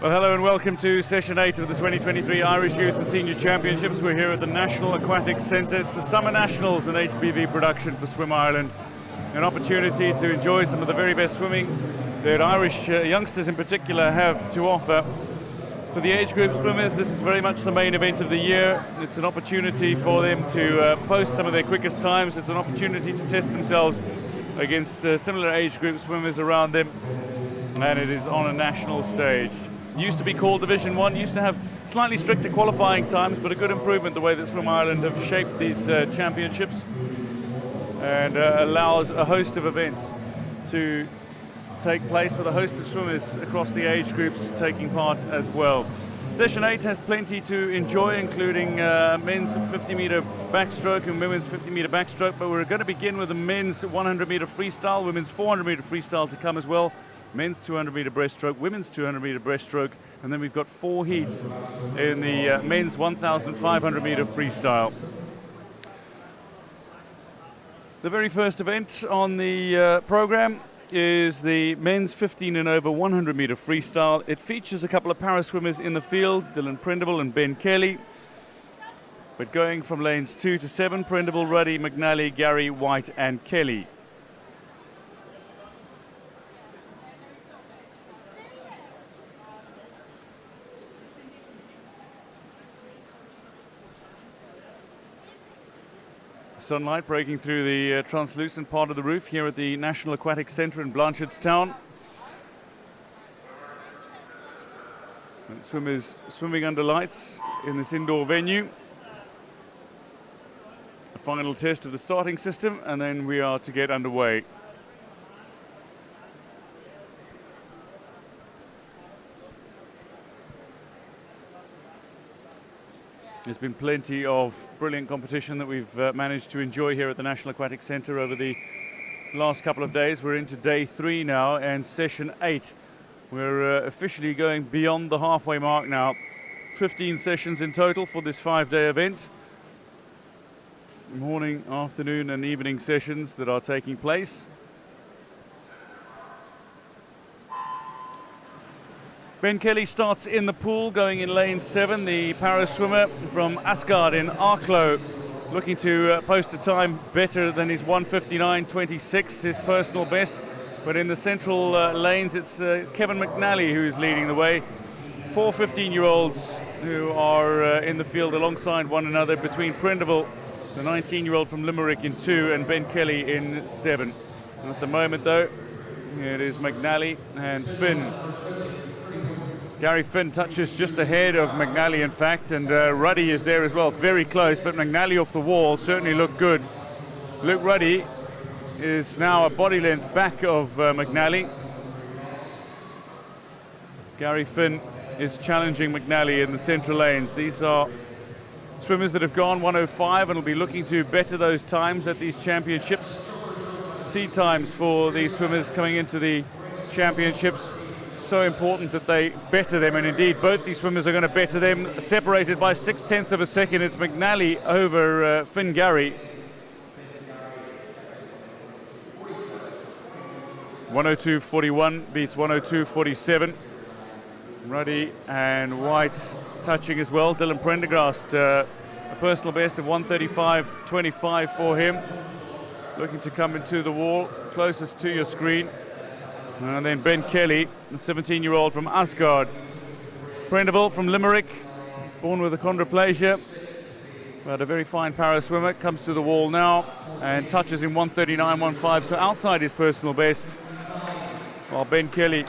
Well, hello and welcome to Session 8 of the 2023 Irish Youth and Senior Championships. We're here at the National Aquatic Centre. It's the Summer Nationals, an HBV production for Swim Ireland. An opportunity to enjoy some of the very best swimming that Irish youngsters in particular have to offer. For the age group swimmers, this is very much the main event of the year. It's an opportunity for them to post some of their quickest times. It's an opportunity to test themselves against similar age group swimmers around them. And it is on a national stage. Used to be called Division 1, used to have slightly stricter qualifying times, but a good improvement the way that Swim Ireland have shaped these championships, and allows a host of events to take place with a host of swimmers across the age groups taking part as well. Session 8 has plenty to enjoy, including men's 50-metre backstroke and women's 50-metre backstroke, but we're going to begin with the men's 100-metre freestyle, women's 400-metre freestyle to come as well. Men's 200-metre breaststroke, women's 200-metre breaststroke, and then we've got 4 heats in the men's 1,500-metre freestyle. The very first event on the program is the men's 15 and over 100-metre freestyle. It features a couple of para swimmers in the field, Dylan Prindiville and Ben Kelly. But going from lanes 2 to 7, Prindiville, Ruddy, McNally, Gary, White and Kelly. Sunlight breaking through the translucent part of the roof here at the National Aquatic Centre in Blanchardstown. And swimmers swimming under lights in this indoor venue. A final test of the starting system, and then we are to get underway. There's been plenty of brilliant competition that we've managed to enjoy here at the National Aquatic Centre over the last couple of days. We're into day 3 now and session 8. We're officially going beyond the halfway mark now. 15 sessions in total for this 5-day event. Morning, afternoon and evening sessions that are taking place. Ben Kelly starts in the pool, going in lane 7, the para swimmer from Asgard in Arklow, looking to post a time better than his 1:59.26, his personal best. But in the central lanes, it's Kevin McNally who is leading the way. 4 15-year-olds who are in the field alongside one another, between Prindiville, the 19-year-old from Limerick, in 2, and Ben Kelly in 7. And at the moment, though, it is McNally and Finn. Gary Finn touches just ahead of McNally, in fact, and Ruddy is there as well, very close, but McNally off the wall certainly looked good. Luke Ruddy is now a body length back of McNally. Gary Finn is challenging McNally in the central lanes. These are swimmers that have gone 1:05 and will be looking to better those times at these championships. Seed times for these swimmers coming into the championships. So important that they better them, and indeed both these swimmers are going to better them, separated by 0.6 of a second. It's McNally over Finn Gary. 1:02.41 beats 1:02.47. Ruddy and White touching as well. Dylan Prendergast, a personal best of 1:35.25 for him. Looking to come into the wall, closest to your screen. And then Ben Kelly, the 17-year-old from Asgard. Prindiville from Limerick, born with achondroplasia, but a very fine para swimmer, comes to the wall now and touches in 1:39.15, so outside his personal best. While Ben Kelly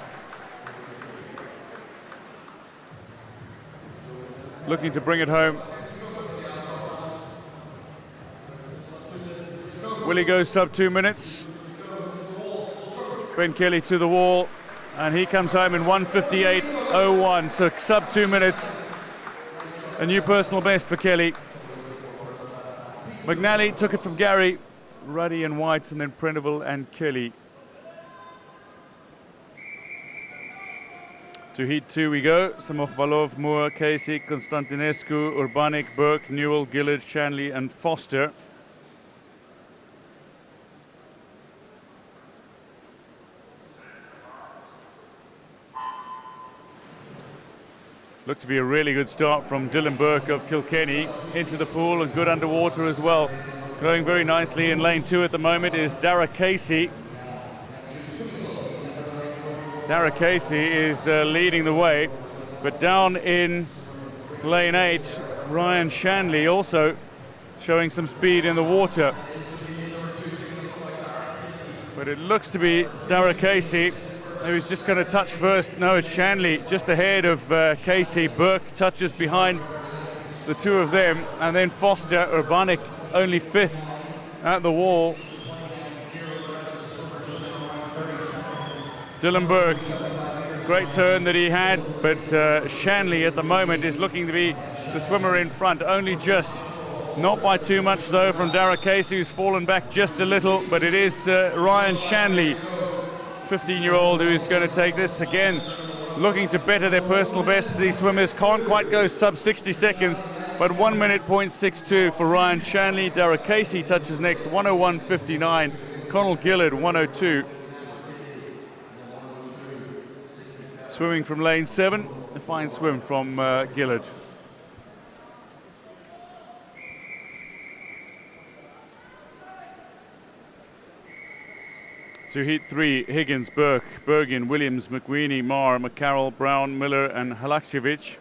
looking to bring it home. Will he go sub 2 minutes? Ben Kelly to the wall, and he comes home in 1:58.01, so sub 2 minutes. A new personal best for Kelly. McNally took it from Gary, Ruddy and White, and then Prindiville and Kelly. To heat 2 we go. Samoch-Balov, Moore, Casey, Konstantinescu, Urbanik, Burke, Newell, Gillard, Shanley and Foster. Looked to be a really good start from Dylan Burke of Kilkenny into the pool, and good underwater as well. Going very nicely in lane 2 at the moment is Dara Casey. Dara Casey is leading the way, but down in lane 8, Ryan Shanley also showing some speed in the water. But it looks to be Dara Casey who's just going to touch first. No, it's Shanley just ahead of Casey. Burke touches behind the two of them, and then Foster. Urbanik only 5th at the wall. Dylan Burke, great turn that he had, but Shanley at the moment is looking to be the swimmer in front, only just. Not by too much though from Dara Casey, who's fallen back just a little, but it is Ryan Shanley, 15-year-old, who's going to take this again, looking to better their personal bests. These swimmers can't quite go sub 60 seconds, but 1 minute 0.62 for Ryan Shanley. Dara Casey touches next, 101.59. Conal Gillard, 102. Swimming from lane 7, a fine swim from Gillard. To heat 3, Higgins, Burke, Bergin, Williams, McWeeny, Marr, McCarroll, Brown, Miller and Halakshevich.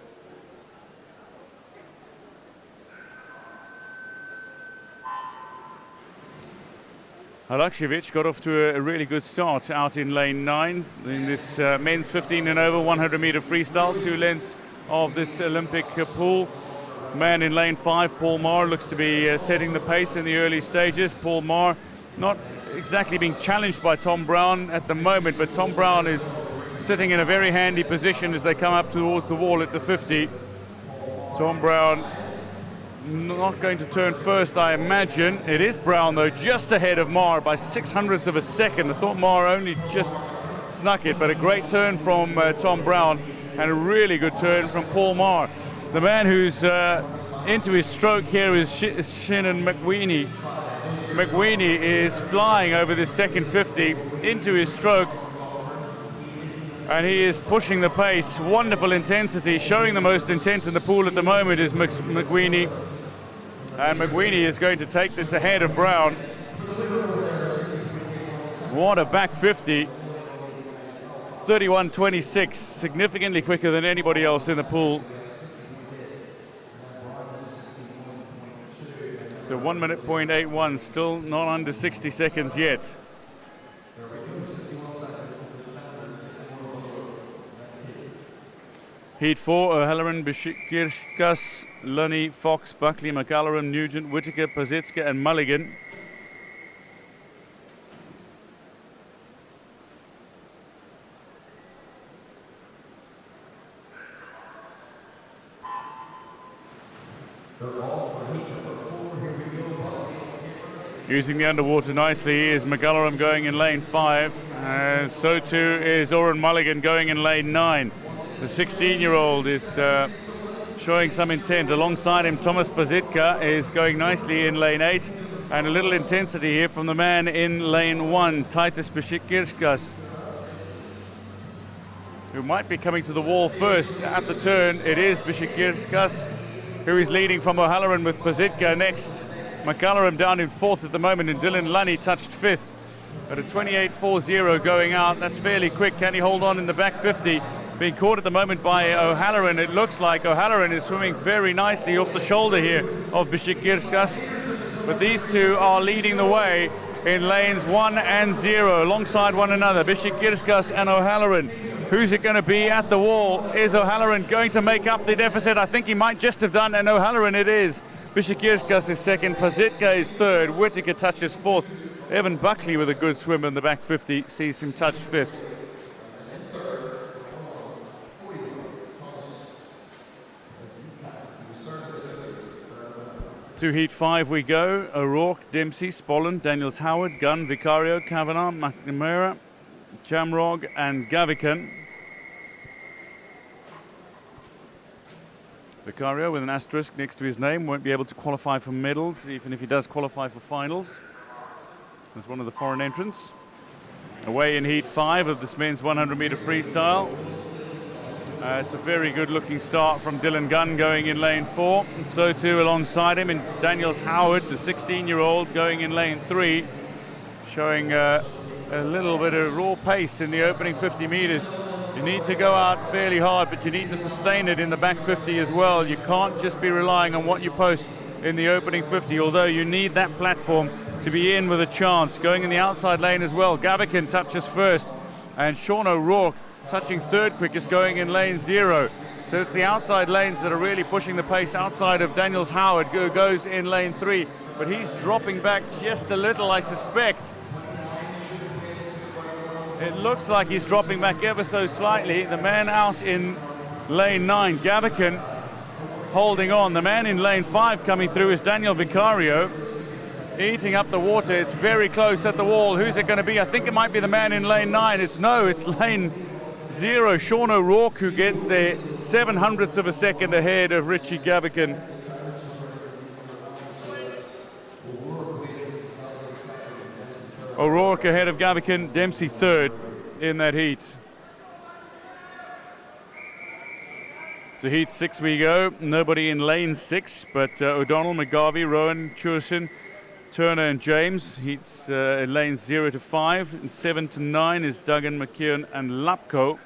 Halakshevich got off to a really good start out in lane 9 in this men's 15 and over 100 meter freestyle, 2 lengths of this Olympic pool. Man in lane 5, Paul Marr, looks to be setting the pace in the early stages. Paul Marr not exactly being challenged by Tom Brown at the moment, but Tom Brown is sitting in a very handy position as they come up towards the wall at the 50. Tom Brown not going to turn first, I imagine. It is Brown though, just ahead of Marr by 0.06 of a second. I thought Marr only just snuck it, but a great turn from Tom Brown and a really good turn from Paul Marr. The man who's into his stroke here is Shannon McWeeny. McWeeny is flying over this second 50 into his stroke, and he is pushing the pace. Wonderful intensity, showing the most intent in the pool at the moment is McWeeny, and McWeeny is going to take this ahead of Brown. What a back 50, 31.26, significantly quicker than anybody else in the pool. So 1 minute 0.81, still not under 60 seconds yet. Heat 4, O'Halloran, Bishikirkas, Lunny, Fox, Buckley, McAlloran, Nugent, Whittaker, Pazitska and Mulligan. Using the underwater nicely is McAlloran going in lane 5. So too is Oren Mulligan going in lane 9. The 16-year-old is showing some intent. Alongside him, Thomas Pazitka is going nicely in lane 8. And a little intensity here from the man in lane 1, Titus Bishikirkas, who might be coming to the wall first at the turn. It is Bishikirkas who is leading from O'Halloran with Pazitka next. McAlloran down in 4th at the moment, and Dylan Lunny touched 5th. But a 28.40 going out, that's fairly quick. Can he hold on in the back 50? Being caught at the moment by O'Halloran. It looks like O'Halloran is swimming very nicely off the shoulder here of Bishikirkas. But these two are leading the way in lanes 1 and 0, alongside one another, Bishikirkas and O'Halloran. Who's it going to be at the wall? Is O'Halloran going to make up the deficit? I think he might just have done, and O'Halloran it is. Bishikirkas is 2nd, Pazitka is 3rd, Whittaker touches 4th. Evan Buckley with a good swim in the back 50 sees him touch 5th. To heat 5 we go. O'Rourke, Dempsey, Spollen, Daniels Howard, Gunn, Vicario, Kavanagh, McNamara, Jamrog and Gavican. Vicario with an asterisk next to his name, won't be able to qualify for medals, even if he does qualify for finals. That's one of the foreign entrants. Away in heat 5 of this men's 100 meter freestyle. It's a very good looking start from Dylan Gunn going in lane 4. And so too alongside him in Daniels Howard, the 16-year-old, going in lane 3, showing a little bit of raw pace in the opening 50 meters. You need to go out fairly hard, but you need to sustain it in the back 50 as well. You can't just be relying on what you post in the opening 50, although you need that platform to be in with a chance. Going in the outside lane as well, Gavican touches first, and Sean O'Rourke touching third quickest going in lane 0. So it's the outside lanes that are really pushing the pace outside of Daniels Howard, who goes in lane 3, but he's dropping back just a little, I suspect. It looks like he's dropping back ever so slightly. The man out in lane 9, Gavican, holding on. The man in lane 5 coming through is Daniel Vicario, eating up the water. It's very close at the wall. Who's it going to be? I think it might be the man in lane 9. It's lane 0, Sean O'Rourke, who gets there 0.07 of a second ahead of Richie Gavican. O'Rourke ahead of Gavican, Dempsey third in that heat. To heat 6 we go. Nobody in lane 6, but O'Donnell, McGarvey, Rowan, Churson, Turner and James. Heats in lanes 0 to 5. And 7 to 9 is Duggan, McKeown and Lapko.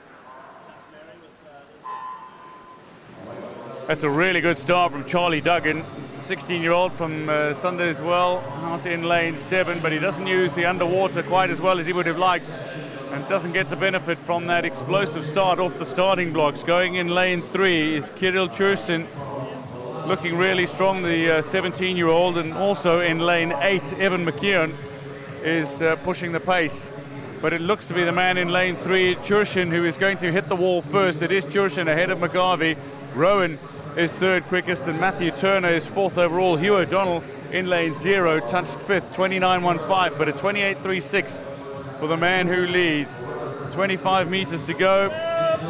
That's a really good start from Charlie Duggan, 16-year-old from Sunday as well, out in lane 7, but he doesn't use the underwater quite as well as he would have liked, and doesn't get to benefit from that explosive start off the starting blocks. Going in lane 3 is Kirill Churson, looking really strong, the 17-year-old, and also in lane 8, Evan McKeown is pushing the pace. But it looks to be the man in lane 3, Churson, who is going to hit the wall first. It is Churson ahead of McGarvey. Rowan is third quickest, and Matthew Turner is fourth overall. Hugh O'Donnell in lane 0, touched fifth, 29.15, but a 28.36 for the man who leads. 25 meters to go,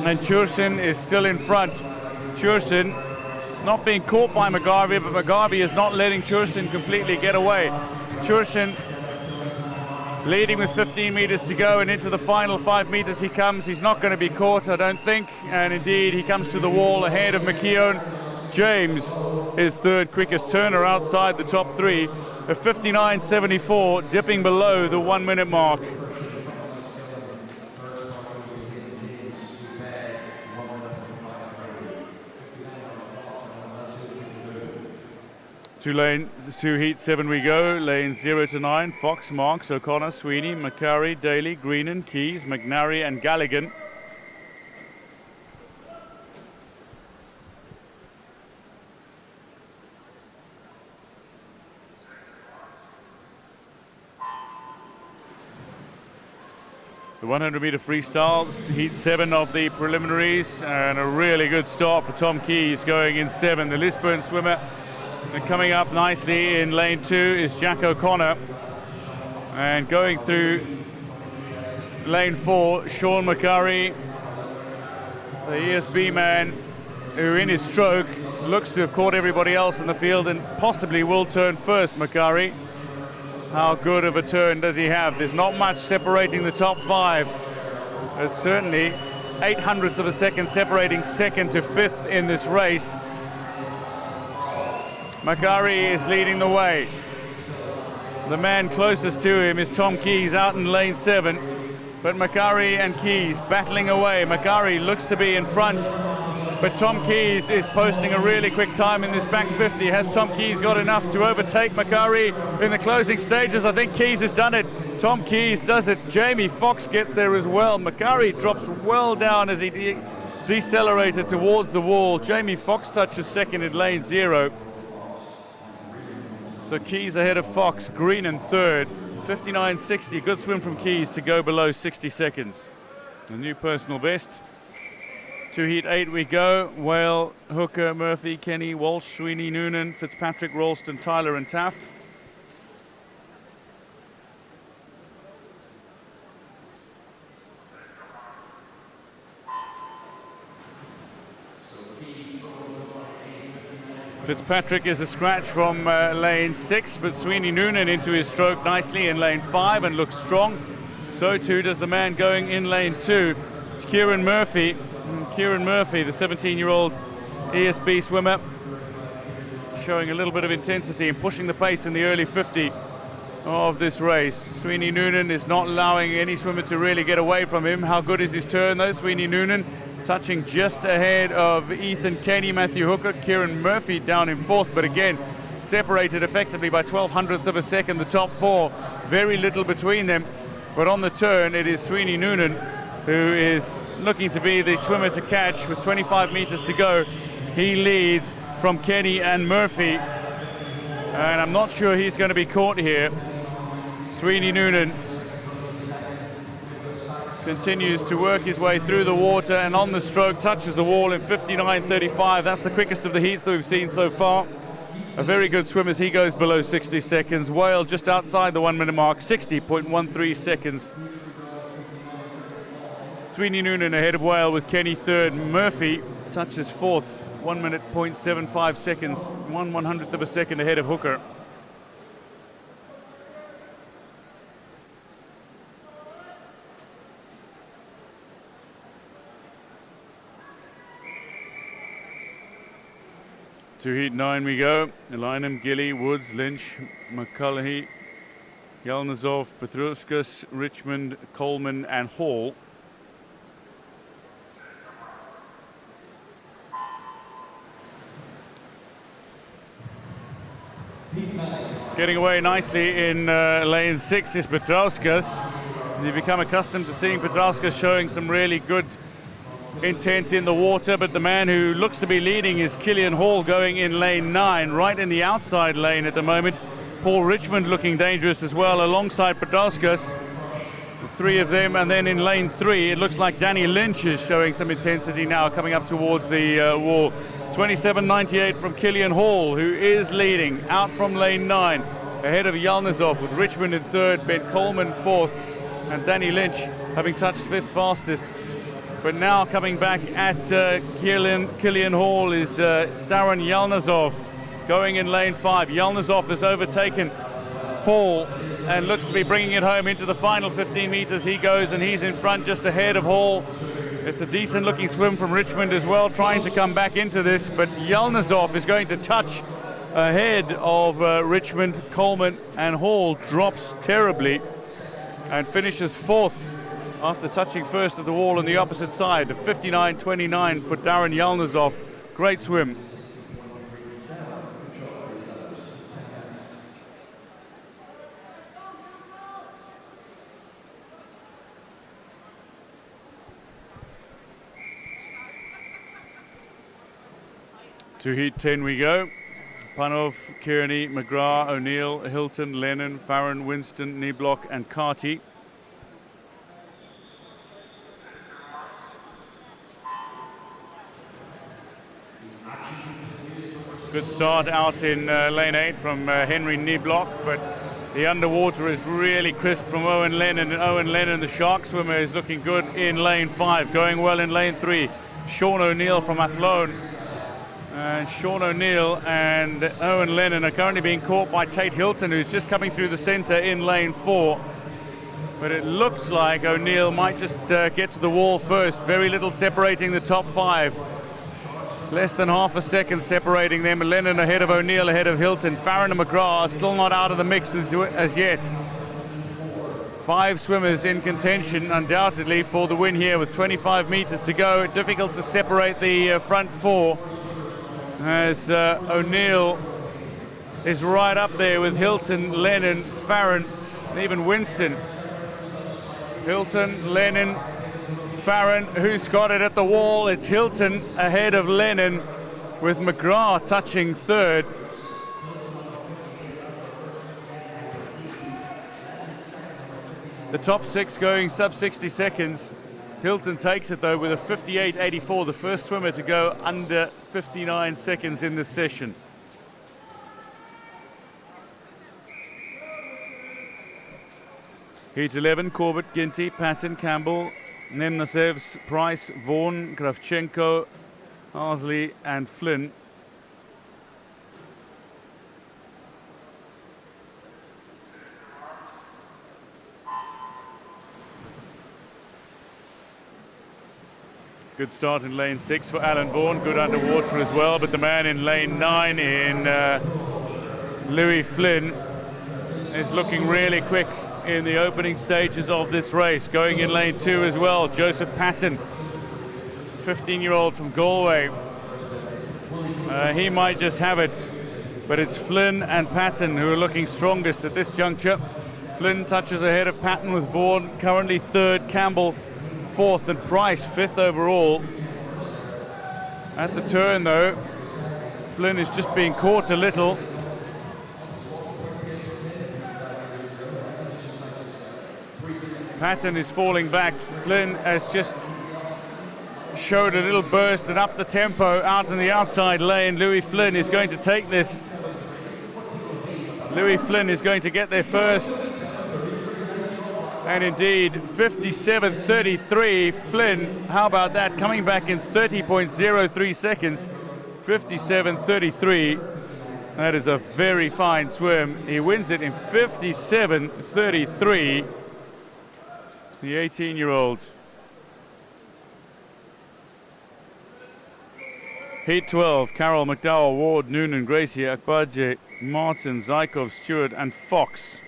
and Churson is still in front. Churson not being caught by McGarvey, but McGarvey is not letting Churson completely get away. Churson leading with 15 meters to go, and into the final 5 meters he comes. He's not going to be caught, I don't think, and indeed he comes to the wall ahead of McKeown. James is third quickest. Turner outside the top 3, a 59.74, dipping below the 1 minute mark. To heat 7 we go. Lanes 0 to 9, Fox, Marks, O'Connor, Sweeney, McCurry, Daly, Greenan, Keys, McNary and Galligan. The 100-meter freestyle, heat 7 of the preliminaries, and a really good start for Tom Keys going in 7. The Lisburn swimmer. And coming up nicely in lane 2 is Jack O'Connor, and going through lane 4, Sean McCurry, the ESB man, who in his stroke looks to have caught everybody else in the field and possibly will turn first. McCurry, how good of a turn does he have? There's not much separating the top 5. It's certainly 0.08 of a second separating second to fifth in this race. McCurry is leading the way. The man closest to him is Tom Keys out in lane 7, but McCurry and Keys battling away. McCurry looks to be in front, but Tom Keys is posting a really quick time in this back 50. Has Tom Keys got enough to overtake McCurry in the closing stages? I think Keys has done it. Tom Keys does it. Jamie Fox gets there as well. McCurry drops well down as he decelerated towards the wall. Jamie Fox touches second in lane 0. So Keys ahead of Fox, Green in third, 59.60. Good swim from Keys to go below 60 seconds. A new personal best. To heat 8 we go. Whale, Hooker, Murphy, Kenny, Walsh, Sweeney, Noonan, Fitzpatrick, Ralston, Tyler and Taff. Fitzpatrick is a scratch from lane 6, but Sweeney Noonan into his stroke nicely in lane 5 and looks strong. So too does the man going in lane 2. Kieran Murphy, the 17-year-old ESB swimmer, showing a little bit of intensity and pushing the pace in the early 50 of this race. Sweeney Noonan is not allowing any swimmer to really get away from him. How good is his turn though? Sweeney Noonan touching just ahead of Ethan Kenny, Matthew Hooker, Kieran Murphy down in fourth, but again separated effectively by 12/100ths of a second. The top four, very little between them, but on the turn it is Sweeney Noonan who is looking to be the swimmer to catch with 25 meters to go. He leads from Kenny and Murphy, and I'm not sure he's going to be caught here. Sweeney Noonan continues to work his way through the water and on the stroke touches the wall in 59.35. That's the quickest of the heats that we've seen so far. A very good swim as he goes below 60 seconds. Whale just outside the 1 minute mark, 60.13 seconds. Sweeney Noonan ahead of Whale with Kenny third. Murphy touches fourth, 1 minute 0.75 seconds, 1/100th of a second ahead of Hooker. To heat 9 we go. Elinham, Gilly, Woods, Lynch, McCullaghy, Yelnazov, Petrushkas, Richmond, Coleman and Hall. Getting away nicely in lane 6 is Petrauskas. You've become accustomed to seeing Petrauskas showing some really good intent in the water, but the man who looks to be leading is Killian Hall going in lane 9, right in the outside lane at the moment. Paul Richmond looking dangerous as well alongside Petrauskas. The three of them, and then in lane 3 it looks like Danny Lynch is showing some intensity now coming up towards the wall. 27.98 from Killian Hall, who is leading out from lane 9 ahead of Yelnazov with Richmond in third, Ben Coleman fourth and Danny Lynch having touched fifth fastest. But now coming back at Killian Hall is Darren Yelnazov going in lane 5. Yelnazov has overtaken Hall and looks to be bringing it home into the final 15 meters. He goes and he's in front just ahead of Hall. It's a decent looking swim from Richmond as well, trying to come back into this, but Yelnazov is going to touch ahead of Richmond, Coleman and Hall drops terribly and finishes fourth after touching first at the wall on the opposite side. 59.29 for Darren Yelnazov. Great swim. To heat 10 we go. Panov, Kearney, McGrath, O'Neill, Hilton, Lennon, Farron, Winston, Knebloch and Carty. Good start out in lane 8 from Henry Knebloch, but the underwater is really crisp from Owen Lennon. And Owen Lennon, the shark swimmer, is looking good in lane 5, going well in lane 3. Sean O'Neill from Athlone. And Sean O'Neill and Owen Lennon are currently being caught by Tate Hilton, who's just coming through the centre in lane 4. But it looks like O'Neill might just get to the wall first. Very little separating the top 5. Less than half a second separating them. Lennon ahead of O'Neill, ahead of Hilton. Farron and McGrath are still not out of the mix as yet. 5 swimmers in contention, undoubtedly, for the win here with 25 meters to go. Difficult to separate the front 4. As O'Neill is right up there with Hilton, Lennon, Farron, and even Winston. Hilton, Lennon, Farron, who's got it at the wall? It's Hilton ahead of Lennon with McGrath touching third. The top 6 going sub 60 seconds. Hilton takes it though with a 58.84, the first swimmer to go under 59 seconds in this session. Heat 11, Corbett, Ginty, Patton, Campbell, Nemnasevs, Price, Vaughan, Kravchenko, Harsley and Flynn. Good start in lane 6 for Alan Vaughan, good underwater as well, but the man in lane 9 in Louis Flynn is looking really quick in the opening stages of this race. Going in lane 2 as well, Joseph Patton, 15-year-old from Galway. He might just have it, but it's Flynn and Patton who are looking strongest at this juncture. Flynn touches ahead of Patton with Vaughan currently third, Campbell fourth, and Price fifth overall. At the turn though, Flynn is just being caught a little. Patton is falling back. Flynn has just showed a little burst and up the tempo out in the outside lane. Louis Flynn is going to take this. Louis Flynn is going to get there first. And indeed, 57.33. Flynn, how about that? Coming back in 30.03 seconds. 57.33. That is a very fine swim. He wins it in 57.33. The 18-year-old. Heat 12, Carroll, McDowell, Ward, Noonan, Gracie, Akbaje, Martin, Zykov, Stewart and Fox.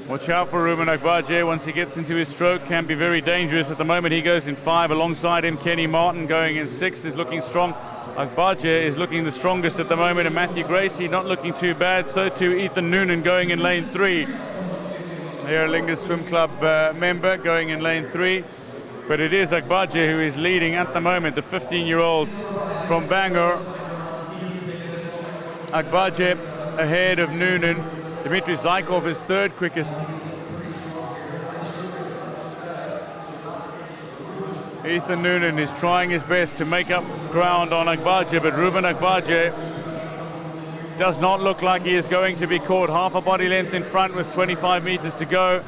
Watch out for Ruben Akbaje. Once he gets into his stroke, can be very dangerous. At the moment he goes in 5. Alongside him Kenny Martin going in 6 is looking strong. Akbaje is looking the strongest at the moment, and Matthew Gracie not looking too bad. So too Ethan Noonan going in lane 3. Aer Lingus Swim Club member going in lane 3. But it is Akbaje who is leading at the moment, the 15-year-old from Bangor. Akbaje ahead of Noonan. Dmitry Zykov is third quickest. Ethan Noonan is trying his best to make up ground on Akbaje, but Ruben Akbaje does not look like he is going to be caught. Half a body length in front with 25 meters to go.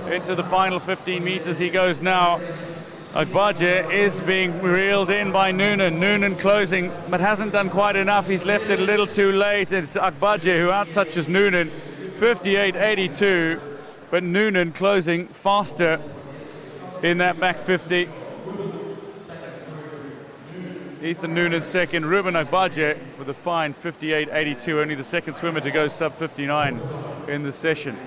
Into the final 15 meters he goes now. Akbaje is being reeled in by Noonan. Noonan closing, but hasn't done quite enough. He's left it a little too late. It's Akbaje who outtouches Noonan. 58.82, but Noonan closing faster in that back 50. Ethan Noonan second, Ruben Akbaje with a fine 58.82, only the second swimmer to go sub 59 in the session.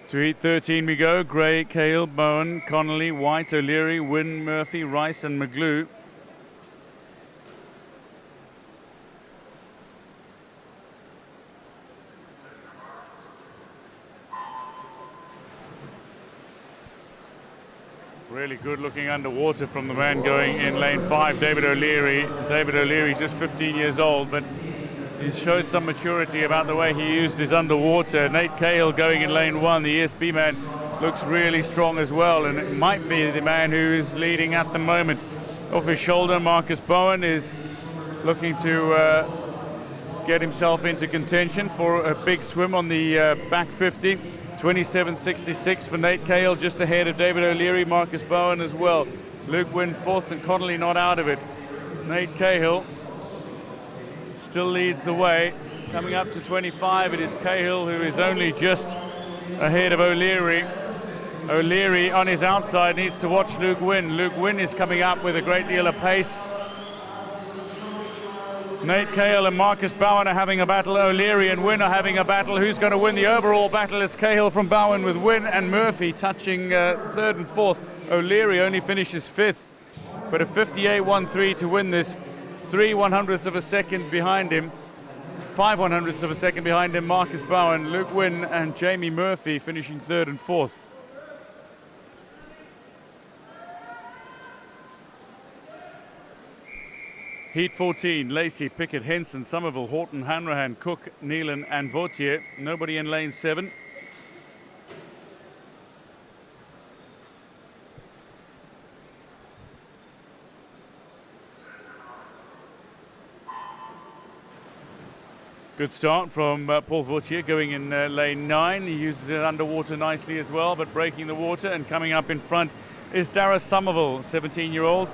To heat 13 we go. Gray, Cale, Bowen, Connolly, White, O'Leary, Wynne, Murphy, Rice and McGlue. Really good looking underwater from the man going in lane 5, David O'Leary. David O'Leary just 15 years old, but he's showed some maturity about the way he used his underwater. Nate Cale going in lane 1, the ESB man, looks really strong as well, and it might be the man who is leading at the moment. Off his shoulder, Marcus Bowen is looking to get himself into contention for a big swim on the back 50. 27.66 for Nate Cale, just ahead of David O'Leary, Marcus Bowen as well. Luke Wynne fourth and Connolly not out of it. Nate Cahill still leads the way. Coming up to 25, it is Cahill who is only just ahead of O'Leary. O'Leary on his outside needs to watch Luke Wynne. Luke Wynne is coming up with a great deal of pace. Nate Cahill and Marcus Bowen are having a battle. O'Leary and Wynne are having a battle. Who's going to win the overall battle? It's Cahill from Bowen with Wynne and Murphy touching third and fourth. O'Leary only finishes fifth, but a 58.13 to win this. 3/100ths of a second behind him. 5/100ths of a second behind him, Marcus Bowen, Luke Wynne and Jamie Murphy finishing third and fourth. Heat 14, Lacey, Pickett, Henson, Somerville, Horton, Hanrahan, Cook, Nealon and Vautier. Nobody in lane 7. Good start from Paul Vautier going in lane 9. He uses it underwater nicely as well, but breaking the water and coming up in front is Dara Somerville, 17-year-old,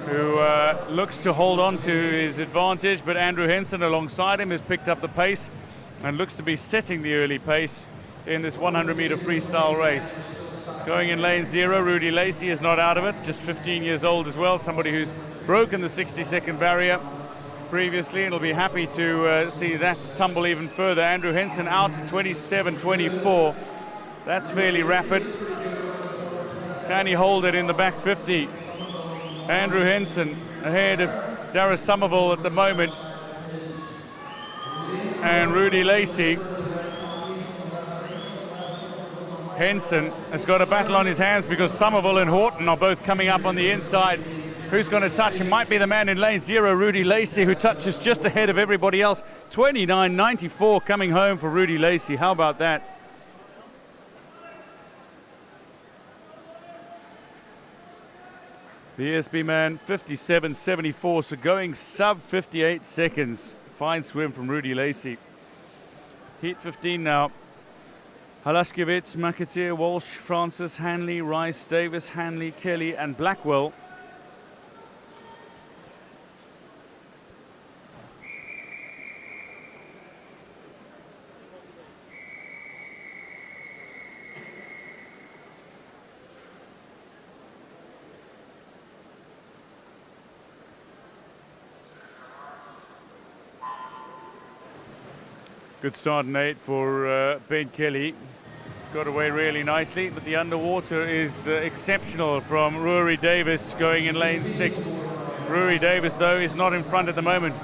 who looks to hold on to his advantage, but Andrew Henson alongside him has picked up the pace and looks to be setting the early pace in this 100-meter freestyle race. Going in lane 0, Rudy Lacey is not out of it, just 15 years old as well, somebody who's broken the 60-second barrier previously, and will be happy to see that tumble even further. Andrew Henson out at 27.24. That's fairly rapid. Can he hold it in the back 50? Andrew Henson ahead of Dara Somerville at the moment. And Rudy Lacey. Henson has got a battle on his hands because Somerville and Horton are both coming up on the inside. Who's going to touch him? Might be the man in lane 0, Rudy Lacey, who touches just ahead of everybody else. 29.94 coming home for Rudy Lacey. How about that? The ESB man, 57.74, so going sub 58 seconds. Fine swim from Rudy Lacey. Heat 15 now. Halashkevich, McAteer, Walsh, Francis, Hanley, Rice, Davis, Hanley, Kelly and Blackwell. Good start in 8 for Ben Kelly. Got away really nicely, but the underwater is exceptional from Rory Davis going in lane 6. Rory Davis, though, is not in front at the moment.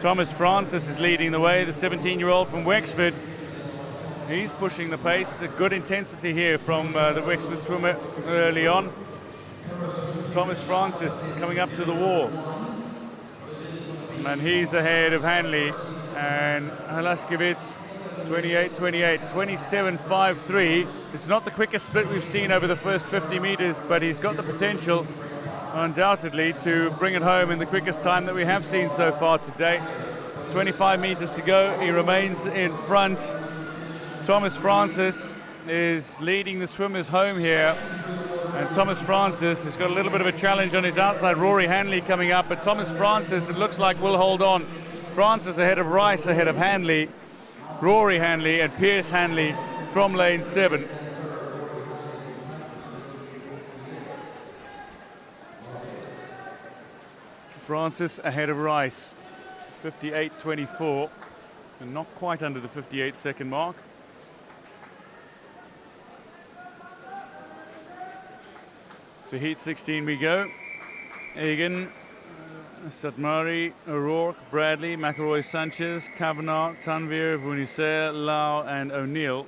Thomas Francis is leading the way, the 17-year-old from Wexford. He's pushing the pace. A good intensity here from the Wexford swimmer early on. Thomas Francis coming up to the wall. And he's ahead of Hanley. And Halashkevich, 28.28, 27.53. It's not the quickest split we've seen over the first 50 meters, but he's got the potential, undoubtedly, to bring it home in the quickest time that we have seen so far today. 25 meters to go. He remains in front. Thomas Francis is leading the swimmers home here. And Thomas Francis has got a little bit of a challenge on his outside. Rory Hanley coming up, but Thomas Francis, it looks like, will hold on. Francis ahead of Rice, ahead of Hanley, Rory Hanley and Pierce Hanley from lane 7. Francis ahead of Rice, 58.24, and not quite under the 58-second mark. To heat 16 we go. Egan, Satmari, O'Rourke, Bradley, McElroy, Sanchez, Kavanagh, Tanvir, Vuniser, Lau and O'Neill.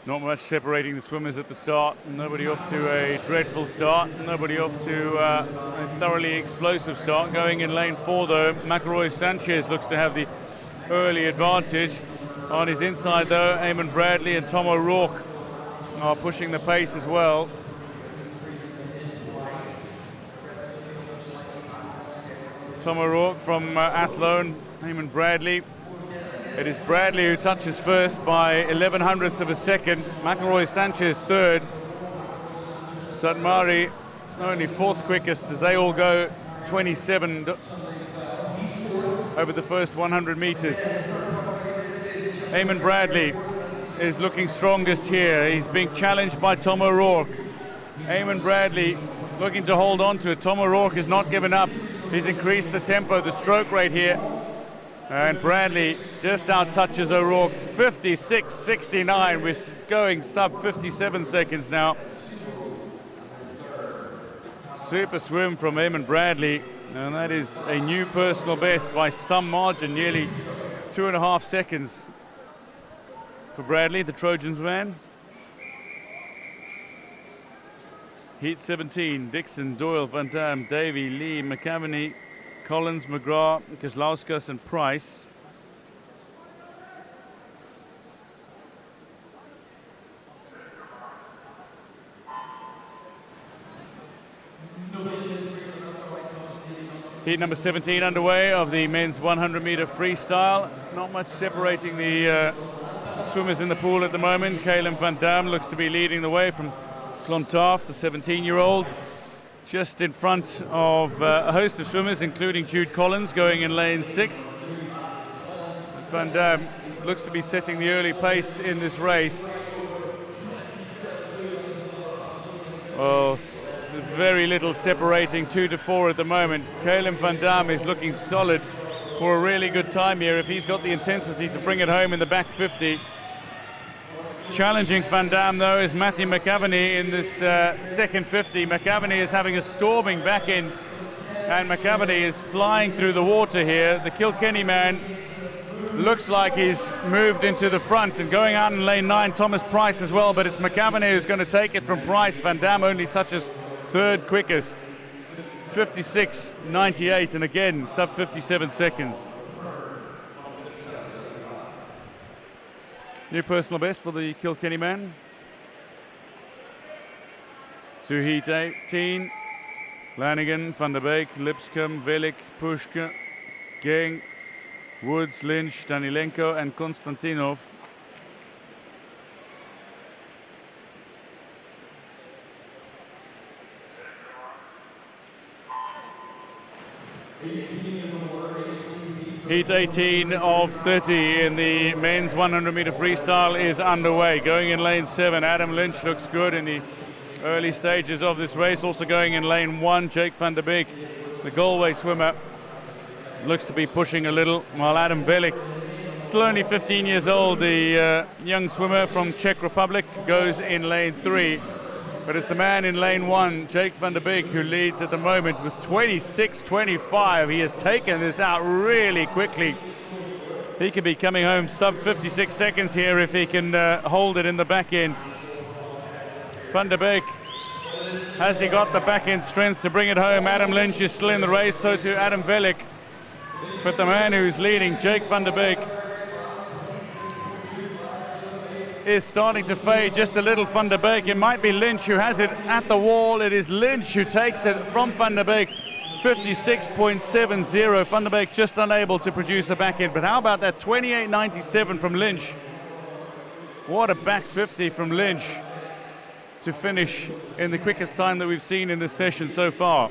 Not much separating the swimmers at the start. Nobody off to a dreadful start. Nobody off to a thoroughly explosive start. Going in lane 4 though, McElroy Sanchez looks to have the early advantage. On his inside though, Eamon Bradley and Tom O'Rourke are pushing the pace as well. Tom O'Rourke from Athlone, Eamon Bradley. It is Bradley who touches first by 11 hundredths of a second. McElroy Sanchez third. Satmari only fourth quickest as they all go 27 over the first 100 meters. Eamon Bradley is looking strongest here. He's being challenged by Tom O'Rourke. Eamon Bradley looking to hold on to it. Tom O'Rourke has not given up. He's increased the tempo, the stroke rate here. And Bradley just out touches O'Rourke. 56.69. We're going sub 57 seconds now. Super swim from Eamon Bradley. And that is a new personal best by some margin, nearly 2.5 seconds. For Bradley, the Trojans man. Heat 17, Dixon, Doyle, Van Dam, Davey, Lee, McAvaney, Collins, McGrath, Keslauskas and Price. Heat number 17 underway of the men's 100-meter freestyle. Not much separating the swimmers in the pool at the moment. Caleb van Dam looks to be leading the way from Clontarf, the 17-year-old. Just in front of a host of swimmers, including Jude Collins, going in lane 6. Van Dam looks to be setting the early pace in this race. Well, very little separating 2 to 4 at the moment. Caleb van Dam is looking solid for a really good time here if he's got the intensity to bring it home in the back 50. Challenging Van Dam, though, is Matthew McAvaney in this second 50. McAvaney is having a storming back end, and McAvaney is flying through the water here. The Kilkenny man looks like he's moved into the front, and going out in lane 9, Thomas Price as well, but it's McAvaney who's going to take it from Price. Van Dam only touches third quickest, 56.98, and again, sub 57 seconds. New personal best for the Kilkenny man. To heat 18, Lanigan, Van der Beek, Lipscomb, Velik, Pushka, Geng, Woods, Lynch, Danilenko and Konstantinov. Heat 18 of 30 in the men's 100-meter freestyle is underway. Going in lane 7, Adam Lynch looks good in the early stages of this race. Also going in lane 1, Jake van der Beek, the Galway swimmer, looks to be pushing a little, while Adam Velik, still only 15 years old, the young swimmer from Czech Republic, goes in lane 3. But it's the man in lane 1, Jake van der Beek, who leads at the moment with 26.25. He has taken this out really quickly. He could be coming home sub 56 seconds here if he can hold it in the back end. Van der Beek, has he got the back end strength to bring it home? Adam Lynch is still in the race, so too Adam Velik. But the man who's leading, Jake van der Beek, is starting to fade just a little. Van der Beek, it might be Lynch who has it at the wall. It is Lynch who takes it from Van der Beek, 56.70. Van der Beek just unable to produce a back end, but how about that 28.97 from Lynch? What a back 50 from Lynch to finish in the quickest time that we've seen in this session so far.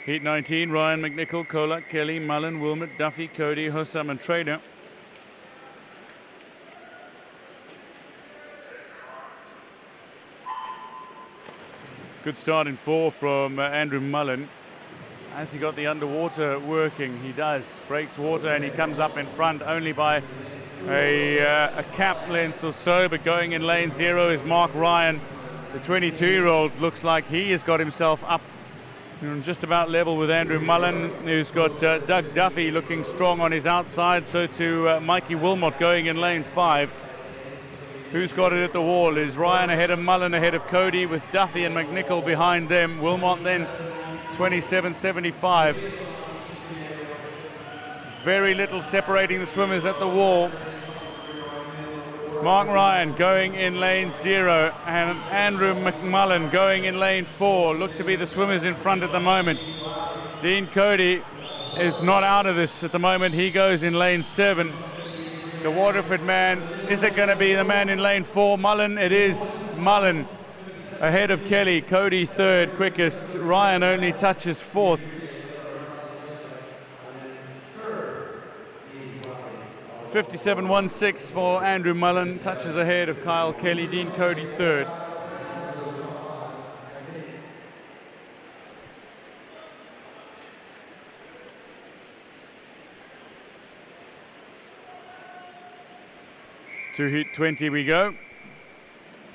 Heat 19, Ryan McNichol, Kolak, Kelly, Mullen, Wilmot, Duffy, Cody, Hussam and Trader. Good start in 4 from Andrew Mullen. Has he got the underwater working? He does. Breaks water and he comes up in front only by a cap length or so, but going in lane 0 is Mark Ryan. The 22-year-old looks like he has got himself up just about level with Andrew Mullen, who's got Doug Duffy looking strong on his outside, so to Mikey Wilmot going in lane 5. Who's got it at the wall? Is Ryan ahead of Mullen, ahead of Cody, with Duffy and McNichol behind them. Wilmot then 27.75. Very little separating the swimmers at the wall. Mark Ryan going in lane 0 and Andrew McMullen going in lane 4 look to be the swimmers in front at the moment. Dean Cody is not out of this at the moment. He goes in lane 7. The Waterford man, is it going to be the man in lane 4? Mullen, it is Mullen ahead of Kelly. Cody third quickest. Ryan only touches 4th. 57.16 for Andrew Mullen, touches ahead of Kyle Kelly. Dean Cody third. To heat 20 we go.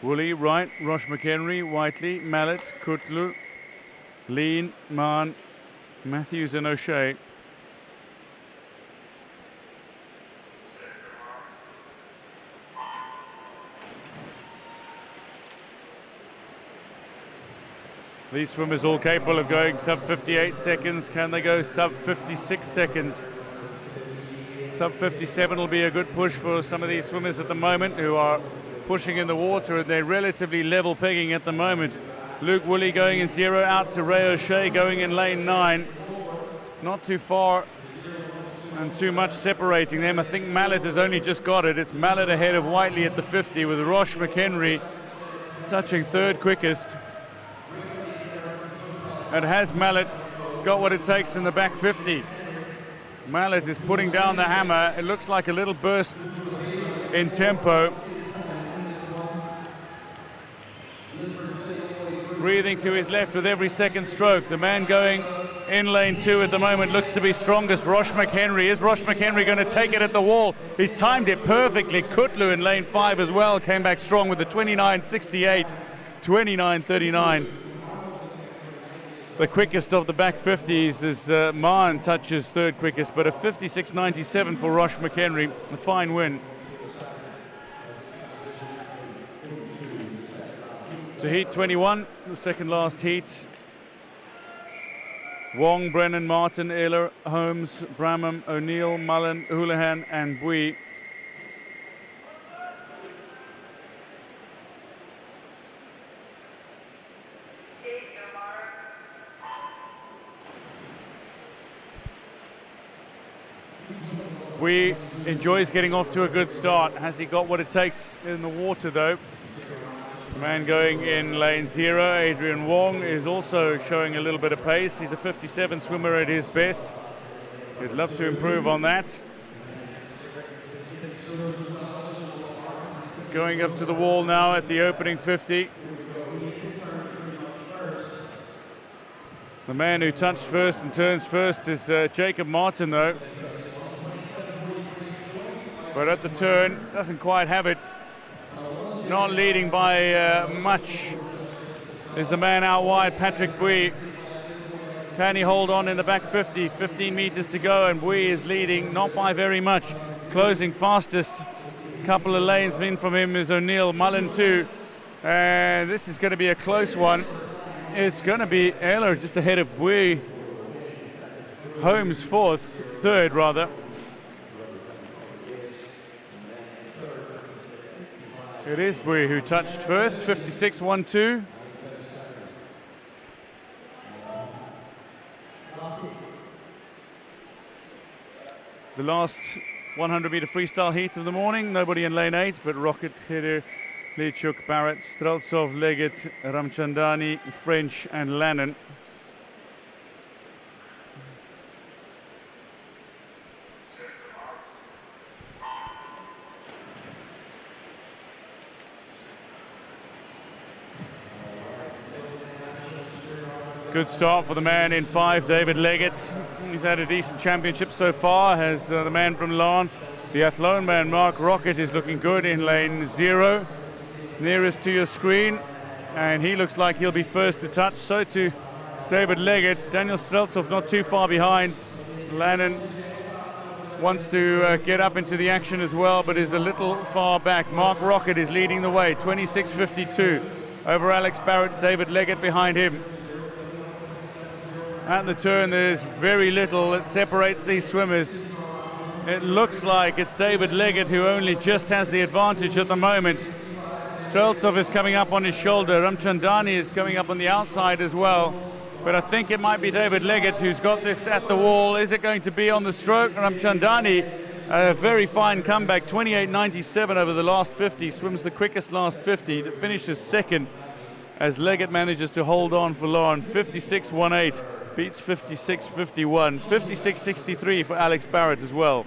Woolley, Wright, Rosh McHenry, Whiteley, Mallet, Kutlu, Lean, Mann, Matthews and O'Shea. These swimmers all capable of going sub 58 seconds. Can they go sub 56 seconds? Sub 57 will be a good push for some of these swimmers at the moment who are pushing in the water, and they're relatively level pegging at the moment. Luke Woolley going in 0, out to Ray O'Shea going in lane 9. Not too far and too much separating them. I think Mallet has only just got it. It's Mallet ahead of Whiteley at the 50, with Rosh McHenry touching third quickest. And has Mallet got what it takes in the back 50? Mallet is putting down the hammer. It looks like a little burst in tempo. Breathing to his left with every second stroke. The man going in lane 2 at the moment looks to be strongest, Rosh McHenry. Is Rosh McHenry going to take it at the wall? He's timed it perfectly. Kutlu in lane 5 as well came back strong with a 29.68, 29.39. The quickest of the back 50s as Mahon touches third quickest, but a 56.97 for Rosh McHenry, a fine win. To heat 21, the second last heat. Wong, Brennan, Martin, Ehler, Holmes, Bramham, O'Neill, Mullen, Houlihan and Bui. Bui enjoys getting off to a good start. Has he got what it takes in the water though? The man going in lane 0, Adrian Wong, is also showing a little bit of pace. He's a 57 swimmer at his best. He'd love to improve on that. Going up to the wall now at the opening 50. The man who touched first and turns first is Jacob Martin though. But at the turn, doesn't quite have it. Not leading by much is the man out wide, Patrick Bui. Can he hold on in the back 50? 15 meters to go, and Bui is leading, not by very much. Closing fastest, couple of lanes in from him is O'Neill, Mullen too. And this is going to be a close one. It's going to be Ehler just ahead of Bui. Holmes third rather. It is Bui who touched first, 56.12. The last 100-meter freestyle heat of the morning. Nobody in lane 8, but Rocket, Hider, Lichuk, Barrett, Streltsov, Leggett, Ramchandani, French, and Lannon. Good start for the man in 5, David Leggett. He's had a decent championship so far, has the man from Larne. The Athlone man, Mark Rocket, is looking good in lane 0. Nearest to your screen, and he looks like he'll be first to touch. So too David Leggett. Daniel Streltsov not too far behind. Lannon wants to get up into the action as well, but is a little far back. Mark Rocket is leading the way, 26.52 over Alex Barrett. David Leggett behind him. At the turn, there's very little that separates these swimmers. It looks like it's David Leggett who only just has the advantage at the moment. Streltsov is coming up on his shoulder. Ramchandani is coming up on the outside as well. But I think it might be David Leggett who's got this at the wall. Is it going to be on the stroke? Ramchandani, a very fine comeback, 28.97 over the last 50. Swims the quickest last 50. That finishes second as Leggett manages to hold on for Lauren. 56.18. Beats 56.51, 56.63 for Alex Barrett as well.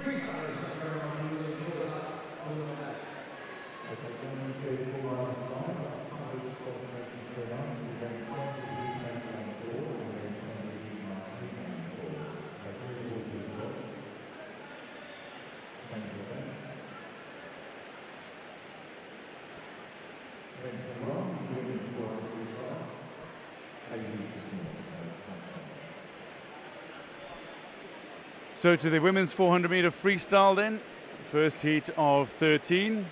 So to the women's 400-meter freestyle then. First heat of 13.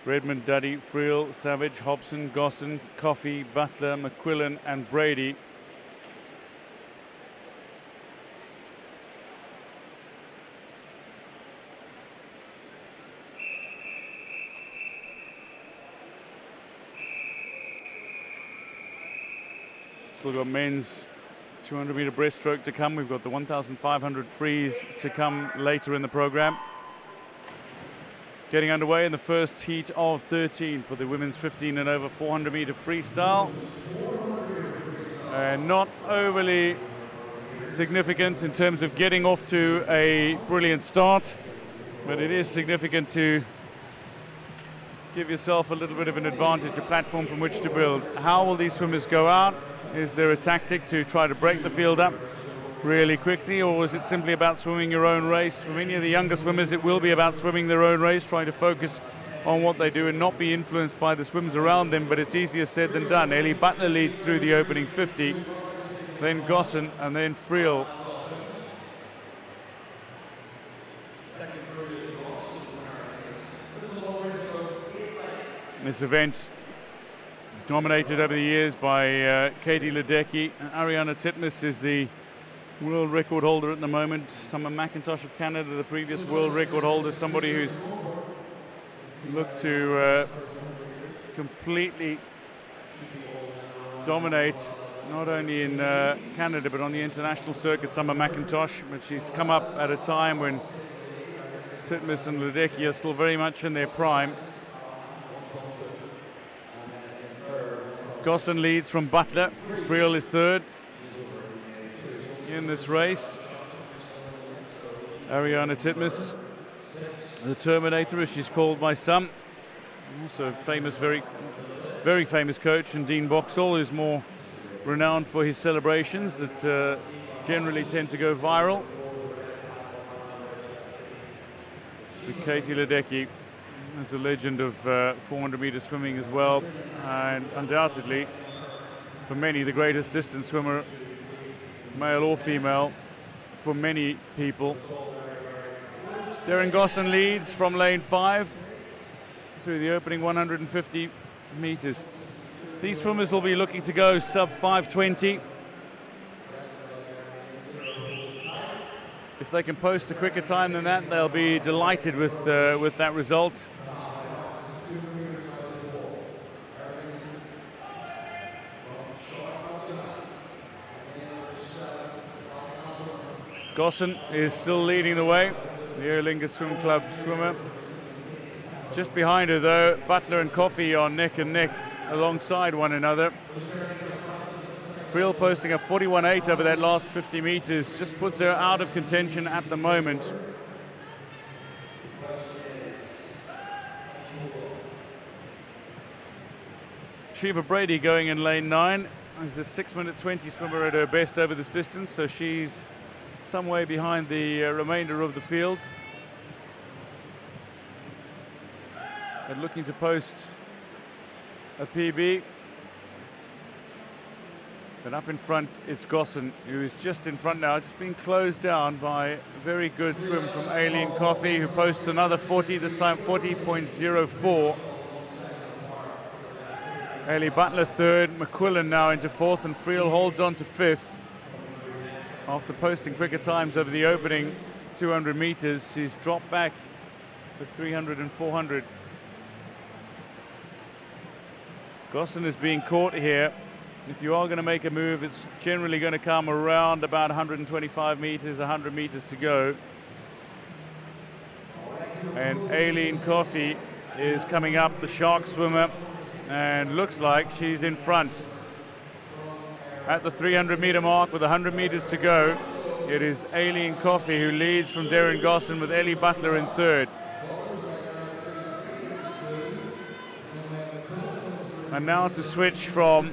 Redmond, Duddy, Friel, Savage, Hobson, Gosson, Coffey, Butler, McQuillan and Brady. Still got men's 200-meter breaststroke to come. We've got the 1,500 frees to come later in the program. Getting underway in the first heat of 13 for the women's 15 and over 400-meter freestyle. Not overly significant in terms of getting off to a brilliant start, but it is significant to give yourself a little bit of an advantage, a platform from which to build. How will these swimmers go out? Is there a tactic to try to break the field up really quickly, or is it simply about swimming your own race? For many of the younger swimmers, it will be about swimming their own race, trying to focus on what they do and not be influenced by the swims around them, but it's easier said than done. Ellie Butler leads through the opening 50, then Gosson, and then Friel. This event dominated over the years by Katie Ledecky. Ariana Titmus is the world record holder at the moment. Summer McIntosh of Canada, the previous world record holder, somebody who's looked to completely dominate not only in Canada but on the international circuit. Summer McIntosh, but she's come up at a time when Titmus and Ledecky are still very much in their prime. Gosson leads from Butler. Friel is third in this race. Ariana Titmus, the Terminator, as she's called by some. Also famous, very famous coach, and Dean Boxall, who's more renowned for his celebrations that generally tend to go viral. But Katie Ledecky is a legend of 400-meter swimming as well, and undoubtedly, for many, the greatest distance swimmer, male or female, for many people. Darren Gosson leads from lane 5 through the opening 150 meters. These swimmers will be looking to go sub 5:20. If they can post a quicker time than that, they'll be delighted with that result. Gosson is still leading the way, the Aer Lingus Swim Club swimmer. Just behind her, though, Butler and Coffey are neck and neck alongside one another. Friel posting a 41.8 over that last 50 meters just puts her out of contention at the moment. Shiva Brady going in lane 9 is a 6:20 swimmer at her best over this distance, so she's some way behind the remainder of the field. And looking to post a PB. But up in front, it's Gosson, who is just in front now, just being closed down by a very good swim from Aileen Coffey, who posts another 40, this time 40.04. Ailey Butler third, McQuillan now into fourth, and Friel holds on to fifth. After posting quicker times over the opening 200 meters, she's dropped back to 300 and 400. Gosson is being caught here. If you are going to make a move, it's generally going to come around about 125 meters, 100 meters to go. And Aileen Coffey is coming up, the shark swimmer, and looks like she's in front. At the 300-meter mark with 100 meters to go, it is Aileen Coffey who leads from Darren Gosson, with Ellie Butler in third. And now to switch from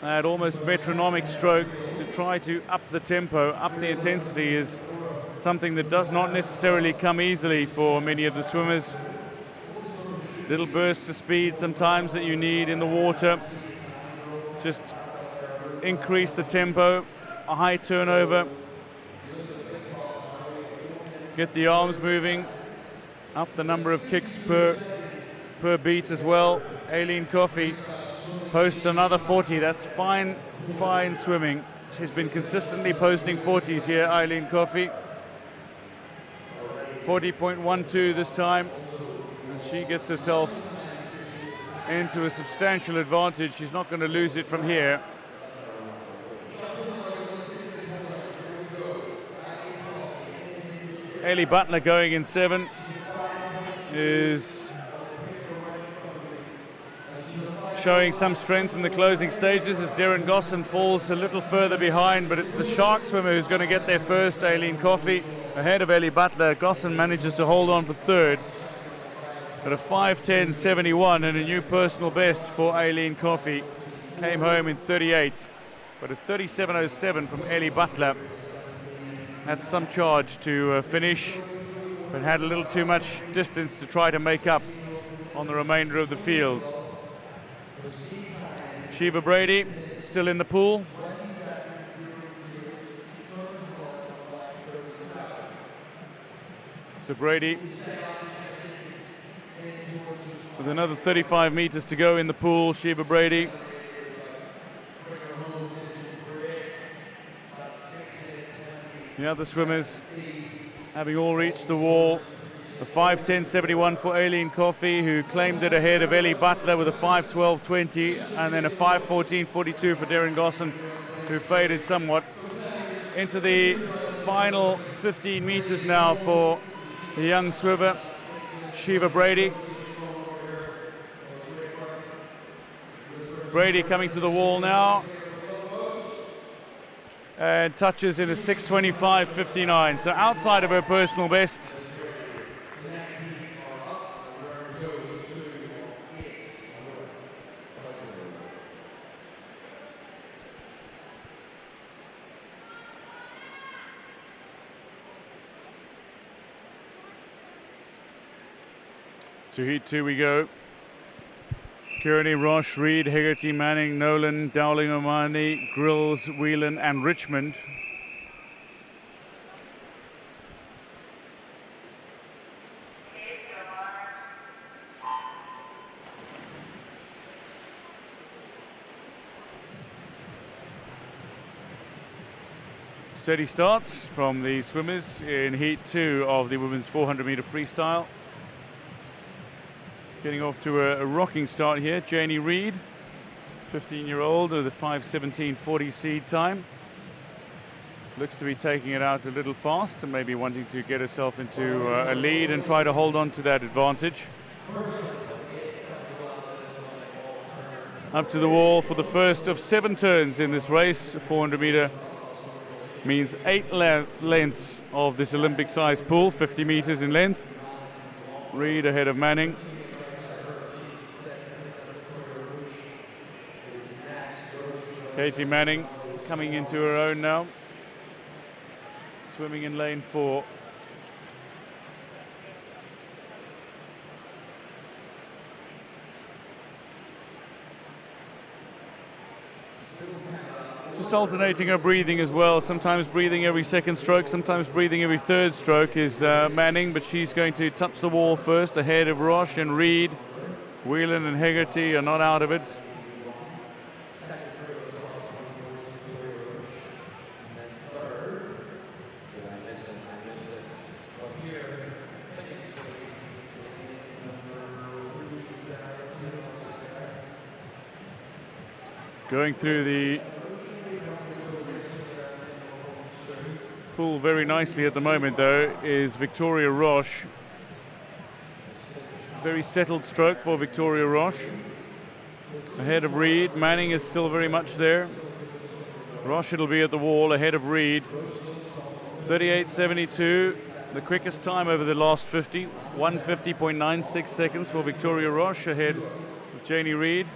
that almost metronomic stroke to try to up the tempo, up the intensity, is something that does not necessarily come easily for many of the swimmers. Little bursts of speed sometimes that you need in the water. Just increase the tempo, a high turnover. Get the arms moving, up the number of kicks per beat as well. Aileen Coffey posts another 40. That's fine swimming. She's been consistently posting 40s here, Aileen Coffey. 40.12 this time. And she gets herself into a substantial advantage. She's not going to lose it from here. Ellie Butler going in 7 is showing some strength in the closing stages as Darren Gosson falls a little further behind, but it's the shark swimmer who's going to get there first. Aileen Coffey ahead of Ellie Butler. Gosson manages to hold on for third at a 5:10.71 and a new personal best for Aileen Coffey. Came home in 38, but a 37.07 from Ellie Butler. Had some charge to finish, but had a little too much distance to try to make up on the remainder of the field. Shiva Brady still in the pool. So Brady with another 35 meters to go in the pool. Shiva Brady. The other swimmers having all reached the wall. A 5:10.71 for Aileen Coffey, who claimed it ahead of Ellie Butler with a 5:12.20, and then a 5:14.42 for Darren Gosson, who faded somewhat. Into the final 15 meters now for the young swimmer, Shiva Brady. Brady coming to the wall now, and touches in a 6:25.59, so outside of her personal best. To heat 2 we go. Kearney, Roche, Reed, Hegarty, Manning, Nolan, Dowling, Omani, Grills, Whelan and Richmond. Steady starts from the swimmers in heat 2 of the women's 400-meter freestyle. Getting off to a rocking start here. Janie Reid, 15-year-old with a 5:17.40 seed time. Looks to be taking it out a little fast and maybe wanting to get herself into a lead and try to hold on to that advantage. Up to the wall for the first of 7 turns in this race. A 400-meter means 8 lengths of this Olympic-sized pool, 50 meters in length. Reid ahead of Manning. Katie Manning coming into her own now, swimming in lane 4. Just alternating her breathing as well, sometimes breathing every second stroke, sometimes breathing every third stroke is Manning, but she's going to touch the wall first ahead of Roche and Reed. Whelan and Hegarty are not out of it. Going through the pool very nicely at the moment, though, is Victoria Roche. Very settled stroke for Victoria Roche. Ahead of Reed. Manning is still very much there. Roche will be at the wall ahead of Reed. 38.72, the quickest time over the last 50. 1:50.96 seconds for Victoria Roche ahead of Janie Reid.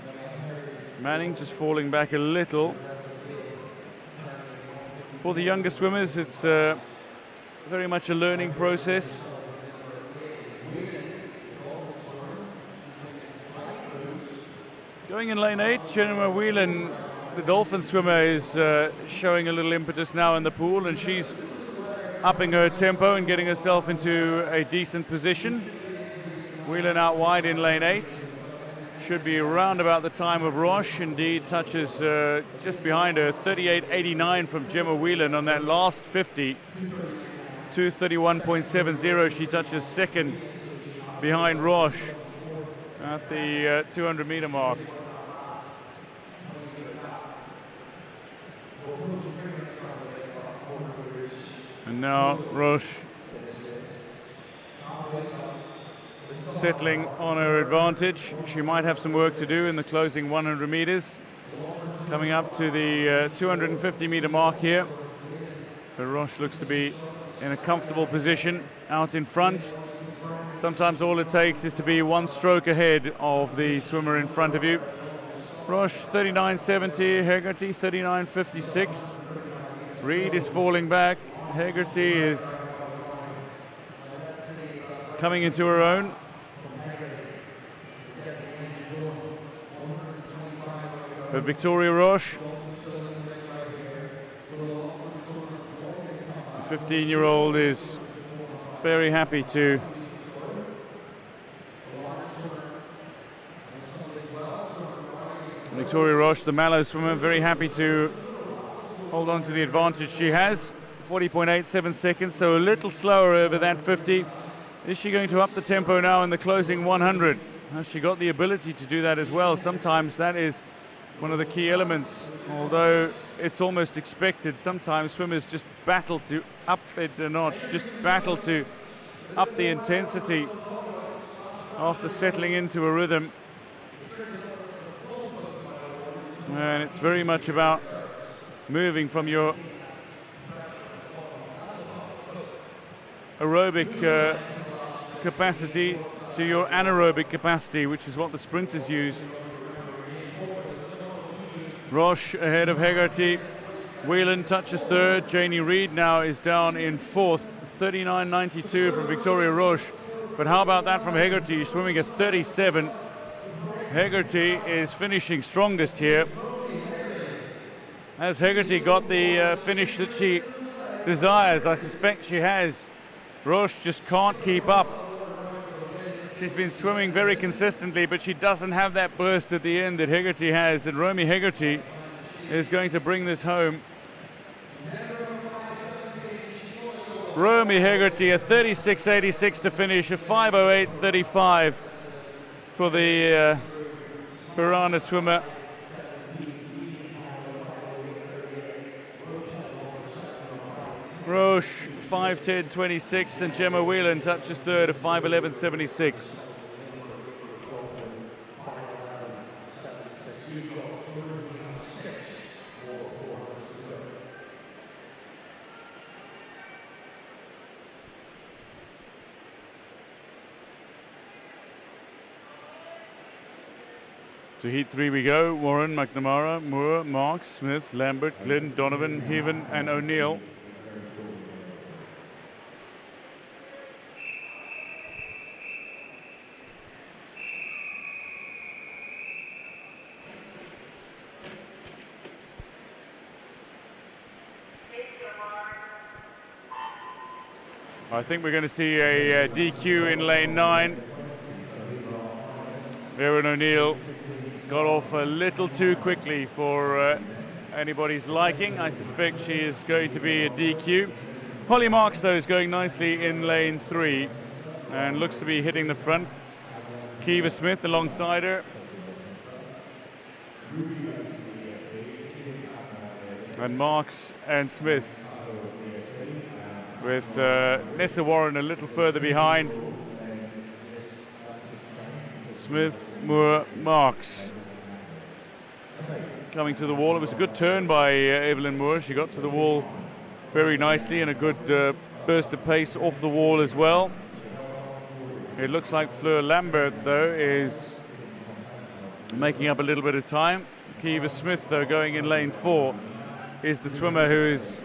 Manning just falling back a little. For the younger swimmers, it's very much a learning process. Going in lane 8, Jennifer Whelan, the dolphin swimmer, is showing a little impetus now in the pool, and she's upping her tempo and getting herself into a decent position. Whelan out wide in lane 8. Should be around about the time of Roche. Indeed, touches just behind her. 38.89 from Gemma Whelan on that last 50. 2:31.70. She touches second behind Roche at the 200-meter mark. And now Roche settling on her advantage. She might have some work to do in the closing 100 meters. Coming up to the 250-meter mark here. But Roche looks to be in a comfortable position out in front. Sometimes all it takes is to be one stroke ahead of the swimmer in front of you. Roche 39.70, Hegarty 39.56. Reed is falling back. Hegarty is coming into her own. But Victoria Roche, the 15-year-old, is very happy to Victoria Roche, the Mallow swimmer, very happy to hold on to the advantage she has. 40.87 seconds, so a little slower over that 50. Is she going to up the tempo now in the closing 100? Has she got the ability to do that as well? Sometimes that is one of the key elements, although it's almost expected. Sometimes swimmers just battle to up it a notch, just battle to up the intensity after settling into a rhythm. And it's very much about moving from your aerobic capacity to your anaerobic capacity, which is what the sprinters use. Roche ahead of Hegarty. Whelan touches third. Janie Reed now is down in fourth. 39.92 from Victoria Roche. But how about that from Hegarty, swimming at 37. Hegarty is finishing strongest here. Has Hegarty got the finish that she desires? I suspect she has. Roche just can't keep up. She's been swimming very consistently, but she doesn't have that burst at the end that Hegarty has, and Romy Hegarty is going to bring this home. Romy Hegarty, a 36.86 to finish, a 5:08.35 for the Piranha swimmer. Roche 5:10.26 and Gemma Whelan touches third at 5:11.76. To heat three we go. Warren, McNamara, Moore, Marks, Smith, Lambert, Glynn, Donovan, Heaven and O'Neill. I think we're going to see a DQ in lane 9. Erin O'Neill got off a little too quickly for anybody's liking. I suspect she is going to be a DQ. Holly Marks, though, is going nicely in lane 3 and looks to be hitting the front. Kiva Smith alongside her. And Marks and Smith, with Nessa Warren a little further behind. Smith, Moore, Marks. Coming to the wall. It was a good turn by Evelyn Moore. She got to the wall very nicely and a good burst of pace off the wall as well. It looks like Fleur Lambert, though, is making up a little bit of time. Kiva Smith, though, going in lane 4, is the swimmer who is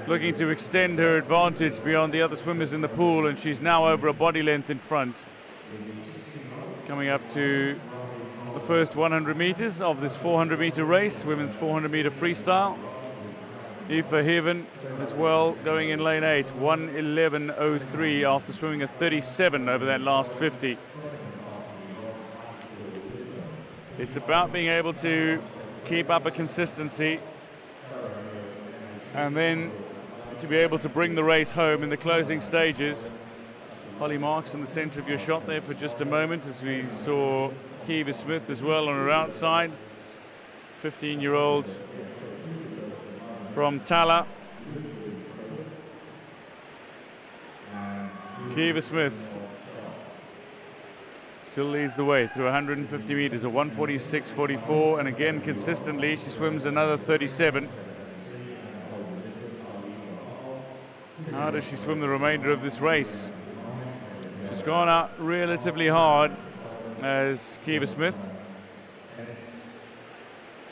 looking to extend her advantage beyond the other swimmers in the pool, and she's now over a body length in front. Coming up to the first 100 meters of this 400-meter race, women's 400-meter freestyle. Aoife Heaven as well, going in lane 8, 1:11.03 after swimming a 37 over that last 50. It's about being able to keep up a consistency and then to be able to bring the race home in the closing stages. Holly Marks in the center of your shot there for just a moment, as we saw Kiva Smith as well on her outside. 15-year-old from Tala. Kiva Smith Still leads the way through 150 meters, a 1:46.44, and again consistently she swims another 37. How does she swim the remainder of this race? She's gone out relatively hard as Kiva Smith.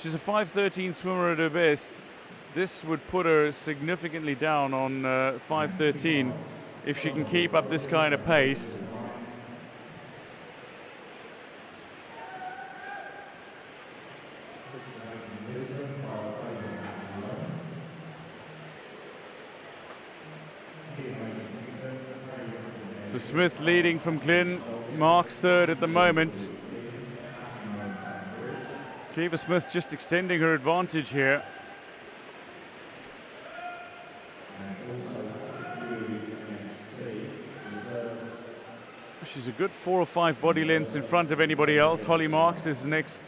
She's a 5:13 swimmer at her best. This would put her significantly down on 5:13 if she can keep up this kind of pace. So Smith leading from Glynn, Marks third at the moment. Kiva Smith just extending her advantage here. She's a good 4 or 5 body lengths in front of anybody else. Holly Marks is next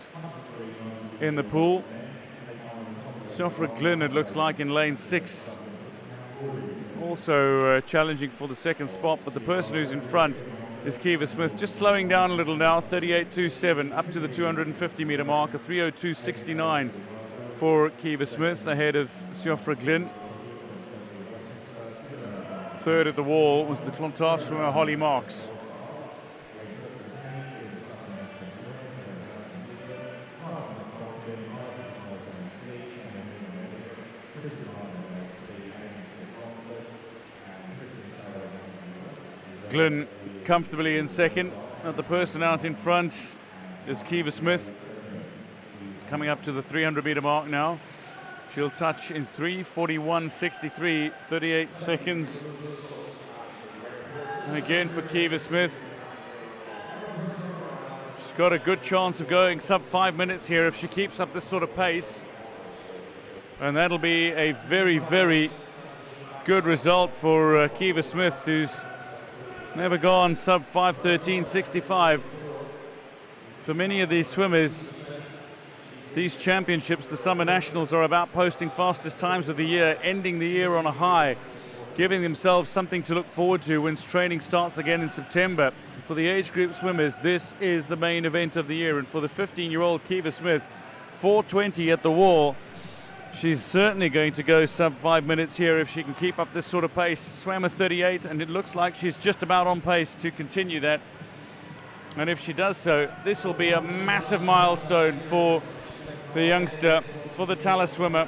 in the pool. Siofra Glynn, it looks like, in lane 6. Also challenging for the second spot, but the person who's in front is Kiva Smith, just slowing down a little now, 38.27 up to the 250 meter mark, a 3:02.69 for Kiva Smith ahead of Siofra Glynn. Third at the wall was the Clontarf swimmer Holly Marks. Glynn comfortably in second. The person out in front is Kiva Smith, coming up to the 300 meter mark now. She'll touch in 3:41.63, 38 seconds. And again for Kiva Smith, she's got a good chance of going sub 5 minutes here if she keeps up this sort of pace. And that'll be a very, very good result for Kiva Smith, who's never gone sub 5:13.65. For many of these swimmers, these championships, the Summer Nationals, are about posting fastest times of the year, ending the year on a high, giving themselves something to look forward to when training starts again in September. For the age group swimmers, this is the main event of the year. And for the 15-year-old Kiva Smith, 4:20 at the wall. She's certainly going to go sub 5 minutes here if she can keep up this sort of pace. Swam a 38, and it looks like she's just about on pace to continue that. And if she does so, this will be a massive milestone for the youngster, for the Talas swimmer.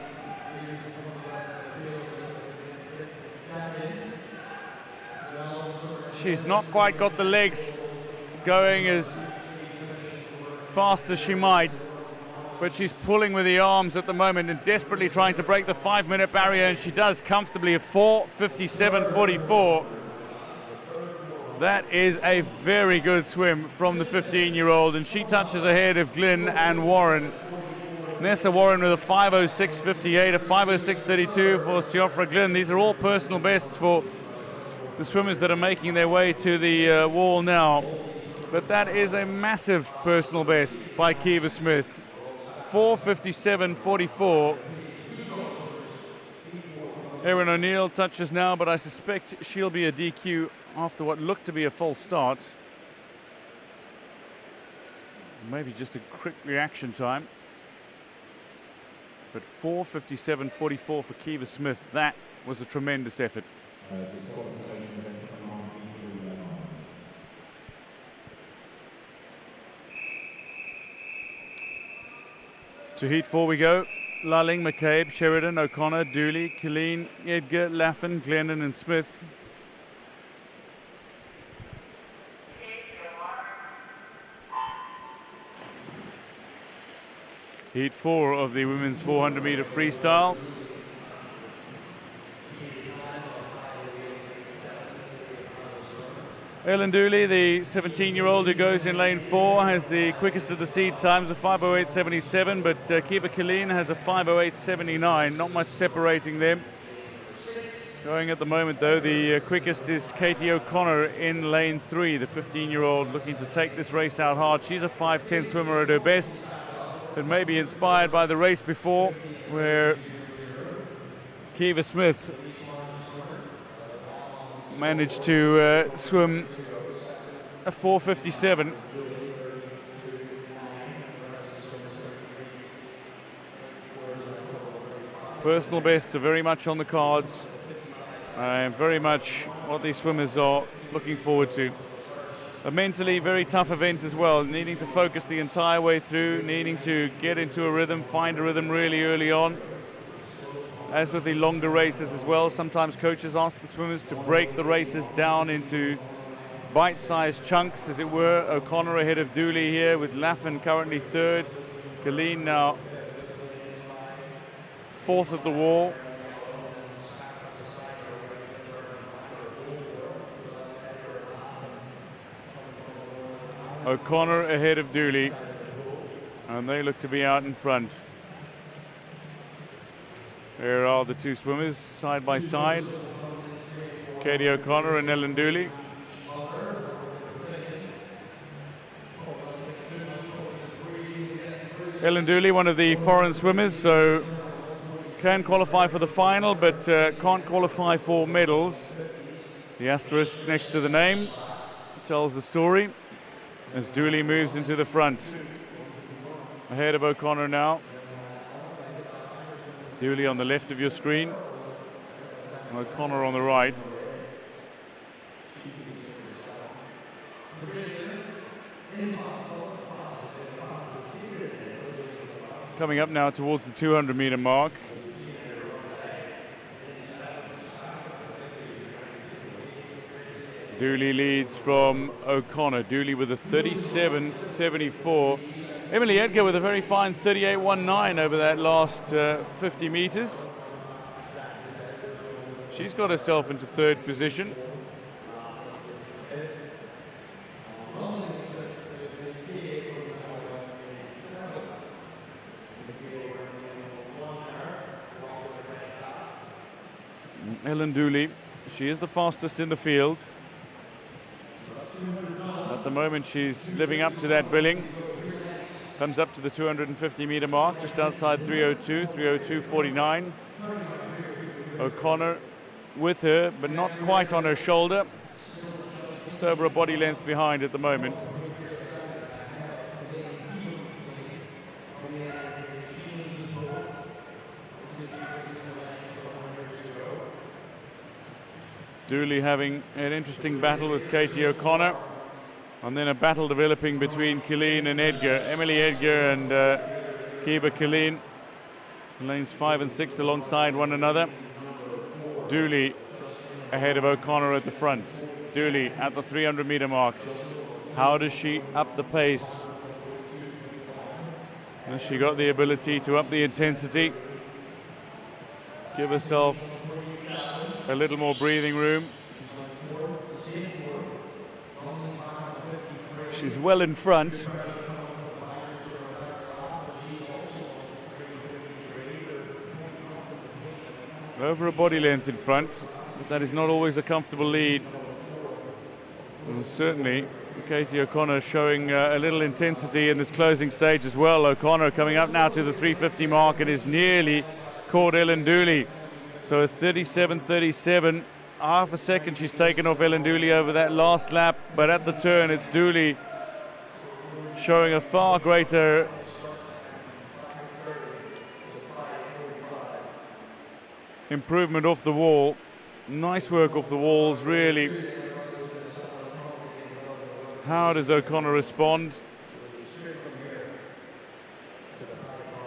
She's not quite got the legs going as fast as she might, but she's pulling with the arms at the moment and desperately trying to break the 5 minute barrier, and she does comfortably at 4:57.44. That is a very good swim from the 15-year-old, and she touches ahead of Glynn and Warren. Nessa Warren with a 5:06.58, a 5:06.32 for Siofra Glynn. These are all personal bests for the swimmers that are making their way to the wall now. But that is a massive personal best by Kiva Smith. 4:57.44. Erin O'Neill touches now, but I suspect she'll be a DQ after what looked to be a false start. Maybe just a quick reaction time. But 4:57.44 for Kiva Smith. That was a tremendous effort. To heat 4 we go. Lulling, McCabe, Sheridan, O'Connor, Dooley, Killeen, Edgar, Laffin, Glennon and Smith. Heat 4 of the women's 400 meter freestyle. Ellen Dooley, the 17-year-old who goes in lane 4, has the quickest of the seed times, a 5:08.77, but Kiva Killeen has a 5:08.79, not much separating them. Going at the moment, though, the quickest is Katie O'Connor in lane 3, the 15-year-old looking to take this race out hard. She's a 5:10 swimmer at her best, but maybe inspired by the race before, where Kiva a 4:57. Personal bests are very much on the cards, and very much what these swimmers are looking forward to. A mentally very tough event as well, needing to focus the entire way through, needing to get into a rhythm, find a rhythm really early on. As with the longer races as well, sometimes coaches ask the swimmers to break the races down into bite-sized chunks, as it were. O'Connor ahead of Dooley here, with Laffin currently third. Colleen now fourth at the wall. O'Connor ahead of Dooley, and they look to be out in front. There are the two swimmers side by side, Katie O'Connor and Ellen Dooley. Ellen Dooley, one of the foreign swimmers, so can qualify for the final, but can't qualify for medals. The asterisk next to the name tells the story as Dooley moves into the front. Ahead of O'Connor now. Dooley on the left of your screen, O'Connor on the right. Coming up now towards the 200-meter mark. Dooley leads from O'Connor. Dooley with a 37.74. Emily Edgar with a very fine 38.19 over that last 50 meters. She's got herself into third position. Ellen Dooley, she is the fastest in the field. At the moment she's living up to that billing. Comes up to the 250-meter mark, just outside 3:02, 3:02.49. O'Connor with her, but not quite on her shoulder. Just over a body length behind at the moment. Dooley having an interesting battle with Katie O'Connor, and then a battle developing between Colleen and Edgar. Emily Edgar and Kiva Colleen, lanes 5 and 6 alongside one another. Dooley ahead of O'Connor at the front. Dooley at the 300-meter mark. How does she up the pace? Has she got the ability to up the intensity? Give herself a little more breathing room. She's well in front. Over a body length in front, but that is not always a comfortable lead. And certainly Katie O'Connor showing a little intensity in this closing stage as well. O'Connor coming up now to the 350 mark and is nearly caught Ellen Dooley. So a 37.37, half a second she's taken off Ellen Dooley over that last lap, but at the turn it's Dooley showing a far greater improvement off the wall. Nice work off the walls, really. How does O'Connor respond?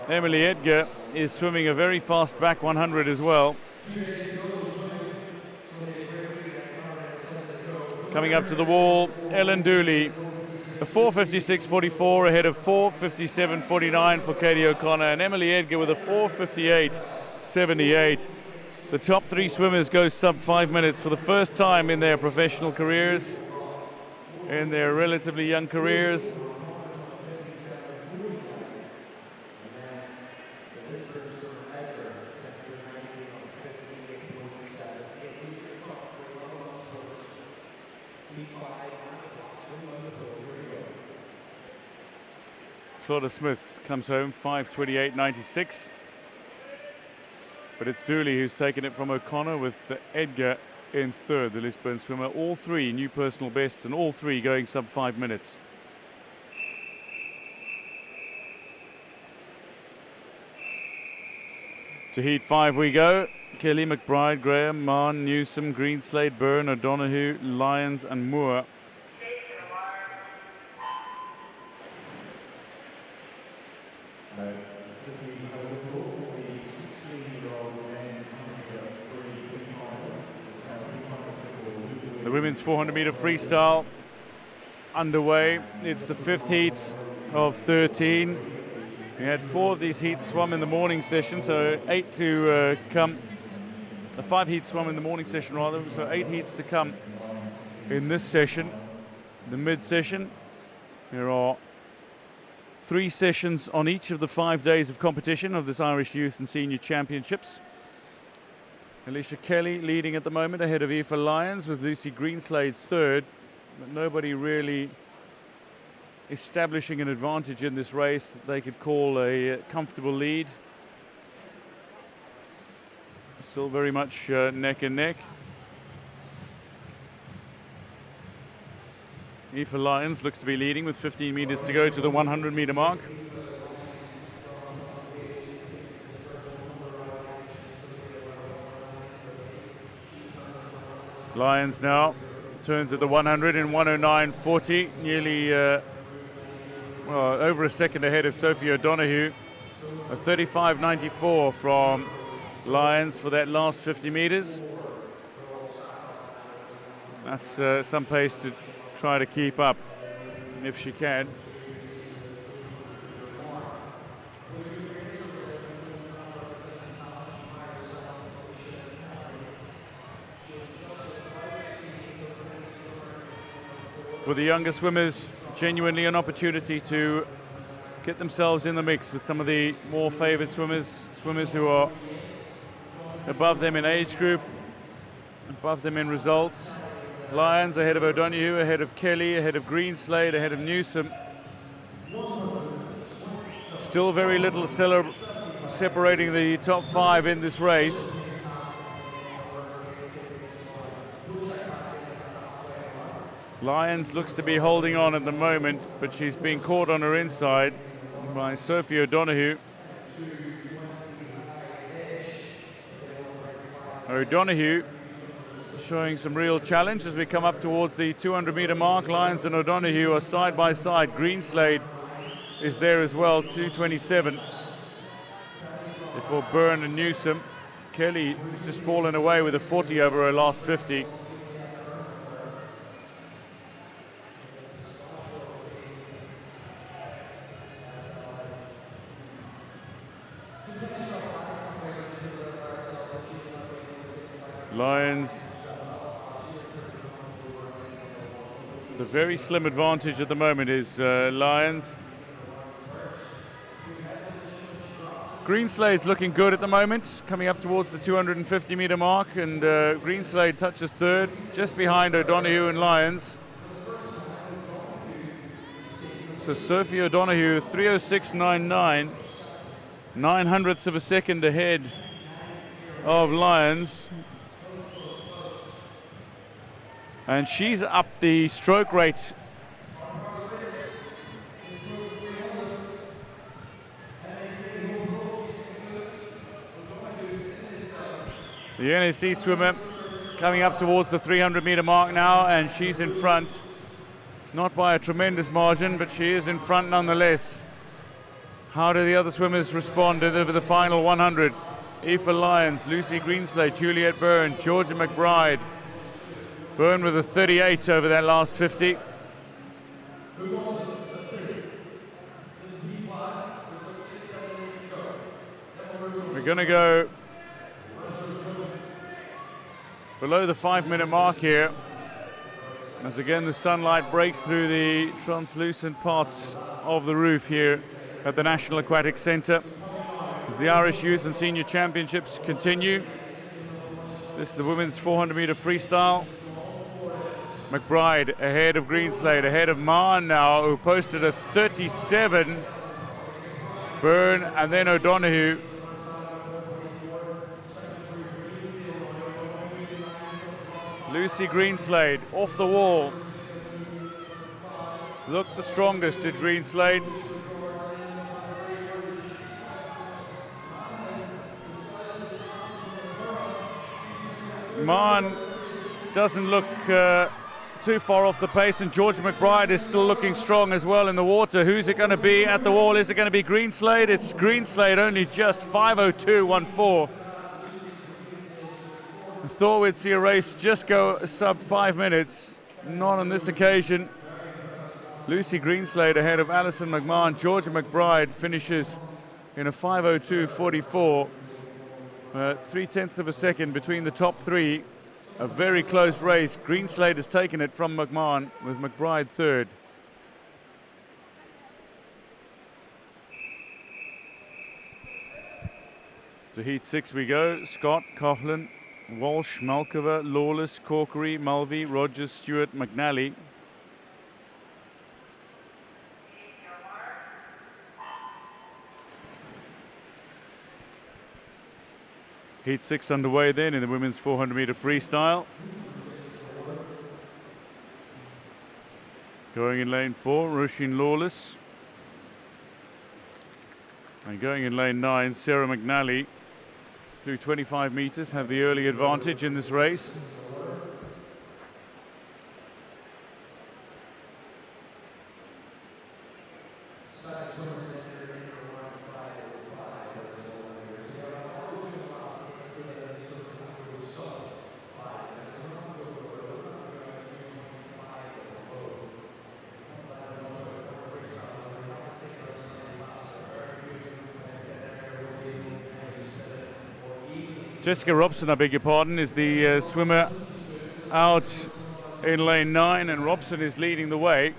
Emily Edgar is swimming a very fast back 100 as well. Coming up to the wall, Ellen Dooley, a 4:56.44 ahead of 4:57.49 for Katie O'Connor, and Emily Edgar with a 4:58.78. The top three swimmers go sub 5 minutes for the first time in their professional careers, in their relatively young careers. Claudia Smith comes home 5:28.96. But it's Dooley who's taken it from O'Connor, with Edgar in third, the Lisbon swimmer. All three new personal bests and all three going sub 5 minutes. To heat 5 we go. Kelly, McBride, Graham, Mann, Newsom, Greenslade, Byrne, O'Donoghue, Lyons and Moore. The women's 400-meter freestyle underway. It's the 5th heat of 13. We had 4 of these heats swum in the morning session, so 8 to come. 5 heats swum in the morning session rather, so 8 heats to come in this session, the mid-session. There are 3 sessions on each of the 5 days of competition of this Irish Youth and Senior Championships. Alicia Kelly leading at the moment ahead of Aoife Lyons, with Lucy Greenslade third, but nobody really establishing an advantage in this race that they could call a comfortable lead. Still very much neck and neck. Aoife Lyons looks to be leading with 15 meters to go to the 100-meter mark. Lyons now turns at the 100 in 109.40, nearly over a second ahead of Sophie O'Donoghue. A 35.94 from Lyons for that last 50 meters. That's some pace to try to keep up if she can. For the younger swimmers, genuinely an opportunity to get themselves in the mix with some of the more favoured swimmers who are above them in age group, above them in results. Lyons ahead of O'Donoghue, ahead of Kelly, ahead of Greenslade, ahead of Newsom. Still very little separating the top 5 in this race. Lyons looks to be holding on at the moment, but she's being caught on her inside by Sophie O'Donoghue. O'Donoghue showing some real challenge as we come up towards the 200-meter mark. Lyons and O'Donoghue are side by side. Greenslade is there as well, 2:27. Before Byrne and Newsom. Kelly has just fallen away with a 40 over her last 50. Lyons, the very slim advantage at the moment is Lyons. Greenslade's looking good at the moment, coming up towards the 250-meter mark, and Greenslade touches third, just behind O'Donoghue and Lyons. So Sophie O'Donoghue, 3:06.99, 9/100ths of a second ahead of Lyons. And she's up the stroke rate. The NSD swimmer coming up towards the 300-meter mark now, and she's in front. Not by a tremendous margin, but she is in front nonetheless. How do the other swimmers respond over the final 100? Aoife Lyons, Lucy Greenslade, Juliet Byrne, Georgia McBride. Byrne with a 38 over that last 50. We're going to go below the 5-minute mark here, as again the sunlight breaks through the translucent parts of the roof here at the National Aquatic Centre as the Irish Youth and Senior Championships continue. This is the women's 400-meter freestyle. McBride ahead of Greenslade, ahead of Mann now, who posted a 37. Byrne and then O'Donoghue. Lucy Greenslade off the wall. Looked the strongest, did Greenslade. Mann doesn't look too far off the pace, and George McBride is still looking strong as well in the water. Who's it going to be at the wall? Is it going to be Greenslade? It's Greenslade, only just 5:02.14. I thought we'd see a race just go sub 5 minutes. Not on this occasion. Lucy Greenslade ahead of Alison McMahon. Georgia McBride finishes in a 5:02.44. 3/10 of a second between the top three. A very close race. Greenslade has taken it from McMahon, with McBride third. To heat 6 we go. Scott, Coughlin, Walsh, Malkova, Lawless, Corkery, Mulvey, Rogers, Stewart, McNally. Heat 6 underway then in the women's 400-meter freestyle. Going in lane 4, Roisin Lawless. And going in lane 9, Sarah McNally. Through 25 meters, have the early advantage in this race. Jessica Robson, I beg your pardon, is the swimmer out in lane 9, and Robson is leading the way.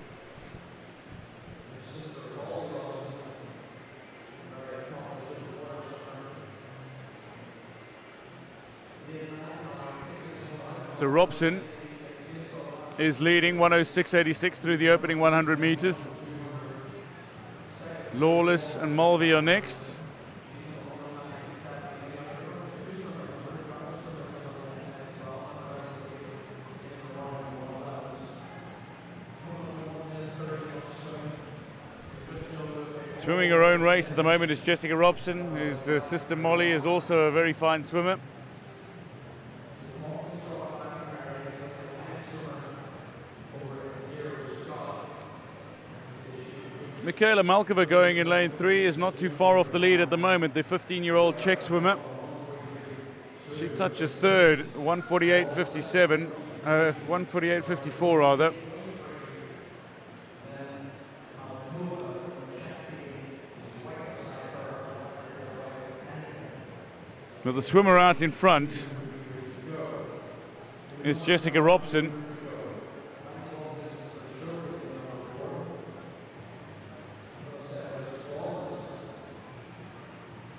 So Robson is leading 1:06.86 through the opening 100 meters. Lawless and Mulvey are next. Swimming her own race at the moment is Jessica Robson, whose sister Molly is also a very fine swimmer. Michaela Malkova going in lane 3 is not too far off the lead at the moment, the 15-year-old Czech swimmer. She touches third, 1:48.57, 1:48.54 rather. But the swimmer out in front is Jessica Robson.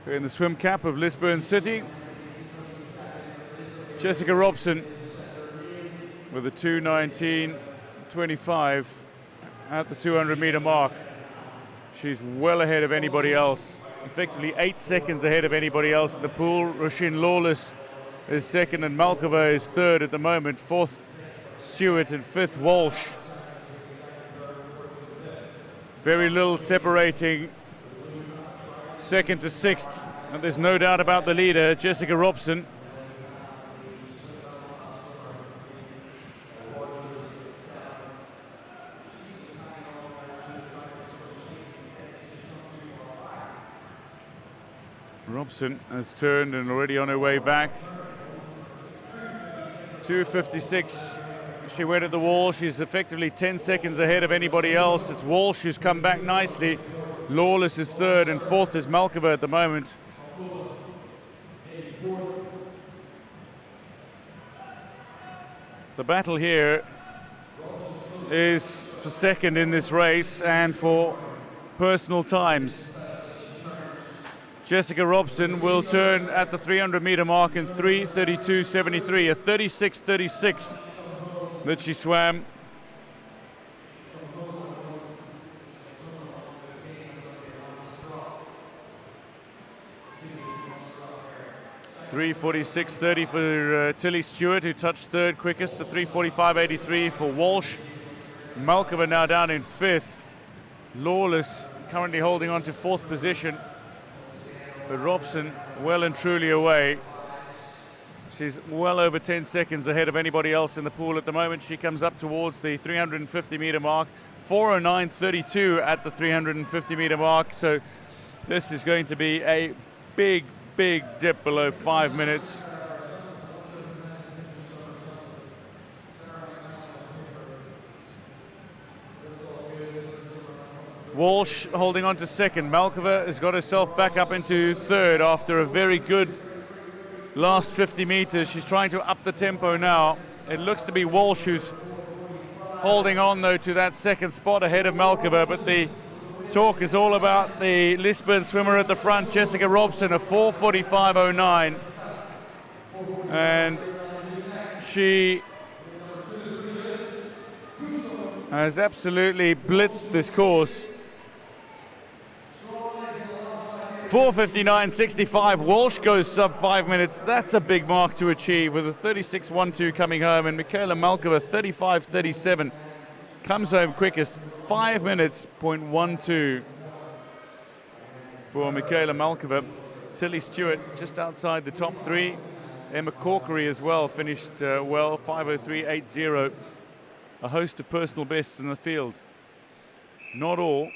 In the swim cap of Lisburn City, Jessica Robson with a 2:19.25 at the 200-meter mark. She's well ahead of anybody else. Effectively 8 seconds ahead of anybody else in the pool. Roisin Lawless is second and Malkova is third at the moment. Fourth, Stewart, and fifth, Walsh. Very little separating second to sixth, and there's no doubt about the leader, Jessica Robson. Robson has turned and already on her way back. 2:56. She went at the wall. She's effectively 10 seconds ahead of anybody else. It's Walsh who's come back nicely. Lawless is third and fourth is Malkova at the moment. The battle here is for second in this race and for personal times. Jessica Robson will turn at the 300-meter mark in 3:32.73, a 36.36 that she swam. 3:46.30 for Tilly Stewart, who touched third quickest, to 3:45.83 for Walsh. Malkova now down in fifth. Lawless currently holding on to fourth position, but Robson well and truly away. She's well over 10 seconds ahead of anybody else in the pool at the moment. She comes up towards the 350-meter mark. 4:09.32 at the 350-meter mark. So this is going to be a big dip below 5 minutes. Walsh holding on to second. Malkova has got herself back up into third after a very good last 50 meters. She's trying to up the tempo now. It looks to be Walsh who's holding on though to that second spot ahead of Malkova, but the talk is all about the Lisbon swimmer at the front, Jessica Robson, a 4:45.09, and she has absolutely blitzed this course. 4:59.65. Walsh goes sub 5 minutes. That's a big mark to achieve, with a 36.12 coming home, and Michaela Malkova 35.37 comes home quickest. 5 minutes, 0.12 for Michaela Malkova. Tilly Stewart just outside the top three. Emma Corkery as well finished well, 5:03.80. A host of personal bests in the field. Not all.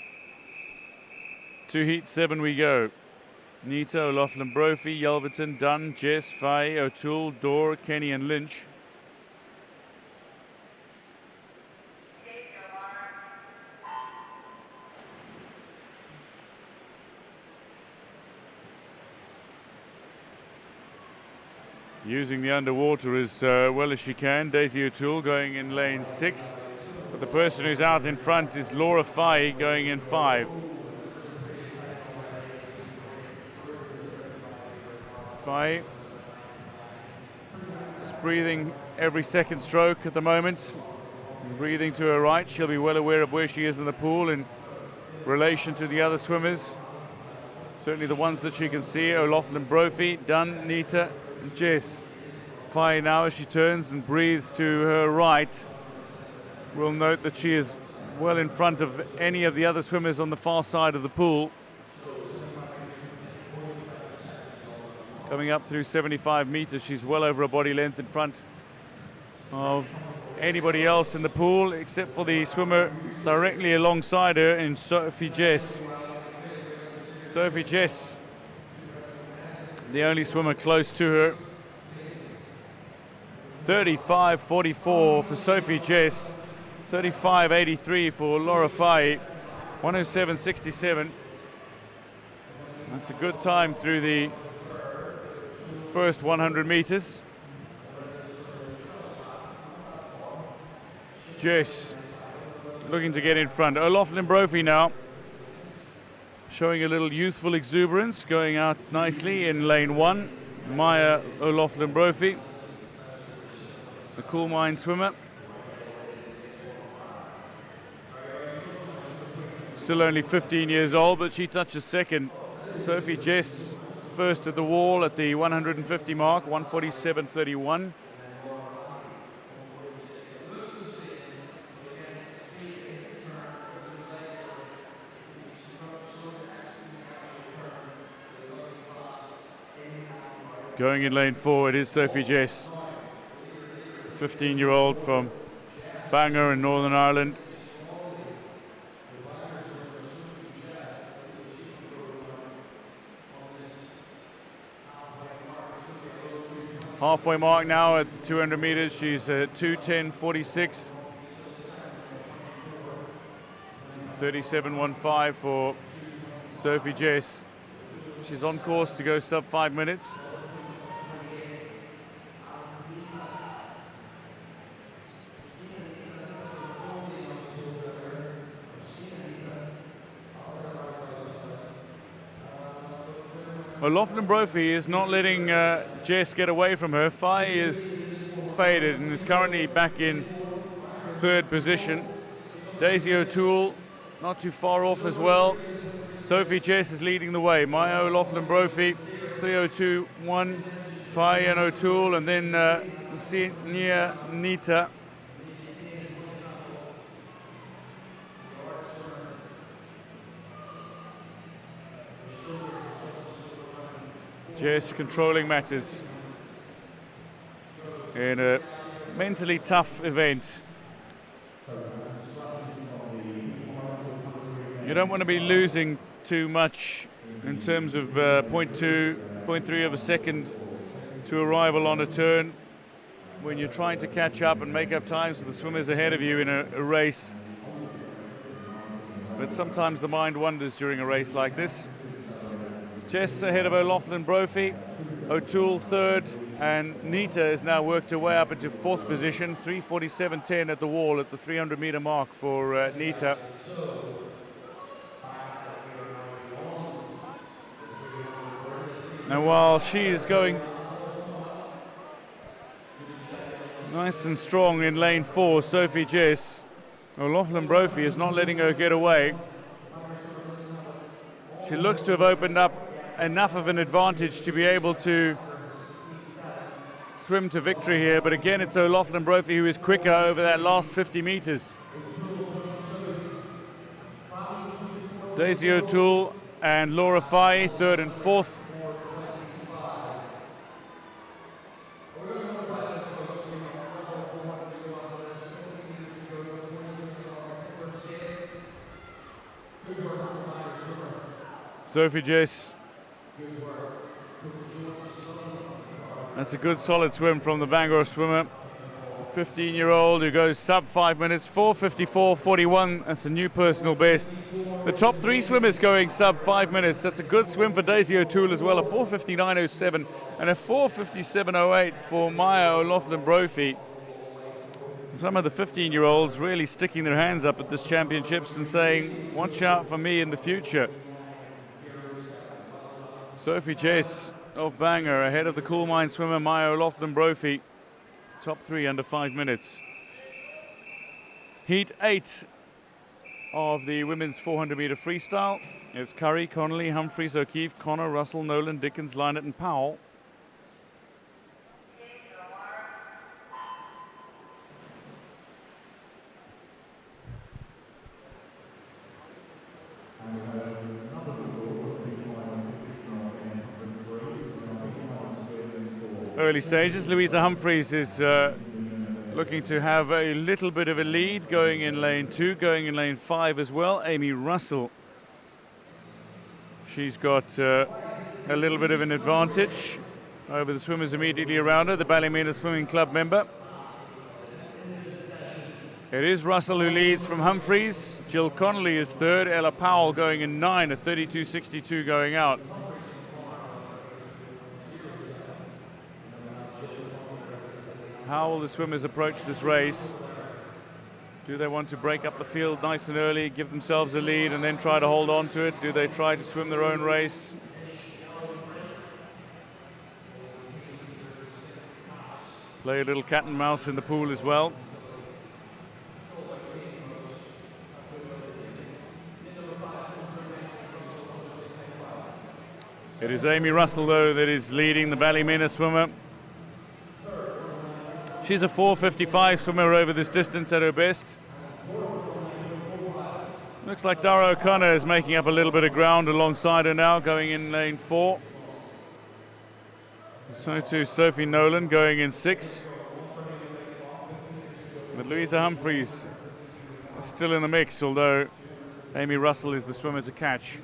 To heat 7 we go. Nita, O'Loughlin, Brophy, Yelverton, Dunn, Jess, Faye, O'Toole, Dorr, Kenny and Lynch. Using the underwater as well as she can. Daisy O'Toole going in lane 6. But the person who's out in front is Laura Faye going in 5. Faye is breathing every second stroke at the moment. Breathing to her right. She'll be well aware of where she is in the pool in relation to the other swimmers. Certainly the ones that she can see. O'Loughlin, Brophy, Dunn, Nita and Jess. Faye now, as she turns and breathes to her right, we'll note that she is well in front of any of the other swimmers on the far side of the pool. Coming up through 75 meters, she's well over a body length in front of anybody else in the pool, except for the swimmer directly alongside her in Sophie Jess. Sophie Jess, the only swimmer close to her. 35.44 for Sophie Jess, 35.83 for Laura Faye, 107.67. That's a good time through the first 100 meters. Jess looking to get in front. O'Loughlin Brophy now showing a little youthful exuberance, going out nicely in lane 1. Maya O'Loughlin Brophy, the Cool Mind swimmer. Still only 15 years old, but she touches second. Sophie Jess first at the wall at the 150 mark, 147.31. Going in lane 4, it is Sophie Jess, 15-year-old from Bangor in Northern Ireland. Halfway mark now at the 200 meters. She's at 2:10.46. 37.15 for Sophie Jess. She's on course to go sub 5 minutes. O'Loughlin Brophy is not letting Jess get away from her. Faye is faded and is currently back in third position. Daisy O'Toole not too far off as well. Sophie Jess is leading the way. Maya O'Loughlin Brophy, 3:02.1. Fai and O'Toole, and then Senior Nita. Jess controlling matters in a mentally tough event. You don't want to be losing too much in terms of 0.2, 0.3 of a second to arrival on a turn when you're trying to catch up and make up times for the swimmers ahead of you in a race. But sometimes the mind wanders during a race like this. Jess ahead of O'Loughlin Brophy, O'Toole third, and Nita has now worked her way up into fourth position, 3:47.10 at the wall at the 300-meter mark for Nita. Now while she is going nice and strong in lane 4, Sophie Jess, O'Loughlin Brophy is not letting her get away. She looks to have opened up enough of an advantage to be able to swim to victory here, but again it's O'Loughlin Brophy who is quicker over that last 50 meters. Daisy O'Toole and Laura Fai, third and fourth. Sophie Jess. That's a good solid swim from the Bangor swimmer. 15-year-old who goes sub 5 minutes, 4:54.41. That's a new personal best. The top three swimmers going sub 5 minutes. That's a good swim for Daisy O'Toole as well, a 4:59.07 and a 4:57.08 for Maya O'Loughlin Brophy. Some of the 15-year-olds really sticking their hands up at this championships and saying, watch out for me in the future. Sophie Jess of Bangor ahead of the Cool Mine swimmer Maya O'Loughlin Brophy. Top three under 5 minutes. Heat 8 of the women's 400-meter freestyle. It's Curry, Connolly, Humphreys, O'Keefe, Connor, Russell, Nolan, Dickens, Lynott and Powell. Early stages, Louisa Humphreys is looking to have a little bit of a lead, going in lane 2, going in lane 5 as well. Amy Russell, she's got a little bit of an advantage over the swimmers immediately around her, the Ballymena Swimming Club member. It is Russell who leads from Humphreys. Jill Connolly is third, Ella Powell going in 9, a 32.62 going out. How will the swimmers approach this race? Do they want to break up the field nice and early, give themselves a lead and then try to hold on to it? Do they try to swim their own race? Play a little cat and mouse in the pool as well. It is Amy Russell though that is leading, the Ballymena swimmer. She's a 4:55 swimmer over this distance at her best. Looks like Dara O'Connor is making up a little bit of ground alongside her now, going in lane 4. So too Sophie Nolan going in 6. But Louisa Humphreys is still in the mix, although Amy Russell is the swimmer to catch.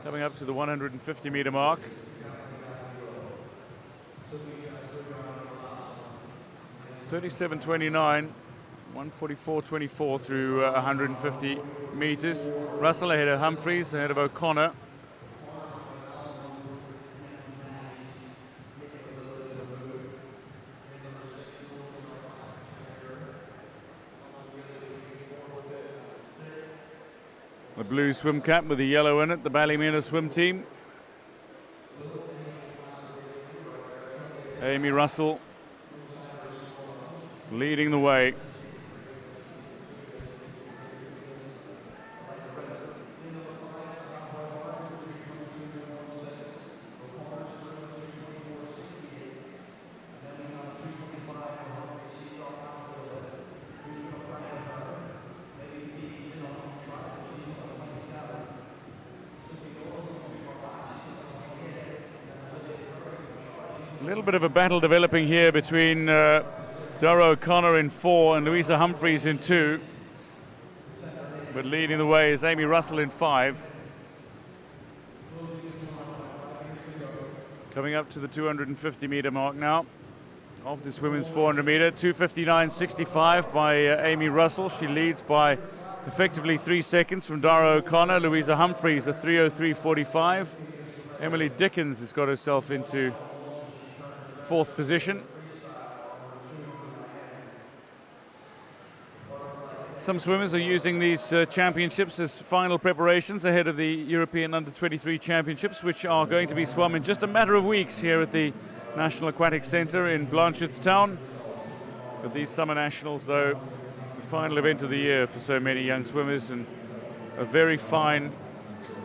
Coming up to the 150-meter mark. (37.29), 1:44.24 through 150 meters. Russell ahead of Humphreys, ahead of O'Connor. The blue swim cap with the yellow in it, the Ballymena swim team. Amy Russell leading the way. little bit of a battle developing here between Dara O'Connor in 4 and Louisa Humphreys in 2. But leading the way is Amy Russell in 5. Coming up to the 250-meter mark now of this women's 400-meter. 2:59.65 by Amy Russell. She leads by effectively 3 seconds from Dara O'Connor. Louisa Humphreys, a 3:03.45. Emily Dickens has got herself into 4th position. Some swimmers are using these championships as final preparations ahead of the European Under-23 Championships, which are going to be swum in just a matter of weeks here at the National Aquatic Centre in Blanchardstown. But these Summer Nationals, though, the final event of the year for so many young swimmers, and a very fine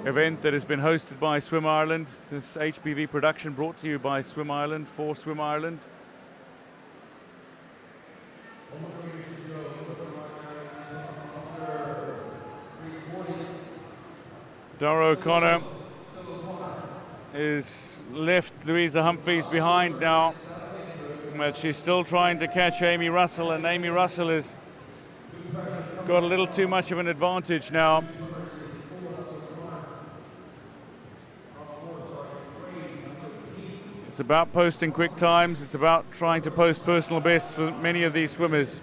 event that has been hosted by Swim Ireland. This HBV production brought to you by Swim Ireland, for Swim Ireland. Dara O'Connor is left Louisa Humphreys behind now, but she's still trying to catch Amy Russell, and Amy Russell has got a little too much of an advantage now. It's about posting quick times, it's about trying to post personal bests for many of these swimmers.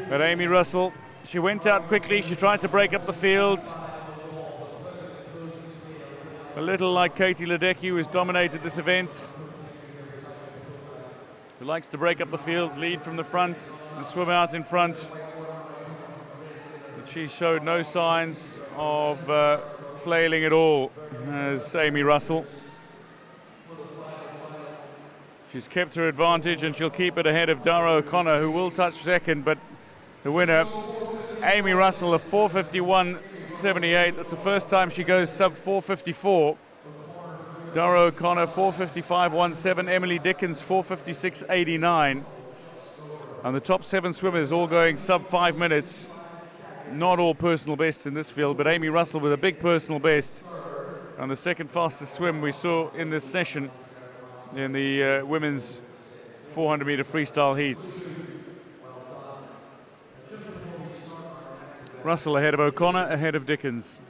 But Amy Russell, she went out quickly, she tried to break up the field. A little like Katie Ledecky, who has dominated this event, who likes to break up the field, lead from the front and swim out in front. But she showed no signs of flailing at all as Amy Russell. She's kept her advantage and she'll keep it ahead of Dara O'Connor, who will touch second, but the winner, Amy Russell, of 4:51.78. That's the first time she goes sub 4:54. Dara O'Connor, 4:55.17. Emily Dickens, 4:56.89. And the top 7 swimmers all going sub 5 minutes. Not all personal bests in this field, but Amy Russell with a big personal best. And the second fastest swim we saw in this session in the women's 400-meter freestyle heats. Russell ahead of O'Connor, ahead of Dickens.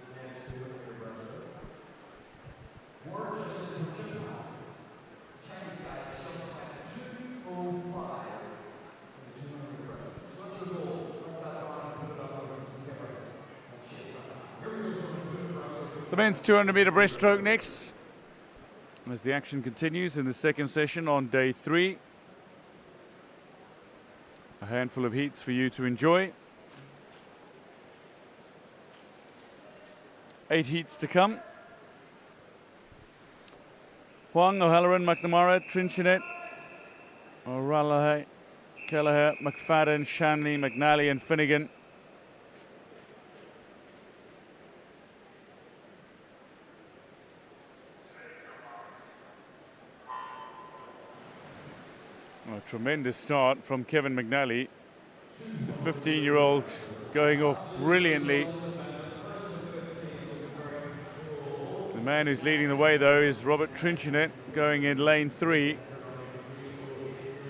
The men's 200-meter breaststroke next, as the action continues in the second session on day 3. A handful of heats for you to enjoy. 8 heats to come. Huang, O'Halloran, McNamara, Trinchinet, O'Rallagh, Kelleher, McFadden, Shanley, McNally and Finnegan. A tremendous start from Kevin McNally, the 15-year-old, going off brilliantly. The man who's leading the way, though, is Robert Trinchinet, going in lane 3.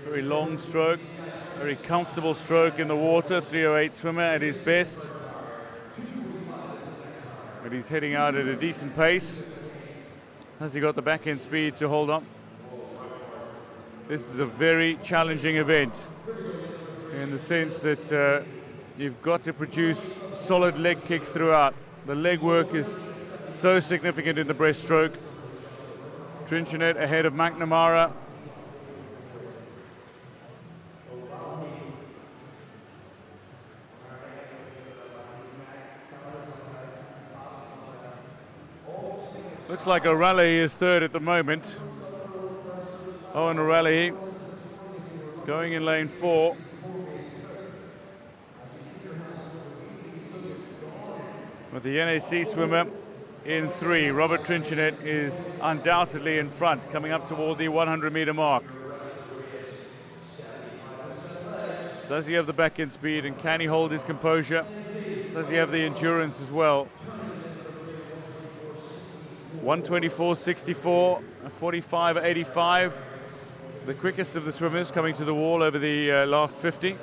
Very long stroke, very comfortable stroke in the water, 3:08 swimmer at his best. But he's heading out at a decent pace. Has he got the back end speed to hold on? This is a very challenging event in the sense that you've got to produce solid leg kicks throughout. The leg work is so significant in the breaststroke. Trinchinet ahead of McNamara. Looks like O'Rallagh is third at the moment. Owen O'Rallagh going in lane 4. With the NAC swimmer in 3, Robert Trinchinet is undoubtedly in front, coming up toward the 100-meter mark. Does he have the back end speed and can he hold his composure? Does he have the endurance as well? 1:24.64, 45.85. The quickest of the swimmers coming to the wall over the last 50.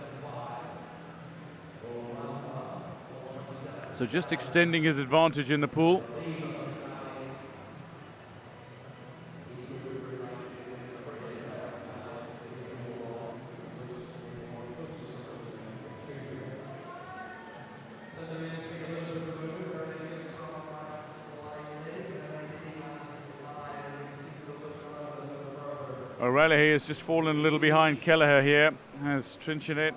So just extending his advantage in the pool. O'Reilly has just fallen a little behind Kelleher here, as Trinchenet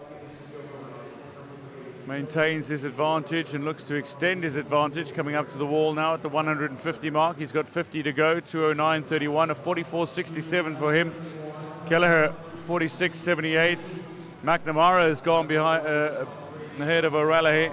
maintains his advantage and looks to extend his advantage, coming up to the wall now at the 150 mark. He's got 50 to go, 2:09.31, a 44.67 for him. Kelleher 46.78. McNamara has gone behind ahead of O'Reilly.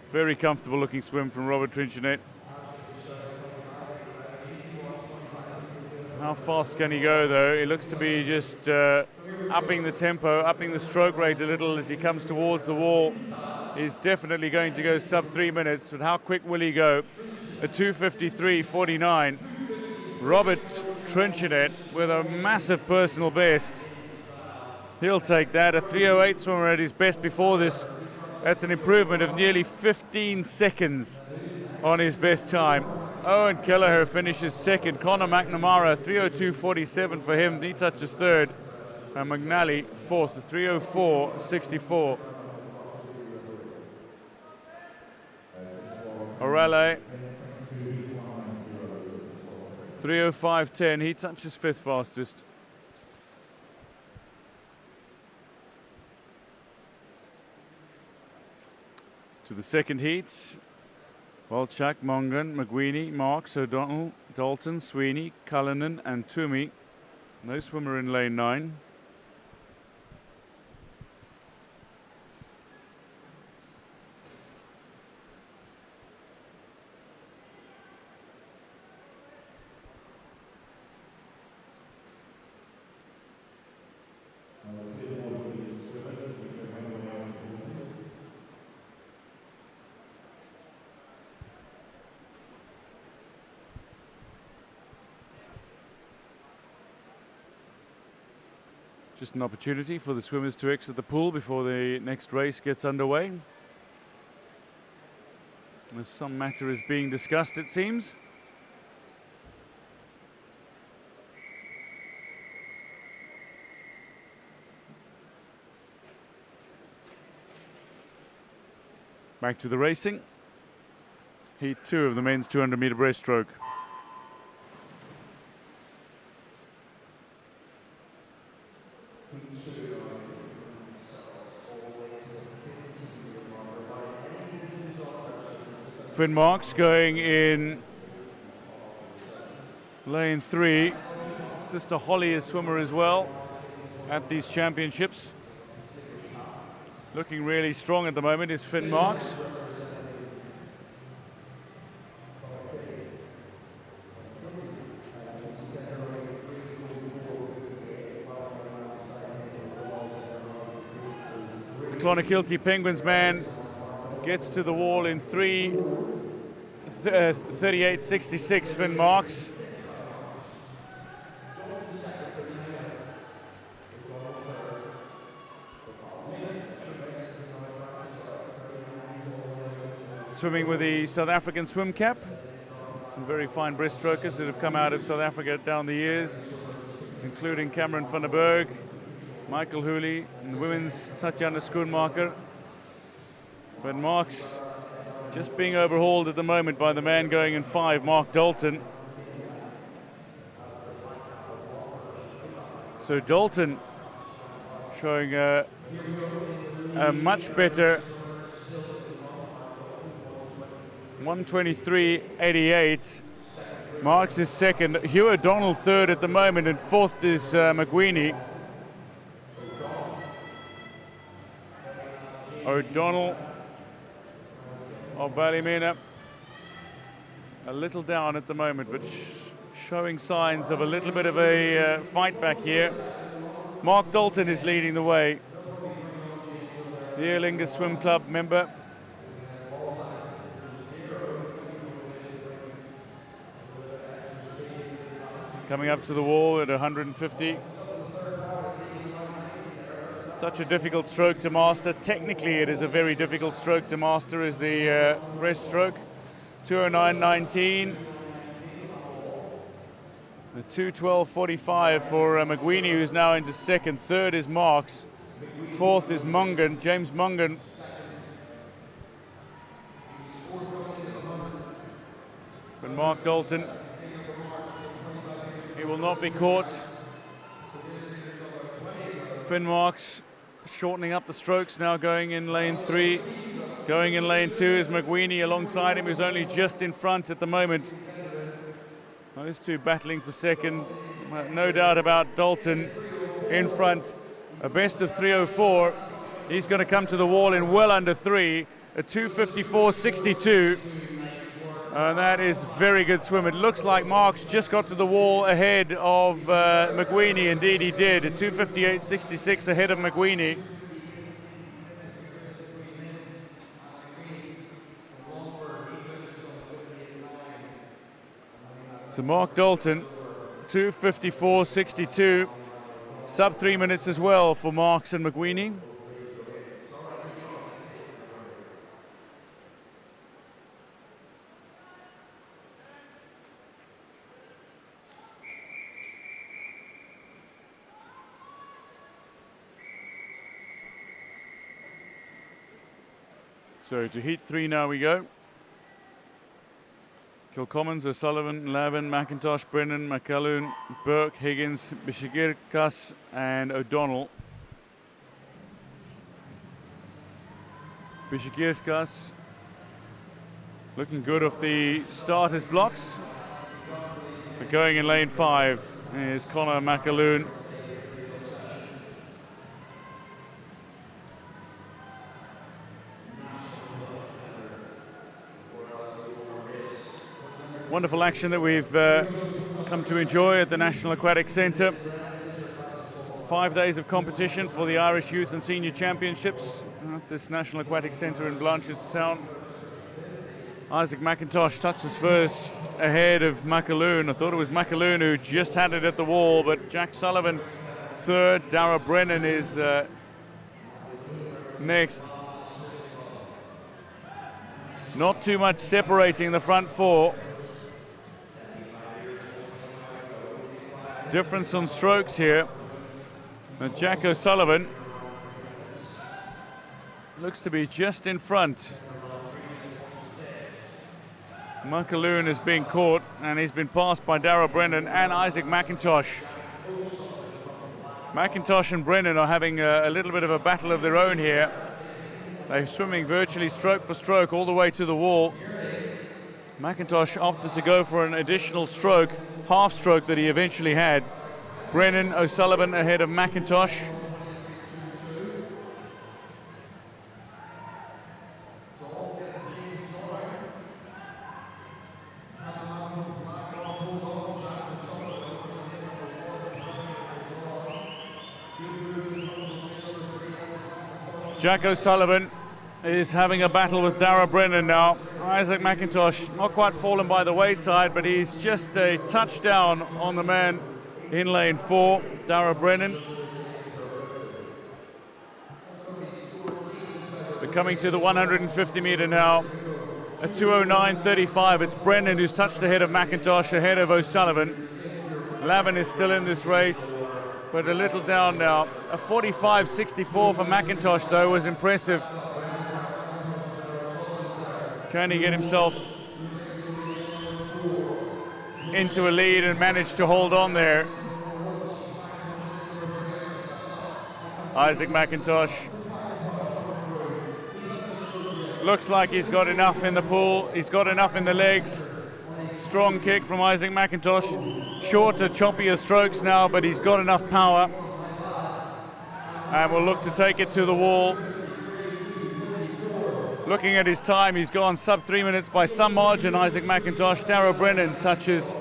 Very comfortable looking swim from Robert Trinchenet. How fast can he go though? He looks to be just upping the tempo, upping the stroke rate a little as he comes towards the wall. He's definitely going to go sub 3 minutes, but how quick will he go? A 2:53.49. Robert Trinchenet with a massive personal best. He'll take that. A 3:08 swimmer at his best before this. That's an improvement of nearly 15 seconds on his best time. Owen Kelleher finishes second. Conor McNamara, 3:02.47 for him. He touches third. And McNally fourth, 3:04.64. O'Reilly, 3:05.10. He touches fifth fastest. To the second heat, Walchuk, Mongan, McGuiney, Marks, O'Donnell, Dalton, Sweeney, Cullinan and Toomey. No swimmer in lane 9. Just an opportunity for the swimmers to exit the pool before the next race gets underway. As some matter is being discussed, it seems. Back to the racing. Heat 2 of the men's 200-meter breaststroke. Finn Marks going in lane 3. Sister Holly is swimmer as well at these championships. Looking really strong at the moment is Finn Marks. Clonakilty Penguins man gets to the wall in 38.66. Finn Marks. Swimming with the South African swim cap. Some very fine breaststrokers that have come out of South Africa down the years, including Cameron van der Berg, Michael Hooley, and the women's Tatjana Schoenmaker. But Marks just being overhauled at the moment by the man going in 5, Mark Dalton. So Dalton showing a much better 1:23.88. Marks is second. Hugh O'Donnell third at the moment, and fourth is McGuiney. O'Donnell of Ballymena a little down at the moment, but showing signs of a little bit of a fight back here. Mark Dalton is leading the way, the Aer Lingus Swim Club member. Coming up to the wall at 150. Such a difficult stroke to master. Technically it is a very difficult stroke to master, is the breaststroke. 209.19. The 212.45 for McWeeny, who's now into second. Third is Marks. Fourth is Mungan, James Mungan. But Mark Dalton, he will not be caught. Finn Marks shortening up the strokes now, going in lane 3. Going in lane 2 is McWeeny alongside him, who's only just in front at the moment. Those two battling for second. No doubt about Dalton in front. A best of 3:04. He's going to come to the wall in well under 3, a 2:54.62. And that is very good swim. It looks like Marks just got to the wall ahead of McWeeny. Indeed he did, a 2:58.66 ahead of McWeeny. So Mark Dalton, 2:54.62, sub 3 minutes as well for Marks and McWeeny. So to heat 3 now we go. Kilcommons, O'Sullivan, Lavin, McIntosh, Brennan, McAloon, Burke, Higgins, Bishagirkas and O'Donnell. Bishagirkas looking good off the starters blocks. But going in lane 5 is Conor McAloon. Wonderful action that we've come to enjoy at the National Aquatic Centre. 5 days of competition for the Irish Youth and Senior Championships at this National Aquatic Centre in Blanchardstown. Isaac McIntosh touches first ahead of McAloon. I thought it was McAloon who just had it at the wall, but Jack Sullivan third. Dara Brennan is next. Not too much separating the front 4. Difference on strokes here. And Jack O'Sullivan looks to be just in front. McAloon is being caught and he's been passed by Dara Brennan and Isaac McIntosh. McIntosh and Brennan are having a little bit of a battle of their own here. They're swimming virtually stroke for stroke all the way to the wall. McIntosh opted to go for an additional stroke, half stroke that he eventually had. Brennan, O'Sullivan ahead of McIntosh. Jack O'Sullivan is having a battle with Dara Brennan now. Isaac McIntosh not quite fallen by the wayside, but he's just a touchdown on the man in lane 4, Dara Brennan. We're coming to the 150 metre now at 2:09.35. It's Brennan who's touched ahead of McIntosh, ahead of O'Sullivan. Lavin is still in this race, but a little down now. A 45.64 for McIntosh though was impressive. Can he get himself into a lead and manage to hold on there? Isaac McIntosh looks like he's got enough in the pool, he's got enough in the legs. Strong kick from Isaac McIntosh. Shorter, choppier strokes now, but he's got enough power. And will look to take it to the wall. Looking at his time, he's gone sub 3 minutes by some margin, Isaac McIntosh. Dara Brennan touches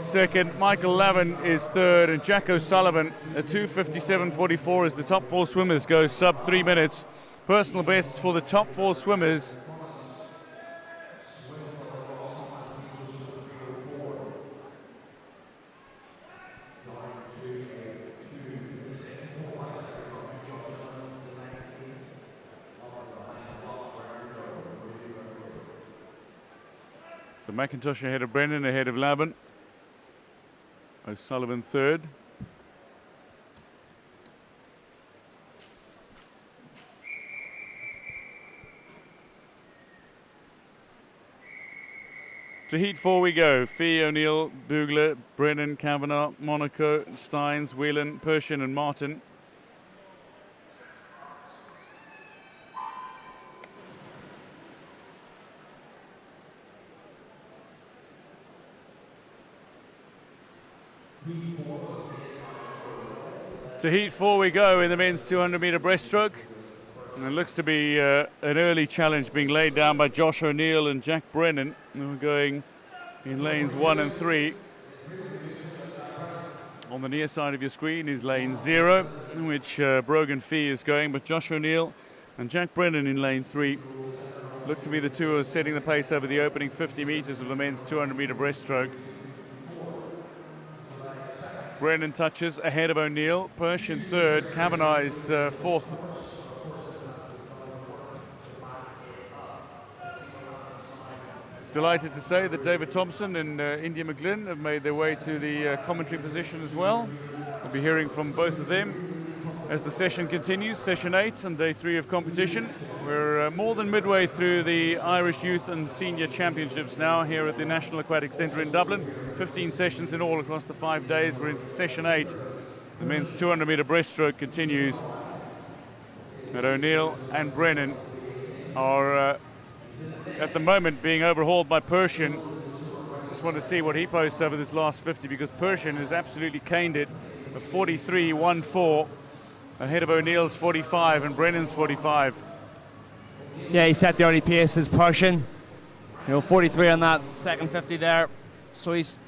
second, Michael Lavin is third, and Jack O'Sullivan at 2:57.44 as the top four swimmers go sub 3 minutes. Personal bests for the top four swimmers. So McIntosh ahead of Brennan, ahead of Lavin. O'Sullivan third. To heat 4 we go. Fee, O'Neill, Bugler, Brennan, Kavanagh, Monaco, Steins, Whelan, Pershing and Martin. To heat 4 we go in the men's 200-metre breaststroke. And it looks to be an early challenge being laid down by Josh O'Neill and Jack Brennan, who are going in lanes 1 and 3. On the near side of your screen is lane 0, in which Brogan Fee is going, but Josh O'Neill and Jack Brennan in lane 3 look to be the two who are setting the pace over the opening 50 metres of the men's 200-metre breaststroke. Brennan touches ahead of O'Neill, Pershing third, Kavanagh is fourth. Delighted to say that David Thompson and India McGlynn have made their way to the commentary position as well. We'll be hearing from both of them as the session continues, session 8 on day 3 of competition. We're more than midway through the Irish Youth and Senior Championships now here at the National Aquatic Centre in Dublin. 15 sessions in all across the 5 days. We're into session 8. The men's 200-metre breaststroke continues. And O'Neill and Brennan are at the moment being overhauled by Pershing. Just want to see what he posts over this last 50, because Pershing has absolutely caned it. A 43.14 ahead of O'Neill's 45 and Brennan's 45. Yeah, he set the early pace as Pershing. 43 on that second 50 there. So he's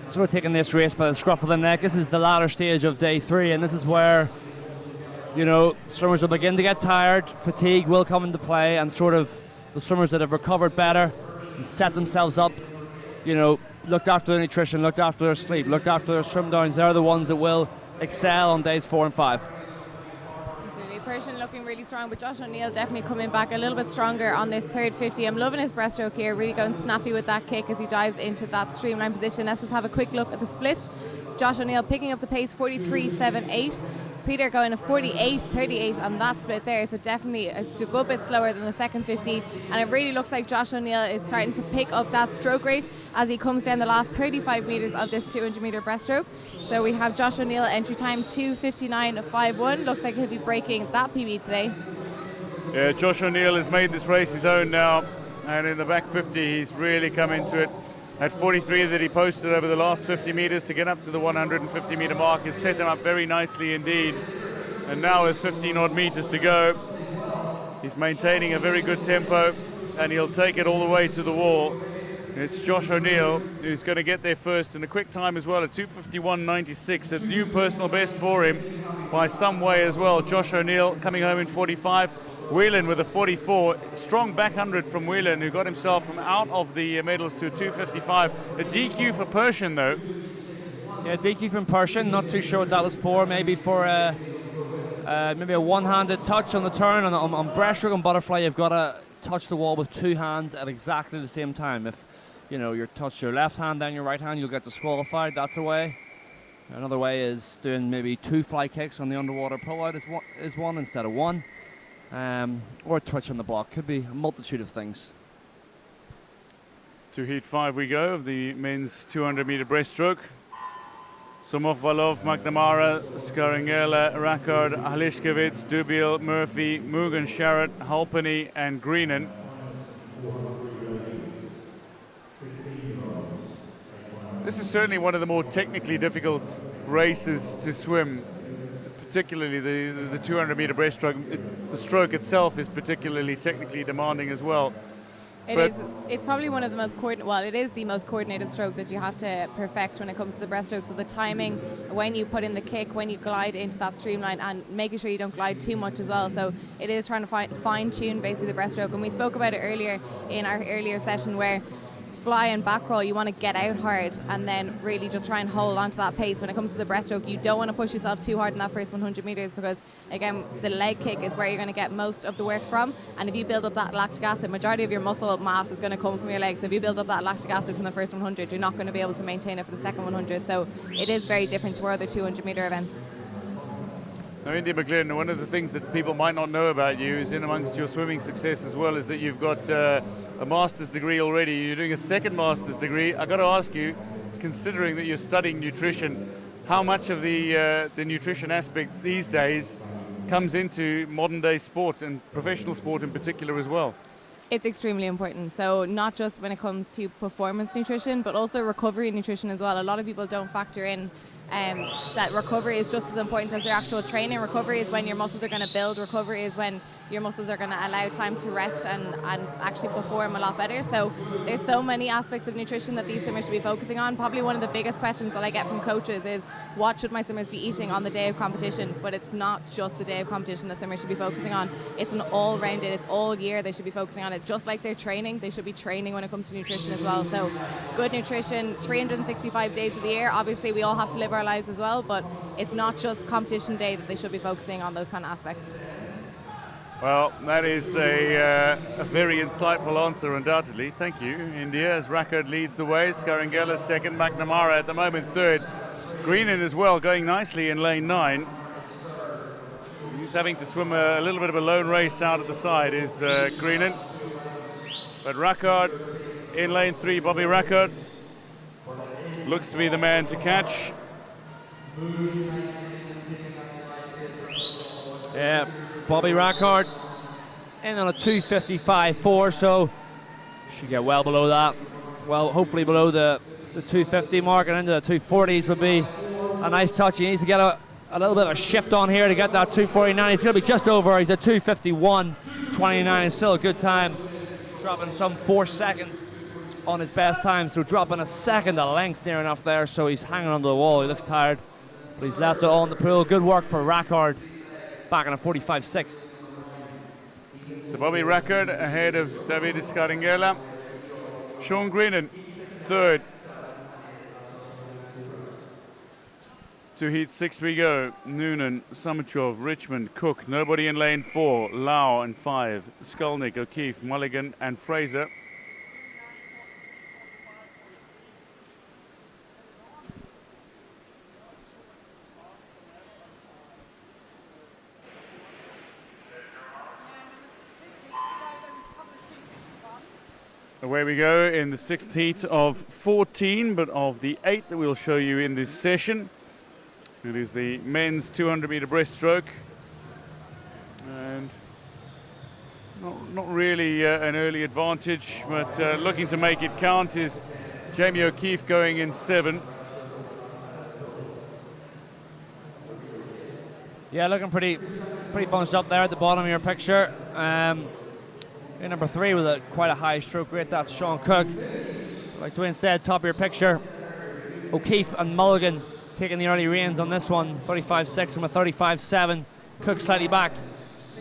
sort of taking this race by the scruff of the neck. This is the latter stage of day 3, and this is where, swimmers will begin to get tired. Fatigue will come into play, and sort of the swimmers that have recovered better and set themselves up, looked after their nutrition, looked after their sleep, looked after their swim downs, they're the ones that will excel on days 4 and 5. Absolutely. Pershing looking really strong, but Josh O'Neill definitely coming back a little bit stronger on this third 50. I'm loving his breaststroke here, really going snappy with that kick as he dives into that streamline position. Let's just have a quick look at the splits. It's Josh O'Neill picking up the pace, 43.78. Peter going a 48.38 on that split there, so definitely a good bit slower than the second 50, and it really looks like Josh O'Neill is starting to pick up that stroke rate as he comes down the last 35 metres of this 200-metre breaststroke. So we have Josh O'Neill entry time 2:59.51. Looks like he'll be breaking that PB today. Yeah, Josh O'Neill has made this race his own now, and in the back 50 he's really come into it. At 43 that he posted over the last 50 metres to get up to the 150 metre mark has set him up very nicely indeed. And now with 15 odd metres to go, he's maintaining a very good tempo, and he'll take it all the way to the wall. It's Josh O'Neill who's going to get there first, and a quick time as well at 2:51.96, a new personal best for him by some way as well. Josh O'Neill coming home in 45. Whelan with a 44, strong back 100 from Whelan, who got himself from out of the medals to a 2:55. A DQ for Pershing though. Yeah, DQ from Pershing, not too sure what that was for, maybe for maybe a one-handed touch on the turn. On breaststroke and butterfly, you've got to touch the wall with 2 hands at exactly the same time. If you touch your left hand then your right hand, you'll get disqualified. That's a way. Another way is doing maybe 2 fly kicks on the underwater pull-out is one instead of 1. Or a twitch on the block. Could be a multitude of things. To heat 5 we go of the men's 200-metre breaststroke. Somokhvalov, McNamara, Scaringella, Rackard, Halishkevitz, Dubiel, Murphy, Mugan, Sharrett, Halpenny and Greenan. This is certainly one of the more technically difficult races to swim, particularly the 200-metre breaststroke. The stroke itself is particularly technically demanding as well. It's probably one of the most it is the most coordinated stroke that you have to perfect when it comes to the breaststroke. So the timing, when you put in the kick, when you glide into that streamline, and making sure you don't glide too much as well. So it is trying to fine tune basically the breaststroke. And we spoke about it earlier in our earlier session where fly and back roll, you want to get out hard and then really just try and hold on to that pace. When it comes to the breaststroke, you don't want to push yourself too hard in that first 100 meters because, again, the leg kick is where you're going to get most of the work from. And if you build up that lactic acid, majority of your muscle mass is going to come from your legs. So if you build up that lactic acid from the first 100, you're not going to be able to maintain it for the second 100. So it is very different to our other 200 meter events. Now, India McGlynn, one of the things that people might not know about you is in amongst your swimming success as well is that you've got a master's degree already. You're doing a second master's degree. I've got to ask you, considering that you're studying nutrition, how much of the nutrition aspect these days comes into modern day sport and professional sport in particular as well? It's extremely important. So not just when it comes to performance nutrition, but also recovery nutrition as well. A lot of people don't factor in that recovery is just as important as their actual training. Recovery is when your muscles are going to build. Recovery is when your muscles are going to allow time to rest and actually perform a lot better. So there's so many aspects of nutrition that these swimmers should be focusing on. Probably one of the biggest questions that I get from coaches is, what should my swimmers be eating on the day of competition? But it's not just the day of competition that swimmers should be focusing on. It's an all-rounded, it's all year they should be focusing on it. Just like they're training, they should be training when it comes to nutrition as well. So good nutrition, 365 days of the year. Obviously we all have to live our lives as well, but it's not just competition day that they should be focusing on those kind of aspects. Well, that is a very insightful answer, undoubtedly. Thank you, India, as Rackard leads the way. Scarangella second, McNamara at the moment third. Greenan as well, going nicely in lane 9. He's having to swim a little bit of a lone race out at the side, is Greenan. But Rackard in lane 3, Bobby Rackard looks to be the man to catch. Yeah, Bobby Rackard in on a 2:55.4, so should get well below that. Well, hopefully below the 250 mark, and into the 240s would be a nice touch. He needs to get a little bit of a shift on here to get that 249. He's going to be just over. He's at 251.29. It's still a good time, dropping some 4 seconds on his best time, so dropping a second of length near enough there, so he's hanging onto the wall. He looks tired, but he's left it all in the pool. Good work for Rackard, back on a 45.6. So Bobby Rackard ahead of David Scarangella. Sean Greenan third. To heat 6 we go. Noonan, Sumachov, Richmond, Cook. Nobody in lane 4. Lau and 5. Skolnick, O'Keefe, Mulligan and Fraser. Away we go in the 6th heat of 14, but of the 8 that we'll show you in this session. It is the men's 200 meter breaststroke. And not really an early advantage, but looking to make it count is Jamie O'Keefe going in 7. Yeah, looking pretty bunched up there at the bottom of your picture. In number 3 with quite a high stroke rate, that's Sean Cook. Like Dwayne said, top of your picture, O'Keefe and Mulligan taking the early reins on this one. 35.6 from a 35.7. Cook slightly back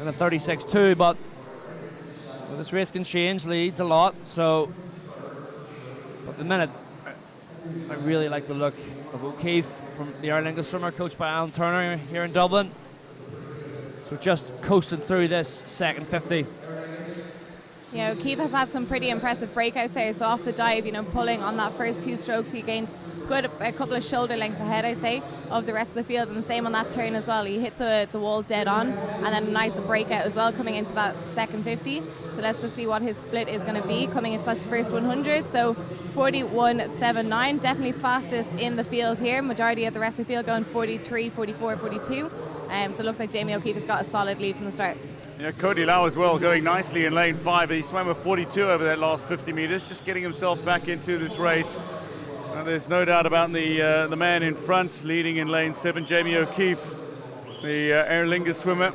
in a 36.2, but well, this race can change, leads a lot, so but at the minute I really like the look of O'Keefe from the Ireland English swimmer, coached by Alan Turner here in Dublin. So just coasting through this second 50. Yeah, O'Keefe has had some pretty impressive breakouts there. So off the dive, pulling on that first 2 strokes, he gained a couple of shoulder lengths ahead, I'd say, of the rest of the field, and the same on that turn as well. He hit the wall dead on, and then a nice breakout as well coming into that second 50. So let's just see what his split is going to be coming into that first 100. So 41.79, definitely fastest in the field here. Majority of the rest of the field going 43, 44, 42. So it looks like Jamie O'Keefe has got a solid lead from the start. Yeah, Cody Lau as well, going nicely in lane 5. He swam a 42 over that last 50 meters, just getting himself back into this race. And there's no doubt about the man in front, leading in lane 7, Jamie O'Keefe, the Aer Lingus swimmer.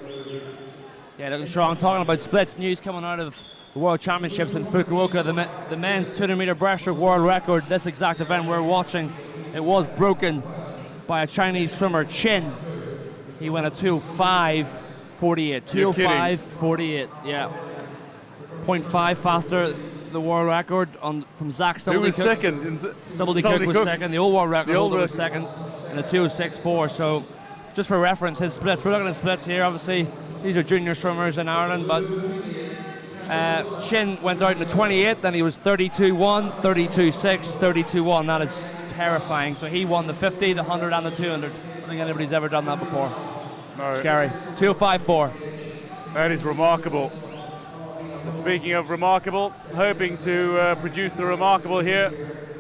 Yeah, looking strong. Talking about splits, news coming out of World Championships in Fukuoka, the men's 200-meter breaststroke world record, this exact event we're watching, it was broken by a Chinese swimmer, Qin. He went a 2:05.48. 2:05.48, yeah. 0.5 faster, the world record from Zach Stubblety. Who was second? Stubblety Cook was second. The old world record was second in a 2:06.4. So, just for reference, his splits. We're looking at splits here. Obviously, these are junior swimmers in Ireland, but Qin went out in the 28th, then he was 32.1, 32.6, 32.1. That is terrifying. So he won the 50, the 100, and the 200. I don't think anybody's ever done that before. No. Scary. 2:05.4. That is remarkable. And speaking of remarkable, hoping to produce the remarkable here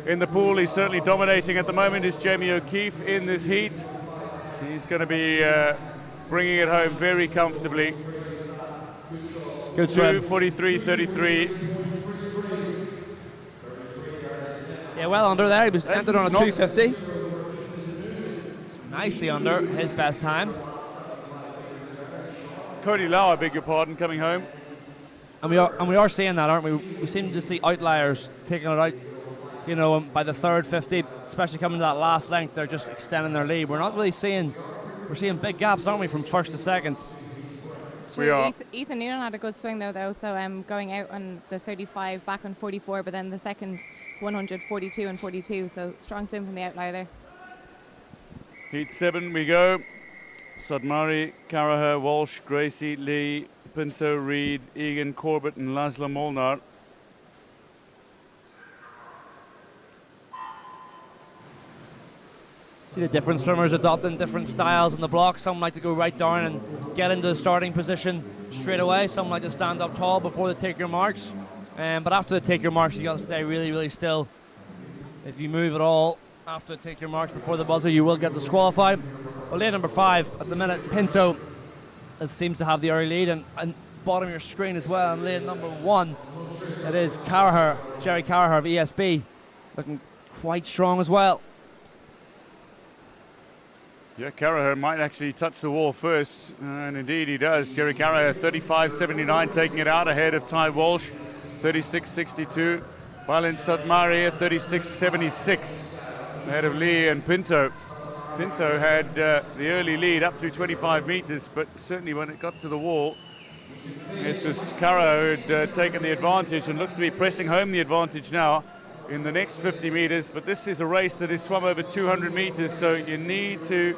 in the pool. He's certainly dominating at the moment. Is Jamie O'Keefe in this heat? He's going to be bringing it home very comfortably. Good swim. 2:43.33. Yeah, well under there. He was entered on a not 2:50. Nicely under his best time. Cody Lau, I beg your pardon, coming home. And we are seeing that, aren't we? We seem to see outliers taking it out, you know, by the third 50, especially coming to that last length, they're just extending their lead. We're not really seeing, we're seeing big gaps, aren't we, from first to second? We are. Ethan Noonan had a good swing though, so going out on the 35, back on 44, but then the second 100, 42 and 42, so strong swim from the outlier there. Heat 7 we go. Sudmari, Caraher, Walsh, Gracie, Lee, Pinto, Reid, Egan, Corbett and Laszlo Molnar. See the different swimmers adopting different styles in the block. Some like to go right down and get into the starting position straight away. Some like to stand up tall before they take your marks. But after they take your marks, you got to stay really, really still. If you move at all after they take your marks before the buzzer, you will get disqualified. Well, lane number 5 at the minute, Pinto seems to have the early lead, and bottom of your screen as well. And lane number 1, it is Caraher, Jerry Caraher of ESB, looking quite strong as well. Yeah, Caraher might actually touch the wall first, and indeed he does. Jerry Caraher, 35.79, taking it out ahead of Ty Walsh, 36.62. Balint Sudmari, 36.76, ahead of Lee and Pinto. Pinto had the early lead up through 25 meters, but certainly when it got to the wall, it was Caraher who had taken the advantage and looks to be pressing home the advantage now in the next 50 meters. But this is a race that is swum over 200 meters, so you need to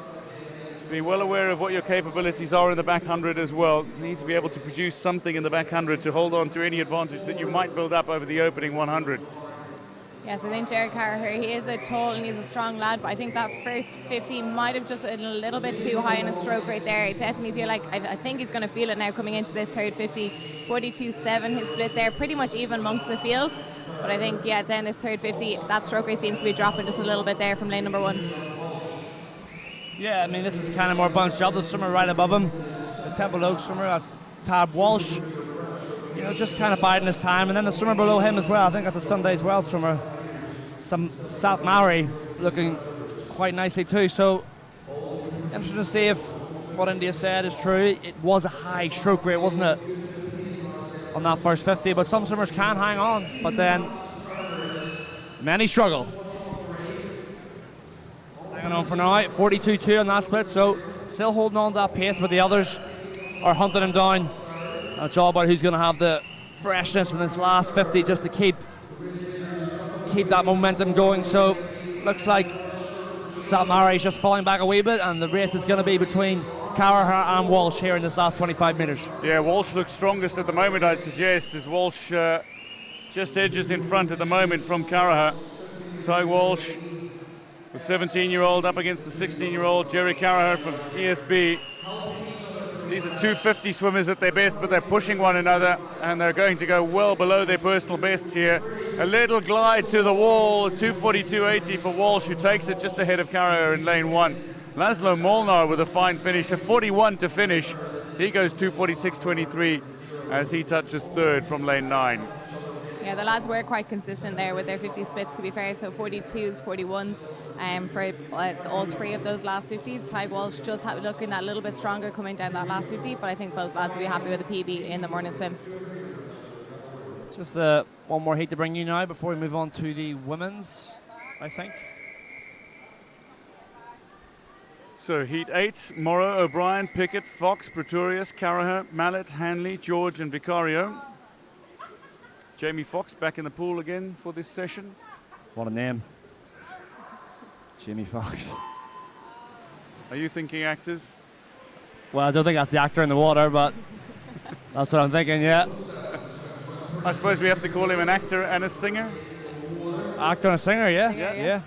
be well aware of what your capabilities are in the back 100 as well. You need to be able to produce something in the back 100 to hold on to any advantage that you might build up over the opening 100. Yes, I think Jared Caraher, he is a tall and he's a strong lad, but I think that first 50 might have just been a little bit too high in a stroke right there. I definitely feel like, I think he's going to feel it now coming into this third 50. 42.7 his split there, pretty much even amongst the field. But I think, yeah, then this third 50, that stroke rate seems to be dropping just a little bit there from lane number 1. Yeah, I mean, this is kind of more bunched up. The swimmer right above him, the Temple Oak swimmer, that's Tab Walsh. You know, just kind of biding his time. And then the swimmer below him as well, I think that's a Sunday's Well swimmer. Some Sat Maori looking quite nicely too. So, interesting to see if what India said is true. It was a high stroke rate, wasn't it, on that first 50? But some swimmers can hang on, but then many struggle. Hanging on for now, 42.2 on that split, so still holding on to that pace, but the others are hunting him down. And it's all about who's going to have the freshness in this last 50 just to keep that momentum going. So looks like Sat Maori is just falling back a wee bit, and the race is going to be between Caraher and Walsh here in this last 25 metres. Yeah, Walsh looks strongest at the moment, I'd suggest, as Walsh just edges in front at the moment from Caraher. Ty Walsh, the 17-year-old, up against the 16-year-old Jerry Caraher from ESB. These are 250 swimmers at their best, but they're pushing one another, and they're going to go well below their personal bests here. A little glide to the wall, 242.80 for Walsh, who takes it just ahead of Caraher in lane 1. Laszlo Molnar with a fine finish, a 41 to finish. He goes 246.23 as he touches third from lane 9. Yeah, the lads were quite consistent there with their 50 splits, to be fair, so 42s, 41s for all three of those last 50s. Ty Walsh just looking that little bit stronger coming down that last 50, but I think both lads will be happy with the PB in the morning swim. Just one more heat to bring you now before we move on to the women's, I think. So heat 8, Morrow, O'Brien, Pickett, Fox, Pretorius, Caraher, Mallet, Hanley, George and Vicario. Jamie Fox back in the pool again for this session. What a name. Jamie Fox. Are you thinking actors? Well, I don't think that's the actor in the water, but that's what I'm thinking, yeah. I suppose we have to call him an actor and a singer. Actor and a singer, yeah. Yeah.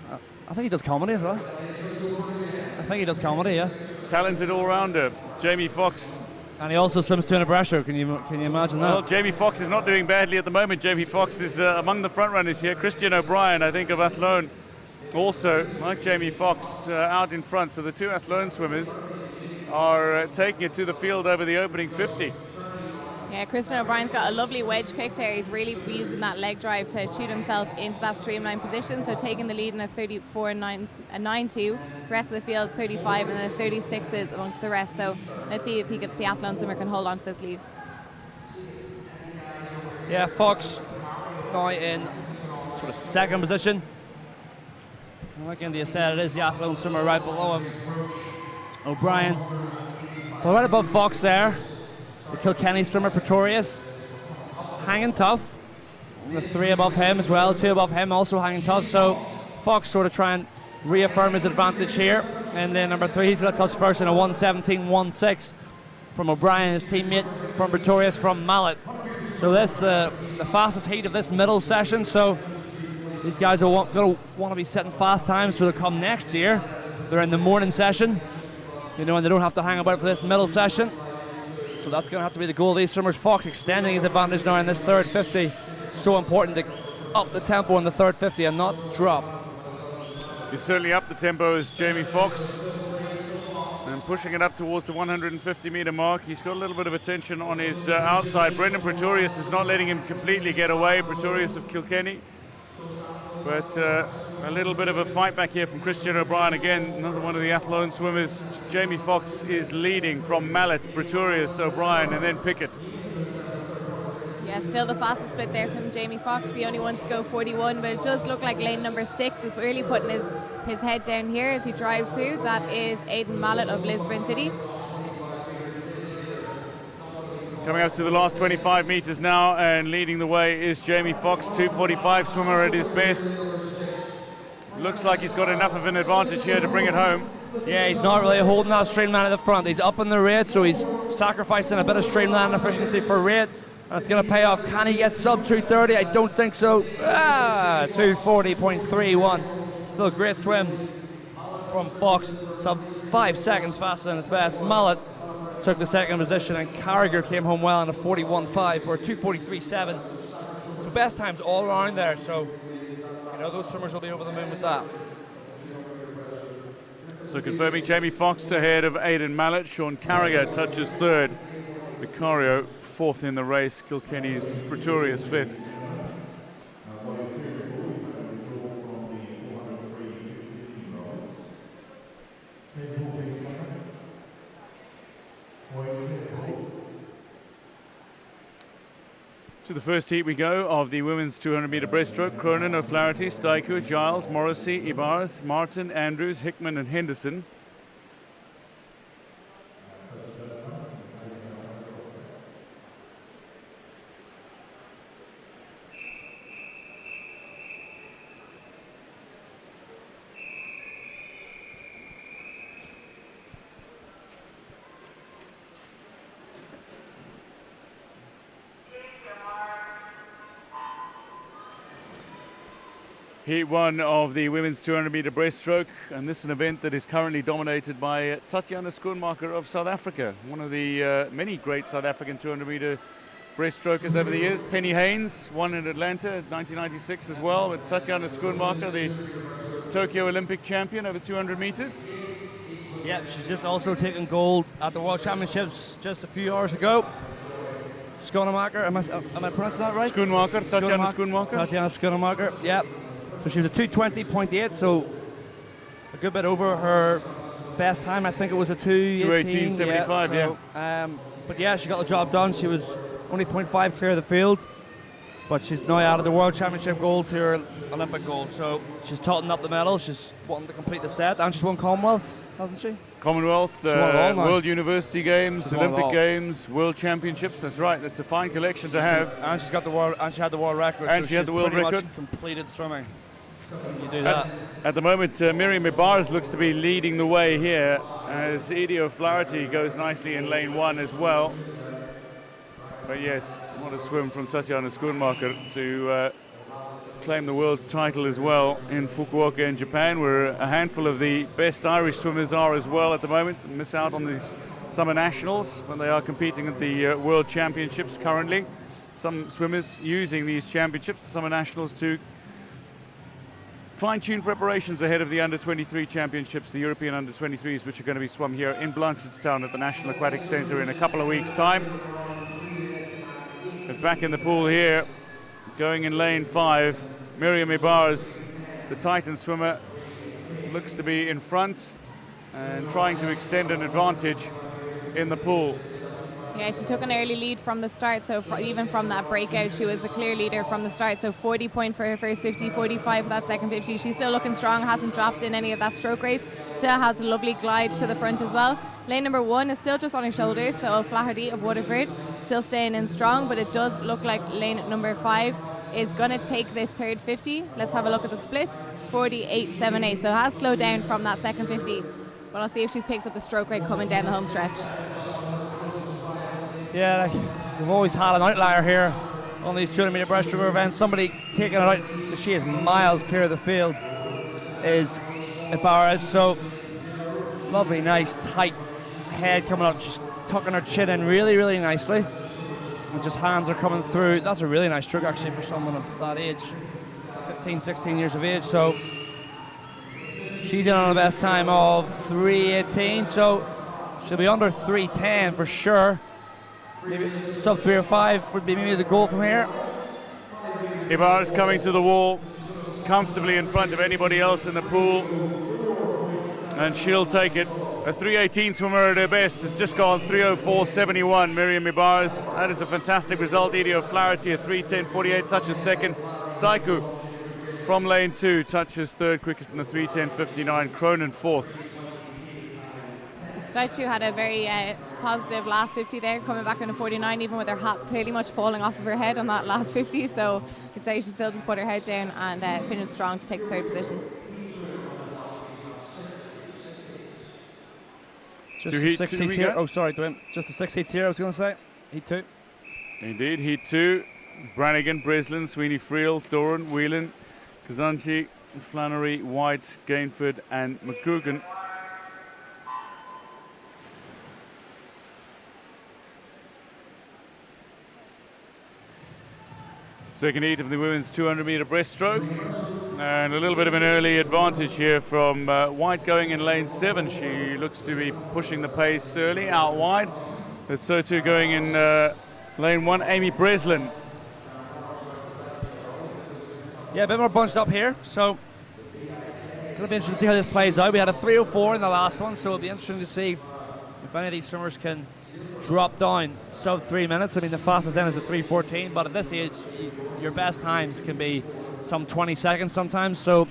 I think he does comedy as well. I think he does comedy, yeah. Talented all-rounder, Jamie Fox. And he also swims 200 breaststroke. Can you imagine that? Well, Jamie Fox is not doing badly at the moment. Jamie Fox is among the front runners here. Christian O'Brien, I think, of Athlone, also, like Jamie Fox, out in front. So the two Athlone swimmers are taking it to the field over the opening 50. Yeah, Christian O'Brien's got a lovely wedge kick there. He's really using that leg drive to shoot himself into that streamline position. So taking the lead in a 34.92. The rest of the field 35 and then 36s amongst the rest. So let's see if the Athlone swimmer can hold on to this lead. Yeah, Fox now in sort of second position. Like India said, it is the Athlone swimmer right below him, O'Brien. But right above Fox there, the Kilkenny swimmer Pretorius, hanging tough. And the three above him as well, two above him also hanging tough. So Fox sort of trying to reaffirm his advantage here. And then number 3, he's going to touch first in a 1:17.16 from O'Brien, his teammate, from Pretorius, from Mallet. So this the fastest heat of this middle session. So these guys are going to want to be setting fast times for the come next year. They're in the morning session, and they don't have to hang about for this middle session. So that's going to have to be the goal of these swimmers. Fox extending his advantage now in this third 50. So important to up the tempo in the third 50 and not drop. He's certainly up the tempo as Jamie Fox and pushing it up towards the 150-meter mark. He's got a little bit of attention on his outside. Brendan Pretorius is not letting him completely get away. Pretorius of Kilkenny. But a little bit of a fight back here from Christian O'Brien. Again, another one of the Athlone swimmers. Jamie Fox is leading from Mallet, Pretorius, O'Brien, and then Pickett. Yeah, still the fastest split there from Jamie Fox, the only one to go 41, but it does look like lane number 6 is really putting his head down here as he drives through. That is Aidan Mallet of Lisburn City. Coming up to the last 25 meters now, and leading the way is Jamie Fox, 2:45 swimmer at his best. Looks like he's got enough of an advantage here to bring it home. Yeah, he's not really holding that streamline at the front. He's up in the rate, so he's sacrificing a bit of streamline efficiency for rate, and it's going to pay off. Can he get sub 2:30? I don't think so. 2:40.31. Still a great swim from Fox, sub 5 seconds faster than his best. Mallet took the second position, and Carragher came home well in a 41.5 or 2:43.7. So best times all around there. So those swimmers will be over the moon with that. So confirming Jamie Fox ahead of Aidan Mallet. Sean Carragher touches third. Vicario fourth in the race. Kilkenny's Pretorius fifth. To the first heat we go of the women's 200-meter breaststroke. Cronin, O'Flaherty, Steiku, Giles, Morrissey, Ibarth, Martin, Andrews, Hickman and Henderson. Heat 1 of the women's 200-meter breaststroke, and this is an event that is currently dominated by Tatjana Schoenmaker of South Africa, one of the many great South African 200-meter breaststrokers over the years. Penny Haynes won in Atlanta 1996 as well, but Tatjana Schoenmaker, the Tokyo Olympic champion over 200 meters. Yeah, she's just also taken gold at the World Championships just a few hours ago. Schoenmaker, am I pronouncing that right? Schoenmaker, Tatjana Schoenmaker. Tatjana Schoenmaker, yeah. So she was a 2:20.8, so a good bit over her best time. I think it was a 2:18.75, yeah. But yeah, she got the job done. She was only 0.5 clear of the field. but she's now out of the World Championship gold to her Olympic gold. So she's totting up the medal. She's wanting to complete the set, and she's won Commonwealths, hasn't she? Commonwealth, She won it all now. World University Games, She's won it Olympic all. Games, World Championships. That's right. That's a fine collection to have. And she's got the world, and she had the world record. And so she had she's the world pretty record. much completed swimming. You do that. At the moment, Miriam Ibarz looks to be leading the way here as Edie O'Flaherty goes nicely in lane 1 as well. But yes, what a swim from Tatiana Schoonmaker to claim the world title as well in Fukuoka in Japan, where a handful of the best Irish swimmers are as well at the moment, and miss out on these summer nationals when they are competing at the World Championships currently. Some swimmers using these championships, the summer nationals, to fine-tune preparations ahead of the Under-23 Championships, the European Under-23s, which are going to be swum here in Blanchardstown at the National Aquatic Centre in a couple of weeks' time. But back in the pool here, going in lane 5, Miriam Ibarz, the Titan swimmer, looks to be in front and trying to extend an advantage in the pool. Yeah, she took an early lead from the start, so even from that breakout, she was a clear leader from the start. So 40 point for her first 50, 45 for that second 50. She's still looking strong, hasn't dropped in any of that stroke rate. Still has a lovely glide to the front as well. Lane number 1 is still just on her shoulders, so O'Flaherty of Waterford still staying in strong, but it does look like lane number 5 is going to take this third 50. Let's have a look at the splits. 48.78, so it has slowed down from that second 50. But I'll see if she picks up the stroke rate coming down the home stretch. Yeah, like, we've always had an outlier here on these 200-metre breaststroke events. Somebody taking it out, she is miles clear of the field, is Ibarz. So lovely, nice, tight head coming up. She's tucking her chin in really, really nicely. And just hands are coming through. That's a really nice stroke actually for someone of that age, 15, 16 years of age. So she's in on a best time of 3:18. So she'll be under 3:10 for sure. Maybe sub 3:05 would be maybe the goal from here. Ibarz coming to the wall, comfortably in front of anybody else in the pool, and she'll take it. A 3:18 swimmer at her best has just gone 3:04.71. Miriam Ibarz, that is a fantastic result. Edie O'Flaherty, a 3:10.48, touches second. Staiku from lane 2 touches third quickest in a 3:10.59. Cronin fourth. Staiku had a very positive last 50 there, coming back into 49, even with her hat pretty much falling off of her head on that last 50. So I'd say she still just put her head down and finished strong to take the third position. Just the 6 heats here. Oh, sorry, Dwayne. Just the 6 heats here, I was going to say. Heat 2. Indeed, Heat 2. Brannigan, Breslin, Sweeney Friel, Doran, Whelan, Kazanchi, Flannery, White, Gainford, and McGugan. Second heat of the women's 200-metre breaststroke, and a little bit of an early advantage here from White going in lane 7. She looks to be pushing the pace early out wide, but so too going in lane 1, Amy Breslin. Yeah, a bit more bunched up here, so it'll be interesting to see how this plays out. We had a 3:04 in the last one, so it'll be interesting to see if any of these swimmers can drop down sub 3 minutes. I mean, the fastest end is a 3:14, but at this age, your best times can be some 20 seconds sometimes. So,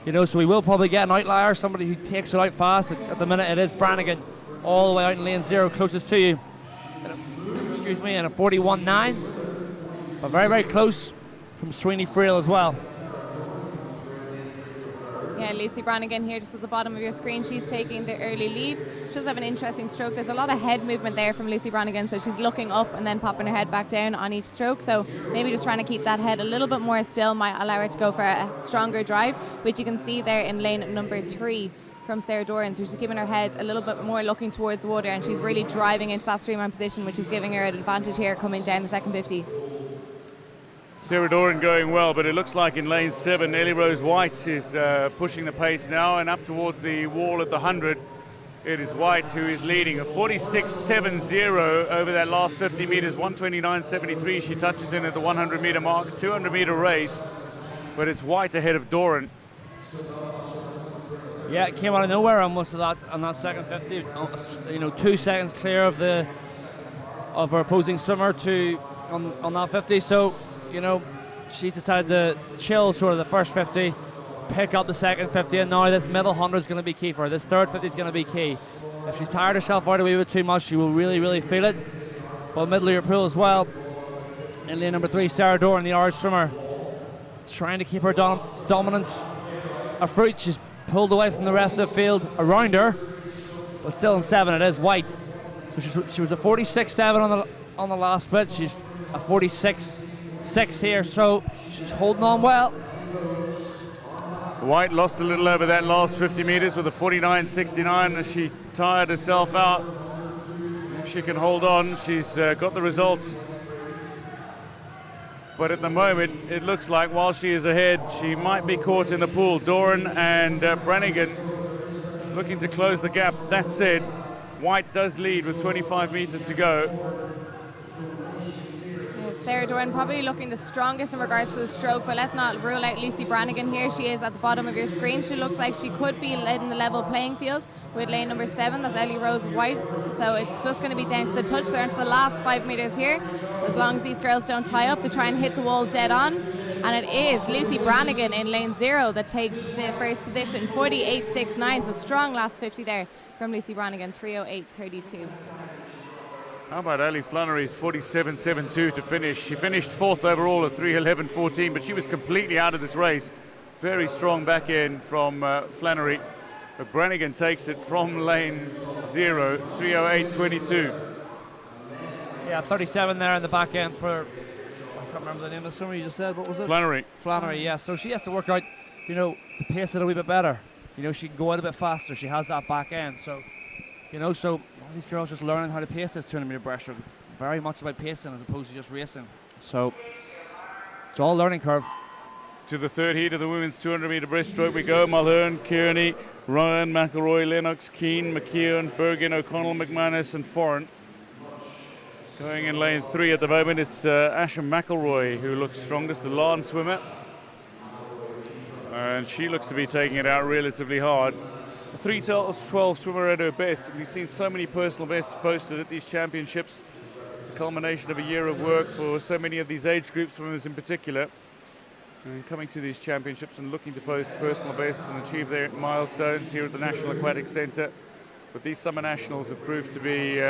you know, so we will probably get an outlier, somebody who takes it out fast. At the minute, it is Brannigan all the way out in lane 0, closest to you. Excuse me, and a 41.9, but very, very close from Sweeney Friel as well. Yeah, Lucy Brannigan here just at the bottom of your screen. She's taking the early lead. She does have an interesting stroke. There's a lot of head movement there from Lucy Brannigan, so she's looking up and then popping her head back down on each stroke. So maybe just trying to keep that head a little bit more still might allow her to go for a stronger drive, which you can see there in lane number 3 from Sarah Doran. So she's keeping her head a little bit more looking towards the water, and she's really driving into that streamline position, which is giving her an advantage here coming down the second 50. Sarah Doran going well, but it looks like in lane 7, Ellie Rose White is pushing the pace now and up towards the wall at the 100. It is White who is leading, a 46.70 over that last 50 metres, 129.73. She touches in at the 100-metre mark, 200-metre race, but it's White ahead of Doran. Yeah, it came out of nowhere almost on that second 50. You know, 2 seconds clear of her opposing swimmer on that 50. So you know, she's decided to chill sort of the first 50, pick up the second 50, and now this middle 100 is going to be key for her. This third 50 is going to be key. If she's tired herself out a wee bit too much, she will really, really feel it. But middle of your pool as well. In lane number 3, Sarah Doran, the Irish swimmer, trying to keep her dominance a fruit. She's pulled away from the rest of the field around her, but still in 7 it is White. So she was a 46.7 on the last split. She's a 46.6 here, so she's holding on well. White lost a little over that last 50 metres with a 49.69 as she tired herself out. If she can hold on, she's got the result. But at the moment, it looks like while she is ahead, she might be caught in the pool. Doran and Brannigan looking to close the gap. That said, White does lead with 25 metres to go. Sarah Doran probably looking the strongest in regards to the stroke, but let's not rule out Lucy Brannigan here. She is at the bottom of your screen. She looks like she could be in the level playing field with lane number 7, that's Ellie Rose White. So it's just going to be down to the touch. They're into the last 5 metres here. So as long as these girls don't tie up, they try and hit the wall dead on. And it is Lucy Brannigan in lane 0 that takes the first position, 48.69. So strong last 50 there from Lucy Brannigan, 3:08.32. How about Ali Flannery's 47.72 to finish? She finished 4th overall at 3:11.14, but she was completely out of this race. Very strong back end from Flannery. But Brannigan takes it from lane 0, 3:08.22. Yeah, 37 there in the back end for, I can't remember the name of the swimmer you just said. What was it? Flannery. Flannery, yeah. So she has to work out, you know, the pace it a wee bit better. You know, she can go out a bit faster. She has that back end. So, you know, so all these girls just learning how to pace this 200 metre breaststroke. It's very much about pacing as opposed to just racing. So it's all learning curve. To the third heat of the women's 200 metre breaststroke we go. Mulhern, Kearney, Ryan, McElroy, Lennox, Keane, McKeown, Bergen, O'Connell, McManus and Foran. Going in lane 3 at the moment, it's Asha McElroy who looks strongest, the Larne swimmer. And she looks to be taking it out relatively hard. A 3:12 swimmer at her best. We've seen so many personal bests posted at these championships. The culmination of a year of work for so many of these age group swimmers in particular. And coming to these championships and looking to post personal bests and achieve their milestones here at the National Aquatic Centre. But these summer nationals have proved to be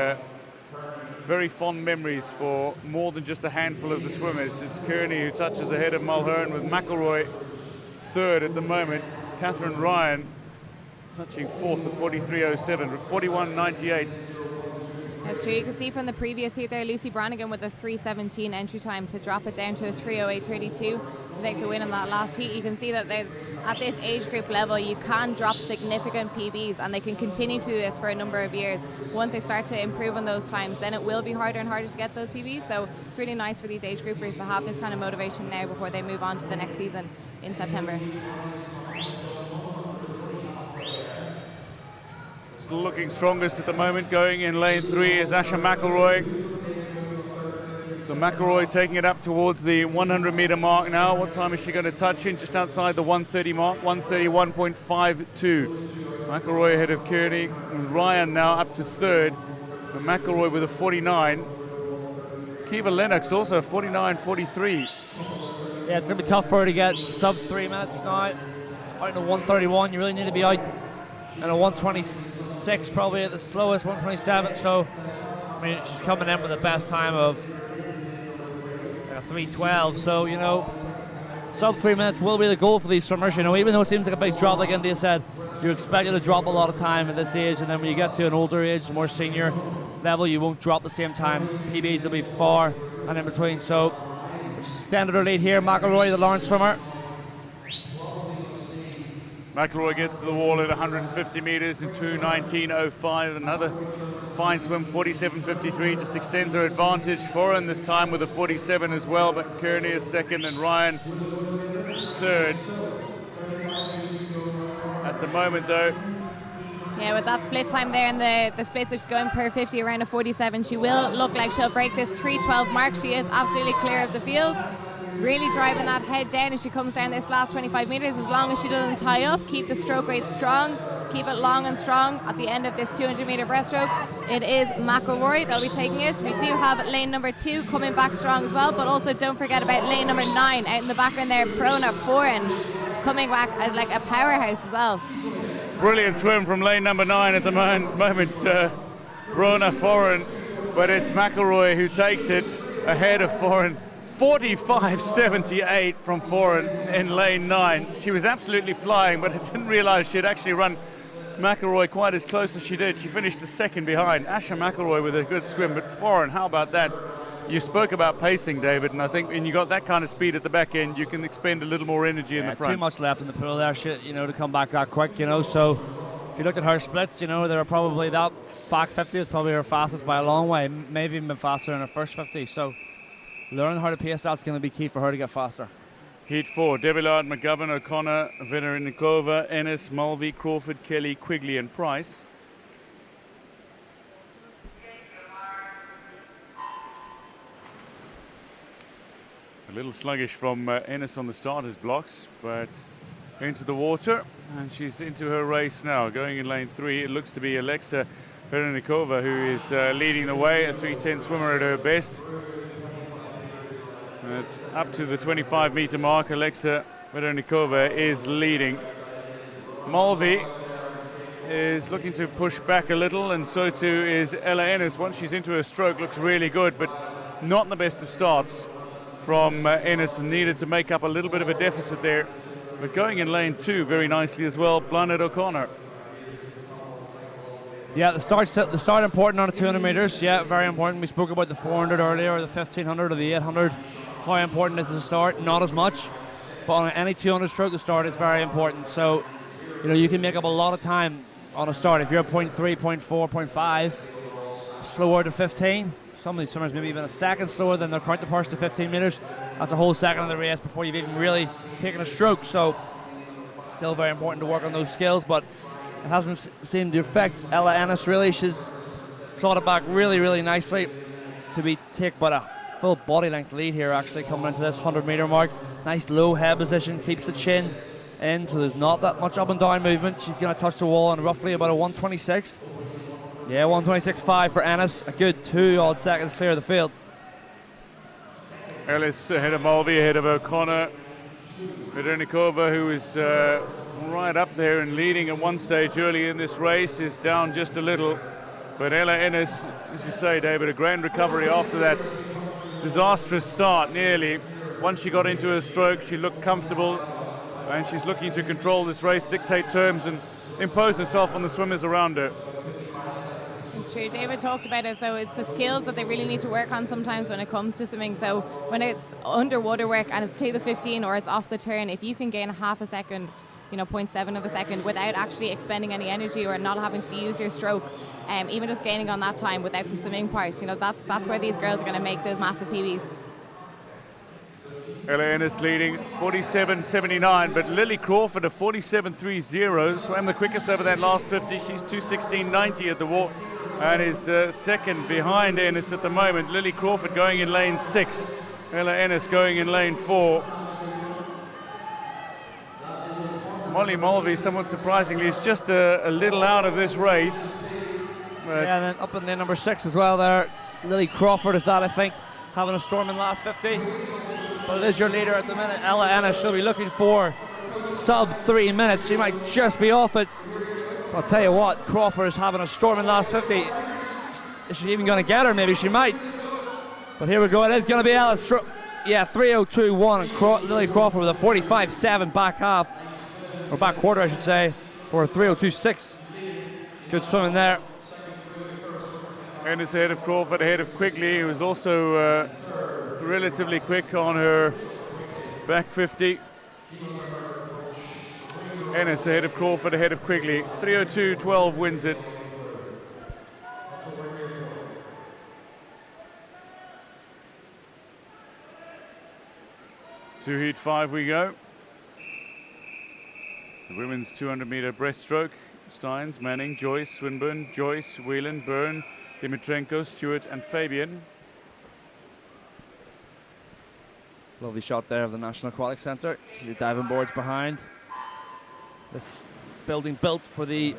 very fond memories for more than just a handful of the swimmers. It's Kearney who touches ahead of Mulhern, with McElroy third at the moment. Catherine Ryan touching 4th at 43.07, but 41.98. That's true. You can see from the previous heat there, Lucy Brannigan with a 3:17 entry time to drop it down to a 3:08.32 to take the win in that last heat. You can see that at this age group level, you can drop significant PBs, and they can continue to do this for a number of years. Once they start to improve on those times, then it will be harder and harder to get those PBs. So it's really nice for these age groupers to have this kind of motivation now before they move on to the next season in September. Still looking strongest at the moment, going in lane 3 is Asha McElroy. So McElroy taking it up towards the 100 metre mark now. What time is she going to touch in? Just outside the 130 mark, 131.52. McElroy ahead of Kearney. Ryan now up to 3rd. But McElroy with a 49. Kiva Lennox also 49.43. Yeah, it's going to be tough for her to get sub 3 minutes now. Out in the 131, you really need to be out in a 126 probably at the slowest, 127. So, I mean, she's coming in with the best time of 3:12. So, you know, sub 3 minutes will be the goal for these swimmers. You know, even though it seems like a big drop, like India said, you're expected to drop a lot of time at this age, and then when you get to an older age, more senior level, you won't drop the same time. PBs will be far and in between. So, extended her lead here. McElroy, the Lawrence swimmer. McElroy gets to the wall at 150 metres in 2:19.05. Another fine swim, 47.53, just extends her advantage. Foran this time with a 47 as well, but Kearney is 2nd and Ryan 3rd. At the moment though, yeah, with that split time there and the splits are just going per 50 around a 47, she will look like she'll break this 3:12 mark. She is absolutely clear of the field. Really driving that head down as she comes down this last 25 metres. As long as she doesn't tie up, keep the stroke rate strong, keep it long and strong at the end of this 200-metre breaststroke. It is McElroy that'll be taking it. We do have lane number 2 coming back strong as well, but also don't forget about lane number 9 out in the background there, Brona Foran coming back as like a powerhouse as well. Brilliant swim from lane number 9 at the moment, Brona Foran, but it's McElroy who takes it ahead of Foran. 45.78 from Foran in lane 9. She was absolutely flying, but I didn't realise she'd actually run McElroy quite as close as she did. She finished a second behind. Asher McElroy with a good swim, but Foran, how about that? You spoke about pacing, David, and I think when you got that kind of speed at the back end, you can expend a little more energy in the front. Too much left in the pool there, to come back that quick, So if you look at her splits, they were probably that back 50 was probably her fastest by a long way. Maybe even been faster in her first 50. So learning how to pace that's going to be key for her to get faster. Heat 4, Devillard, McGovern, O'Connor, Venenikova, Ennis, Mulvey, Crawford, Kelly, Quigley and Price. A little sluggish from Ennis on the starter's blocks, but into the water, and she's into her race now. Going in lane 3, it looks to be Alexa Verenikova who is leading the way, a 3:10 swimmer at her best. Up to the 25-meter mark, Alexa Verenikova is leading. Mulvey is looking to push back a little, and so too is Ella Ennis. Once she's into her stroke, looks really good, but not the best of starts from Ennis, and needed to make up a little bit of a deficit there. But going in lane 2 very nicely as well, Blanett O'Connor. Yeah, the start important on the 200 meters. Yeah, very important. We spoke about the 400 earlier, or the 1500 or the 800. How important is the start? Not as much, but on any 200 stroke, the start is very important. So, you can make up a lot of time on a start. If you're at 0.3, 0.4, 0.5, slower to 15. Some of these swimmers maybe even a second slower than their counterparts to 15 meters. That's a whole second of the race before you've even really taken a stroke. So, it's still very important to work on those skills, but it hasn't seemed to affect Ella Ennis really. She's clawed it back really, really nicely to take but a full body length lead here actually coming into this 100-meter mark. Nice low head position, keeps the chin in, so there's not that much up and down movement. She's going to touch the wall on roughly about a 126. Yeah, 126.5 for Ennis. A good 2 odd seconds clear of the field. Ellis ahead of Mulvey, ahead of O'Connor. Verenikova, who is right up there and leading at one stage early in this race, is down just a little. But Ella Ennis, as you say, David, a grand recovery after that disastrous start nearly. Once she got into her stroke, she looked comfortable, and she's looking to control this race, dictate terms, and impose herself on the swimmers around her. It's true. David talked about it, so it's the skills that they really need to work on sometimes when it comes to swimming. So when it's underwater work and it's to the 15 or it's off the turn, if you can gain half a second, 0.7 of a second without actually expending any energy or not having to use your stroke, even just gaining on that time without the swimming part, that's where these girls are going to make those massive PBs. Ella Ennis leading 47.79, but Lily Crawford a 47.30, swam the quickest over that last 50. She's 2:16.90 at the walk and is second behind Ennis at the moment. Lily Crawford going in lane 6, Ella Ennis going in lane 4. Molly Mulvey, somewhat surprisingly, is just a little out of this race. Yeah, and then up in lane number 6 as well there. Lily Crawford is that, I think, having a storm in the last 50. But it is your leader at the minute, Ella Ennis. She'll be looking for sub 3 minutes. She might just be off it. I'll tell you what, Crawford is having a storm in the last 50. Is she even going to get her? Maybe she might. But here we go. It is going to be Alice. Yeah, 3:02.1 and Lily Crawford with a 45.7 back half. Or back quarter, I should say, for a 3:02.6. Good swimming there. Ennis ahead of Crawford, ahead of Quigley, who was also relatively quick on her back 50. Ennis ahead of Crawford, ahead of Quigley. 3:02.12 wins it. To heat 5 we go. The women's 200-meter breaststroke. Steins, Manning, Joyce, Swinburne, Joyce, Whelan, Byrne, Dimitrenko, Stewart and Fabian. Lovely shot there of the National Aquatic Centre. See the diving boards behind. This built for the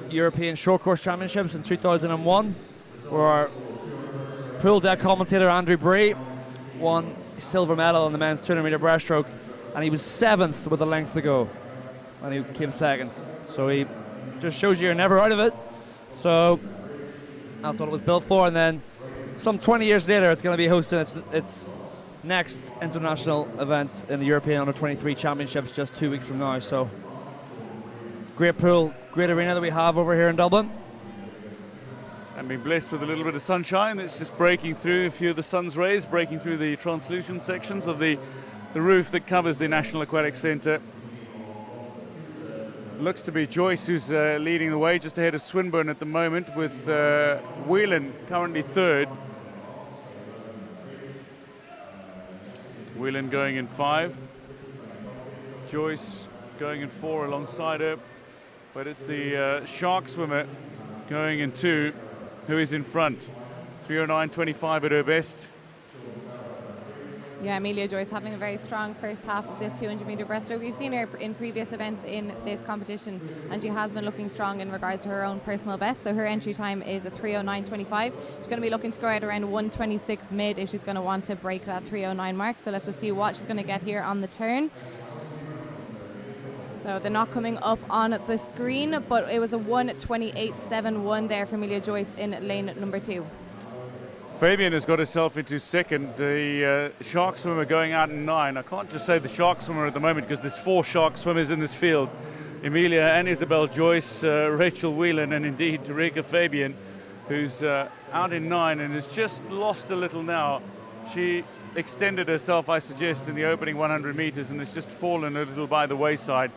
European Short Course Championships in 2001, where our pool deck commentator Andrew Bree won silver medal in the men's 200-meter breaststroke, and he was 7th with a length to go, and he came 2nd. So he just shows you're never out of it. So that's what it was built for. And then some 20 years later, it's going to be hosting its next international event in the European Under-23 Championships just 2 weeks from now. So great pool, great arena that we have over here in Dublin. And being blessed with a little bit of sunshine. It's just breaking through a few of the sun's rays, breaking through the translucent sections of the roof that covers the National Aquatic Centre. Looks to be Joyce who's leading the way, just ahead of Swinburne at the moment, with Whelan currently 3rd. Whelan going in 5. Joyce going in 4 alongside her. But it's the shark swimmer going in 2 who is in front. 3:09.25 at her best. Yeah, Amelia Joyce having a very strong first half of this 200-meter breaststroke. We've seen her in previous events in this competition, and she has been looking strong in regards to her own personal best. So her entry time is a 3:09.25. She's going to be looking to go out around 1:26 mid if she's going to want to break that 3:09 mark. So let's just see what she's going to get here on the turn. So they're not coming up on the screen, but it was a 1:28.71 there for Amelia Joyce in lane number 2. Fabian has got herself into 2nd. The shark swimmer going out in 9. I can't just say the shark swimmer at the moment because there's 4 shark swimmers in this field. Amelia and Isabel Joyce, Rachel Whelan, and indeed Rika Fabian, who's out in 9 and has just lost a little now. She extended herself, I suggest, in the opening 100 meters and has just fallen a little by the wayside.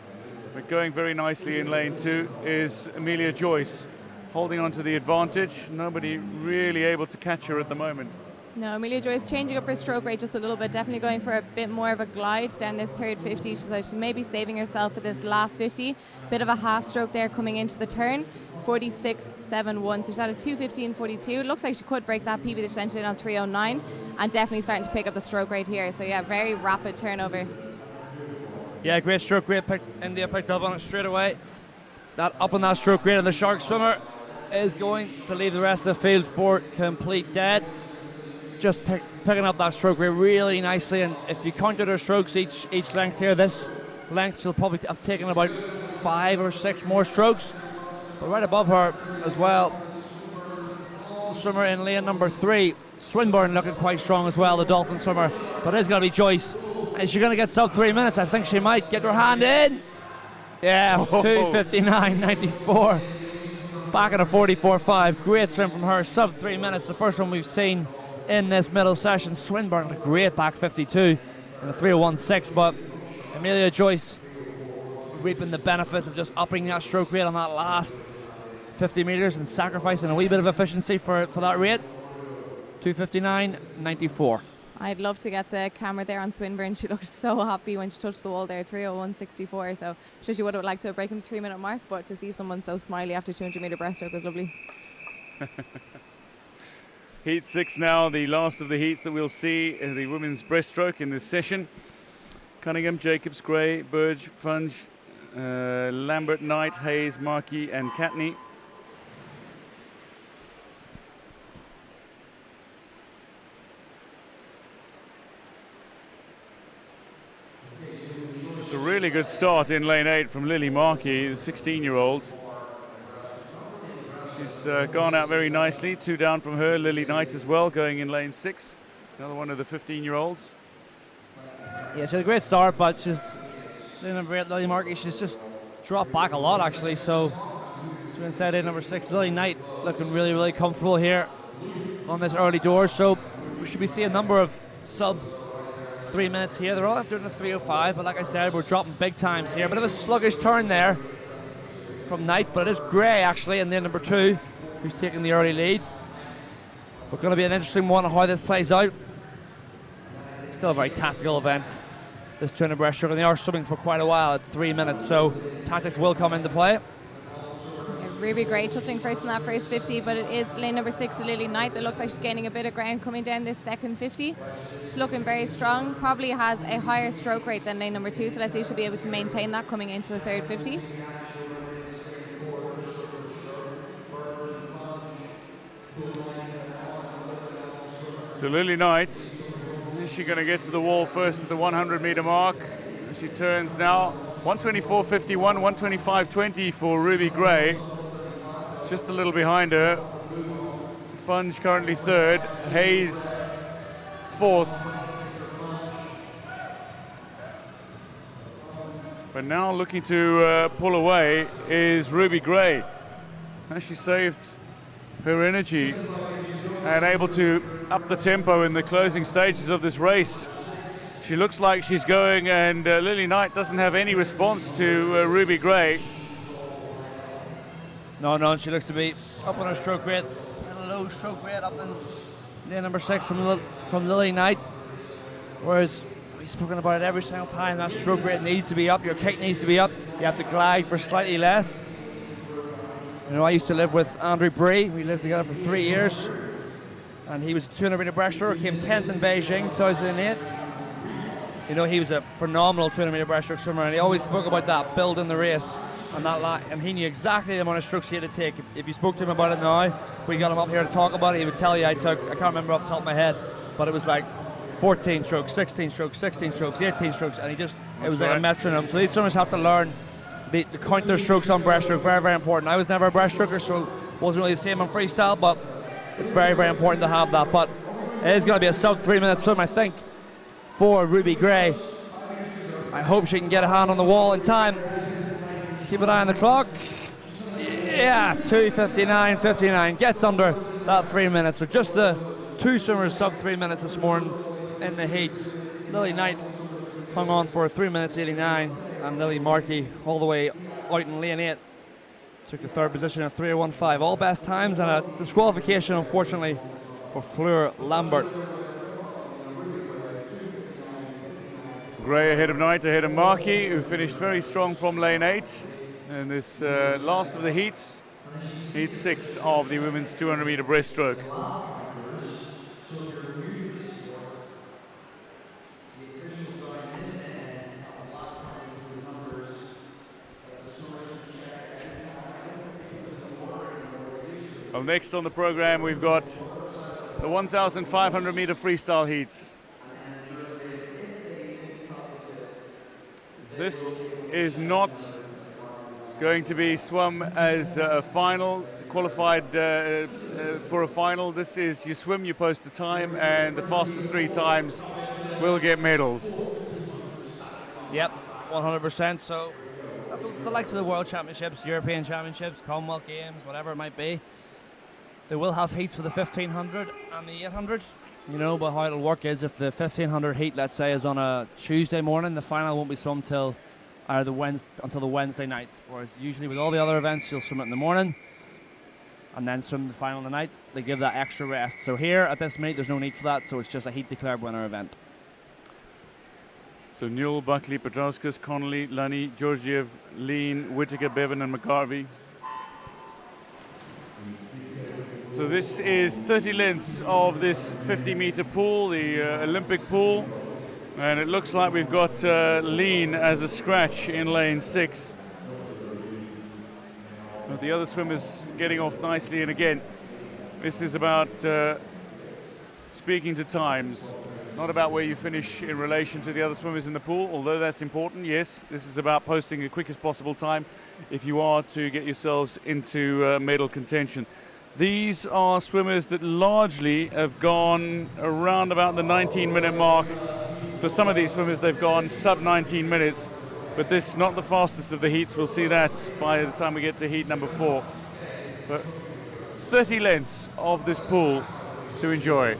But going very nicely in lane 2 is Amelia Joyce, holding on to the advantage. Nobody really able to catch her at the moment. No, Amelia Joyce changing up her stroke rate just a little bit, definitely going for a bit more of a glide down this third 50, so she may be saving herself for this last 50. Bit of a half stroke there coming into the turn, 46.71, so she's at a 2:15.42. Looks like she could break that PB that she entered in on 3:09, and definitely starting to pick up the stroke rate here. So yeah, very rapid turnover. Yeah, great stroke rate. India picked up on it straight away. That up on that stroke rate, and the shark swimmer is going to leave the rest of the field for complete dead. Just picking up that stroke rate really nicely, and if you counted her strokes each length here, this length she'll probably have taken about 5 or 6 more strokes. But right above her as well, the swimmer in lane number 3, Swinburne, looking quite strong as well, the dolphin swimmer. But it's going to be Joyce. Is she going to get sub 3 minutes? I think she might. Get her hand in. Yeah, 2:59.94. Back at a 44.5. Great swim from her. Sub 3 minutes. The first one we've seen in this middle session. Swinburne, a great back 52 in a 3:01.6. But Amelia Joyce reaping the benefits of just upping that stroke rate on that last 50 metres and sacrificing a wee bit of efficiency for that rate. 2:59.94. I'd love to get the camera there on Swinburne. She looked so happy when she touched the wall there, 3:01.64. So I'm sure she would have liked to break the 3 minute mark, but to see someone so smiley after 200 metre breaststroke was lovely. Heat 6 now, the last of the heats that we'll see in the women's breaststroke in this session. Cunningham, Jacobs, Gray, Burge, Funge, Lambert, Knight, Hayes, Markey and Catney. It's a really good start in lane 8 from Lily Markey, the 16-year-old. She's gone out very nicely. 2 down from her. Lily Knight as well, going in lane 6. Another one of the 15-year-olds. Yeah, she had a great start, but Lily Markey, she's just dropped back a lot actually. So she's been set in number 6. Lily Knight looking really, really comfortable here on this early doors. So we should be seeing a number of sub 3 minutes here. They're all after in the 3:05, but like I said, we're dropping big times here. Bit of a sluggish turn there from Knight, but it is Gray actually in the number 2 who's taking the early lead. But going to be an interesting one on how this plays out. Still a very tactical event, this 200 breaststroke, and they are swimming for quite a while at 3 minutes, so tactics will come into play. Ruby Gray touching first in that first 50, but it is lane number 6, Lily Knight, that looks like she's gaining a bit of ground coming down this second 50. She's looking very strong, probably has a higher stroke rate than lane number 2, so let's see if she'll be able to maintain that coming into the third 50. So Lily Knight, is she going to get to the wall first at the 100-meter mark? She turns now. 124.51, 125.20 for Ruby Gray. Just a little behind her. Funge currently third. Hayes fourth. But now looking to pull away is Ruby Gray. Has she saved her energy and able to up the tempo in the closing stages of this race? She looks like she's going, and Lily Knight doesn't have any response to Ruby Gray. No, she looks to be up on her stroke rate. A low stroke rate up in lane number 6 from Lily Knight. Whereas we've spoken about it every single time, that stroke rate needs to be up, your kick needs to be up. You have to glide for slightly less. You know, I used to live with Andrew Bree. We lived together for 3 years. And he was a 200-meter breaststroker, came 10th in Beijing 2008. You know, he was a phenomenal 200-meter breaststroke swimmer, and he always spoke about that, building the race, and he knew exactly the amount of strokes he had to take. If you spoke to him about it now, if we got him up here to talk about it, he would tell you I can't remember off the top of my head, but it was like 14 strokes, 16 strokes, 16 strokes, 18 strokes, and it was like a metronome. So these swimmers have to learn to count their strokes on breaststroke, very, very important. I was never a breaststroker, so it wasn't really the same on freestyle, but it's very, very important to have that. But it is going to be a sub 3 minute swim, I think, for Ruby Gray. I hope she can get a hand on the wall in time. Keep an eye on the clock. Yeah, 2:59.59. Gets under that 3 minutes. So just the two swimmers sub 3 minutes this morning in the heats. Lily Knight hung on for 3 minutes 89, and Lily Markey all the way out in lane 8 took the third position at 3:01.5. All best times, and a disqualification, unfortunately, for Fleur Lambert. Gray ahead of Knight, ahead of Markey, who finished very strong from lane 8. And this last of the heats, heat 6 of the women's 200-meter breaststroke. Well, next on the program, we've got the 1,500-meter freestyle heats. This is not going to be swum as a final, qualified for a final. This is you swim, you post a time, and the fastest 3 times will get medals. Yep, 100%. So the likes of the World Championships, European Championships, Commonwealth Games, whatever it might be, they will have heats for the 1500 and the 800. You know, but how it'll work is if the 1500 heat, let's say, is on a Tuesday morning, the final won't be swum until the Wednesday night. Whereas usually with all the other events, you'll swim it in the morning and then swim the final in the night. They give that extra rest. So here at this meet, there's no need for that, so it's just a heat declared winner event. So Newell, Buckley, Petrauskas, Connolly, Lunny, Georgiev, Lean, Whittaker, Bevan and McCarvey. So this is 30 lengths of this 50-meter pool, the Olympic pool. And it looks like we've got Lean as a scratch in lane 6. But the other swimmers getting off nicely. And again, this is about speaking to times, not about where you finish in relation to the other swimmers in the pool, although that's important, yes. This is about posting the quickest possible time if you are to get yourselves into medal contention. These are swimmers that largely have gone around about the 19-minute mark. For some of these swimmers, they've gone sub 19 minutes, but this not the fastest of the heats. We'll see that by the time we get to heat number 4. But 30 lengths of this pool to enjoy.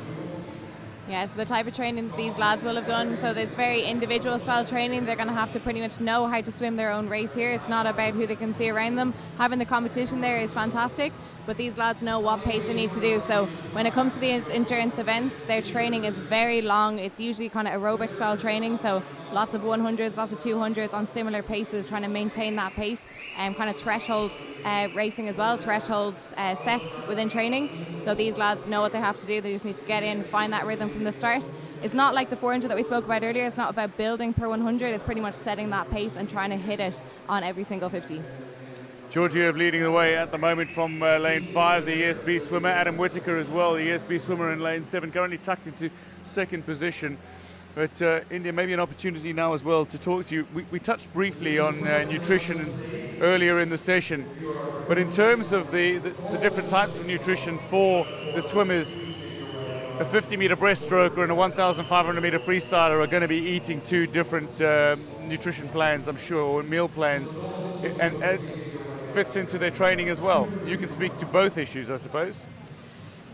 Yeah, so the type of training these lads will have done, so it's very individual style training. They're going to have to pretty much know how to swim their own race here. It's not about who they can see around them. Having the competition there is fantastic, but these lads know what pace they need to do. So when it comes to the endurance events, their training is very long. It's usually kind of aerobic style training, so lots of 100s, lots of 200s on similar paces, trying to maintain that pace, and kind of threshold racing as well, threshold sets within training. So these lads know what they have to do. They just need to get in, find that rhythm from the start. It's not like the 400 that we spoke about earlier. It's not about building per 100. It's pretty much setting that pace and trying to hit it on every single 50. Georgiev leading the way at the moment from lane 5, the ESB swimmer. Adam Whitaker as well, the ESB swimmer in lane 7, currently tucked into second position. But India, maybe an opportunity now as well to talk to you. We touched briefly on nutrition earlier in the session, but in terms of the different types of nutrition for the swimmers, a 50-meter breaststroker and a 1,500-meter freestyler are going to be eating two different nutrition plans, I'm sure, or meal plans, and fits into their training as well. You can speak to both issues, I suppose.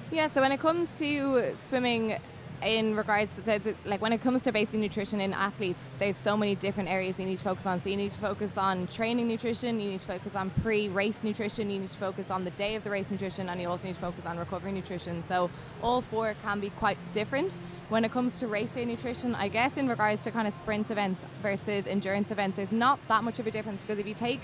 Yeah, so when it comes to swimming, in regards to like when it comes to basic nutrition in athletes, there's so many different areas you need to focus on. So you need to focus on training nutrition, you need to focus on pre-race nutrition, you need to focus on the day of the race nutrition, and you also need to focus on recovery nutrition. So all four can be quite different. When it comes to race day nutrition, I guess in regards to kind of sprint events versus endurance events, there's not that much of a difference, because if you take,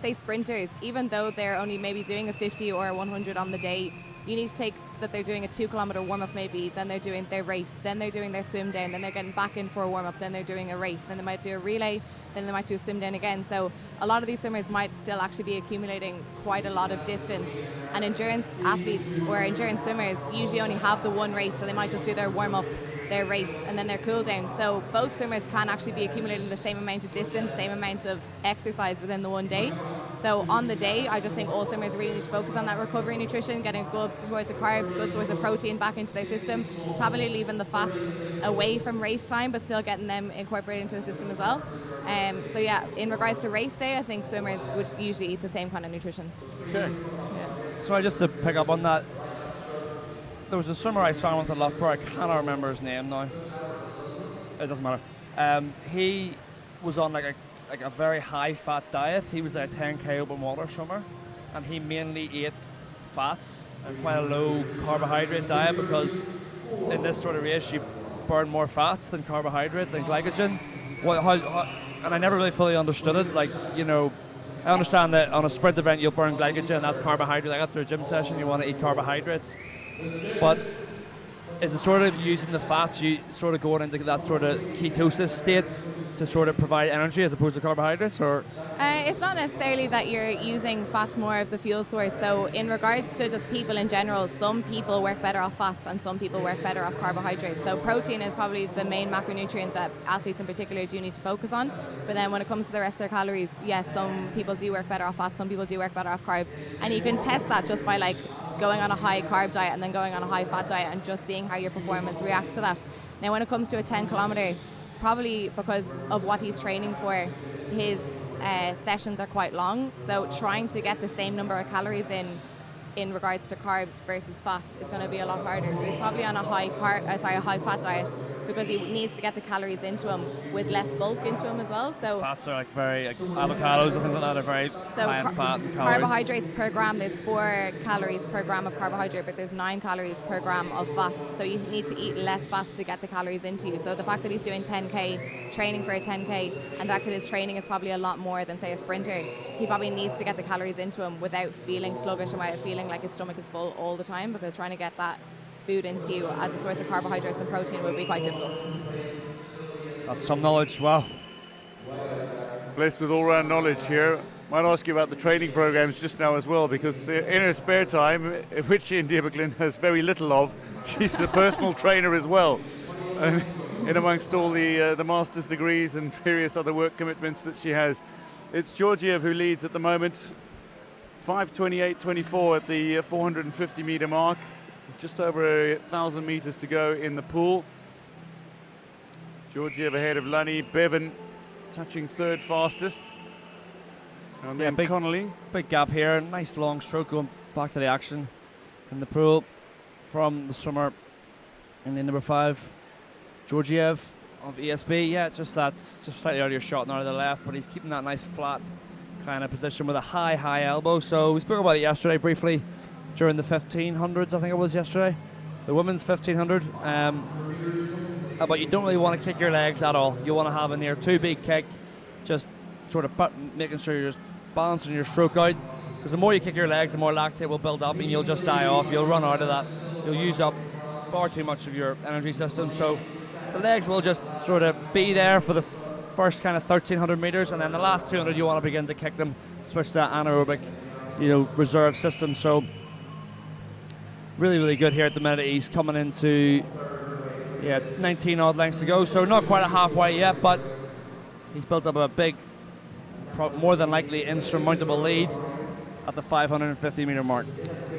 say, sprinters, even though they're only maybe doing a 50 or a 100 on the day, you need to take that they're doing a 2 kilometre warm-up maybe, then they're doing their race, then they're doing their swim down, then they're getting back in for a warm-up, then they're doing a race, then they might do a relay, then they might do a swim down again. So a lot of these swimmers might still actually be accumulating quite a lot of distance. And endurance athletes or endurance swimmers usually only have the one race, so they might just do their warm-up, their race, and then their cool down. So both swimmers can actually be accumulating the same amount of distance, same amount of exercise within the one day. So on the day, I just think all swimmers really need to focus on that recovery nutrition, getting good source of carbs, good source of protein back into their system, probably leaving the fats away from race time, but still getting them incorporated into the system as well. So yeah, in regards to race day, I think swimmers would usually eat the same kind of nutrition. Okay. Yeah. So just to pick up on that, there was a swimmer I swam with at Loughborough, I cannot remember his name now. It doesn't matter. He was on like a very high fat diet. He was a 10k open water swimmer, and he mainly ate fats and quite a low carbohydrate diet, because in this sort of race you burn more fats than carbohydrate than glycogen. And I never really fully understood it. Like, you know, I understand that on a sprint event you'll burn glycogen, that's carbohydrate. Like after a gym session you want to eat carbohydrates. But is it sort of using the fats, you sort of going into that sort of ketosis state to sort of provide energy as opposed to carbohydrates, or? It's not necessarily that you're using fats more of the fuel source. So in regards to just people in general, some people work better off fats and some people work better off carbohydrates. So protein is probably the main macronutrient that athletes in particular do need to focus on. But then when it comes to the rest of their calories, yes, some people do work better off fats, some people do work better off carbs. And you can test that just by like going on a high carb diet and then going on a high fat diet and just seeing how your performance reacts to that. Now when it comes to a 10 kilometre, probably because of what he's training for, his sessions are quite long, so trying to get the same number of calories in regards to carbs versus fats is going to be a lot harder. So he's probably on a high fat diet, because he needs to get the calories into him with less bulk into him as well. So fats are like very avocados and things like that are very high in fat and calories. Carbohydrates per gram, there's 4 calories per gram of carbohydrate, but there's 9 calories per gram of fats. So you need to eat less fats to get the calories into you. So the fact that he's doing 10k, training for a 10k, and the fact that his training is probably a lot more than say a sprinter, he probably needs to get the calories into him without feeling sluggish and without feeling like his stomach is full all the time, because trying to get that food into you as a source of carbohydrates and protein would be quite difficult. That's some knowledge, wow. Blessed with all-round knowledge here. Might ask you about the training programs just now as well, because in her spare time, which India McGlynn has very little of, she's a personal trainer as well. In amongst all the master's degrees and various other work commitments that she has. It's Georgiev who leads at the moment. 5:28.24 at the 450 meter mark. Just over 1,000 meters to go in the pool. Georgiev ahead of Lunny. Bevan touching third fastest. And then Connolly. Big gap here. Nice long stroke going back to the action in the pool from the swimmer in lane number 5. Georgiev of ESB. Yeah, just slightly out of your shot now to the left, but he's keeping that nice flat kind of position with a high elbow. So we spoke about it yesterday briefly during the 1500s, I think it was yesterday, the women's 1500. But you don't really want to kick your legs at all. You want to have a near too big kick, just sort of making sure you're just balancing your stroke out, because the more you kick your legs, the more lactate will build up and you'll just die off. You'll run out of that. You'll use up far too much of your energy system. So the legs will just sort of be there for the first kind of 1,300 meters, and then the last 200 you want to begin to kick them switch to that anaerobic, reserve system. So really, really good here at the minute. He's coming into 19 odd lengths to go, so not quite at halfway yet, but he's built up a big, more than likely insurmountable lead at the 550 meter mark.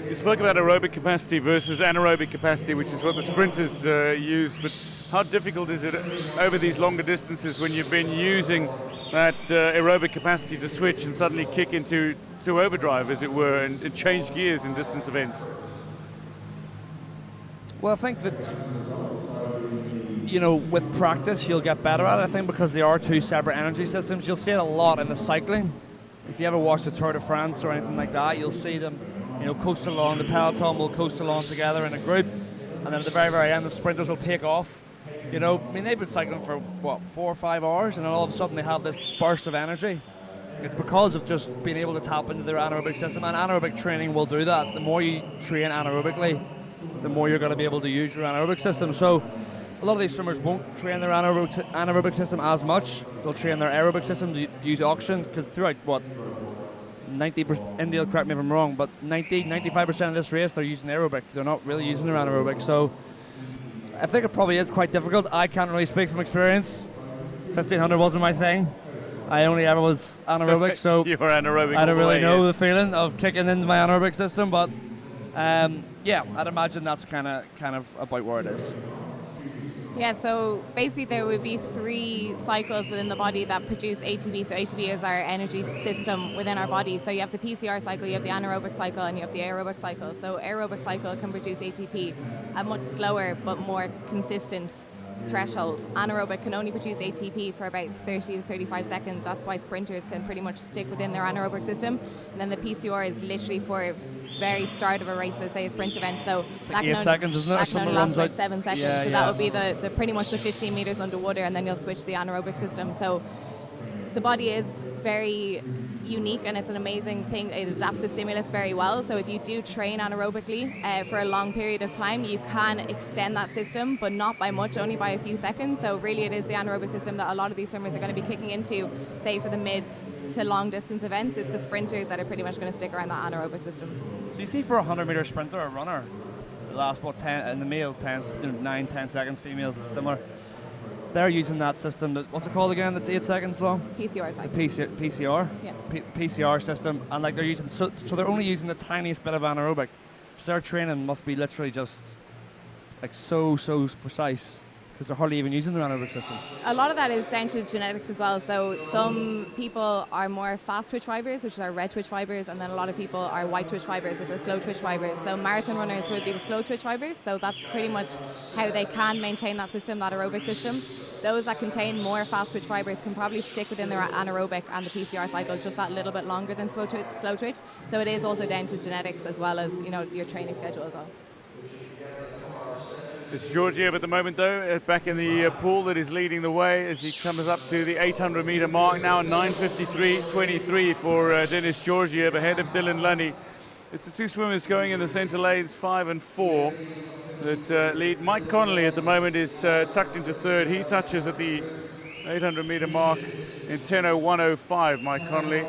You spoke about aerobic capacity versus anaerobic capacity, which is what the sprinters use, but how difficult is it over these longer distances when you've been using that aerobic capacity to switch and suddenly kick into overdrive, as it were, and change gears in distance events? Well, I think that, with practice, you'll get better at it, I think, because they are two separate energy systems. You'll see it a lot in the cycling. If you ever watch the Tour de France or anything like that, you'll see them, coast along. The peloton will coast along together in a group, and then at the very, very end, the sprinters will take off. They've been cycling for, 4 or 5 hours, and then all of a sudden they have this burst of energy. It's because of just being able to tap into their anaerobic system, and anaerobic training will do that. The more you train anaerobically, the more you're going to be able to use your anaerobic system. So a lot of these swimmers won't train their anaerobic system as much. They'll train their aerobic system to use oxygen, because throughout 90%, India will correct me if I'm wrong, but 95% of this race they're using aerobic. They're not really using their anaerobic. So I think it probably is quite difficult. I can't really speak from experience. 1500 wasn't my thing. I only ever was anaerobic, so you were anaerobic. I don't really know the feeling of kicking into my anaerobic system, but I'd imagine that's kind of about where it is. Yeah, so basically there would be 3 cycles within the body that produce ATP. So ATP is our energy system within our body. So you have the PCR cycle, you have the anaerobic cycle, and you have the aerobic cycle. So aerobic cycle can produce ATP at much slower but more consistent threshold. Anaerobic can only produce ATP for about 30 to 35 seconds. That's why sprinters can pretty much stick within their anaerobic system. And then the PCR is literally for very start of a race, say a sprint event. So it's like 8 seconds, isn't it? That can only last about 7 seconds. Yeah, so that would be the pretty much the 15 meters underwater, and then you'll switch to the anaerobic system. So the body is very unique, and it's an amazing thing. It adapts to stimulus very well. So if you do train anaerobically for a long period of time, you can extend that system, but not by much, only by a few seconds. So really it is the anaerobic system that a lot of these swimmers are going to be kicking into, say for the mid to long distance events. It's the sprinters that are pretty much going to stick around that anaerobic system. So you see for a 100-meter sprinter or runner, the last 10, and the males 9-10 seconds, females it's similar. They're using that system. What's it called again? That's 8 seconds long. PCR cycle. PCR. Yeah. PCR system, and like they're using so they're only using the tiniest bit of anaerobic. So their training must be literally just like so precise, because they're hardly even using their anaerobic system. A lot of that is down to genetics as well. So some people are more fast twitch fibers, which are red twitch fibers, and then a lot of people are white twitch fibers, which are slow twitch fibers. So marathon runners would be the slow twitch fibers. So that's pretty much how they can maintain that system, that aerobic system. Those that contain more fast twitch fibers can probably stick within their anaerobic and the PCR cycle just that little bit longer than slow twitch. So it is also down to genetics as well as your training schedule as well. It's Georgiev at the moment, though, back in the pool that is leading the way as he comes up to the 800-meter mark now, 9:53.23 for Denis Georgiev ahead of Dylan Lunny. It's the 2 swimmers going in the centre lanes, 5 and 4, that lead. Mike Connolly at the moment is tucked into third. He touches at the 800-meter mark in 10:01.05. Mike Connolly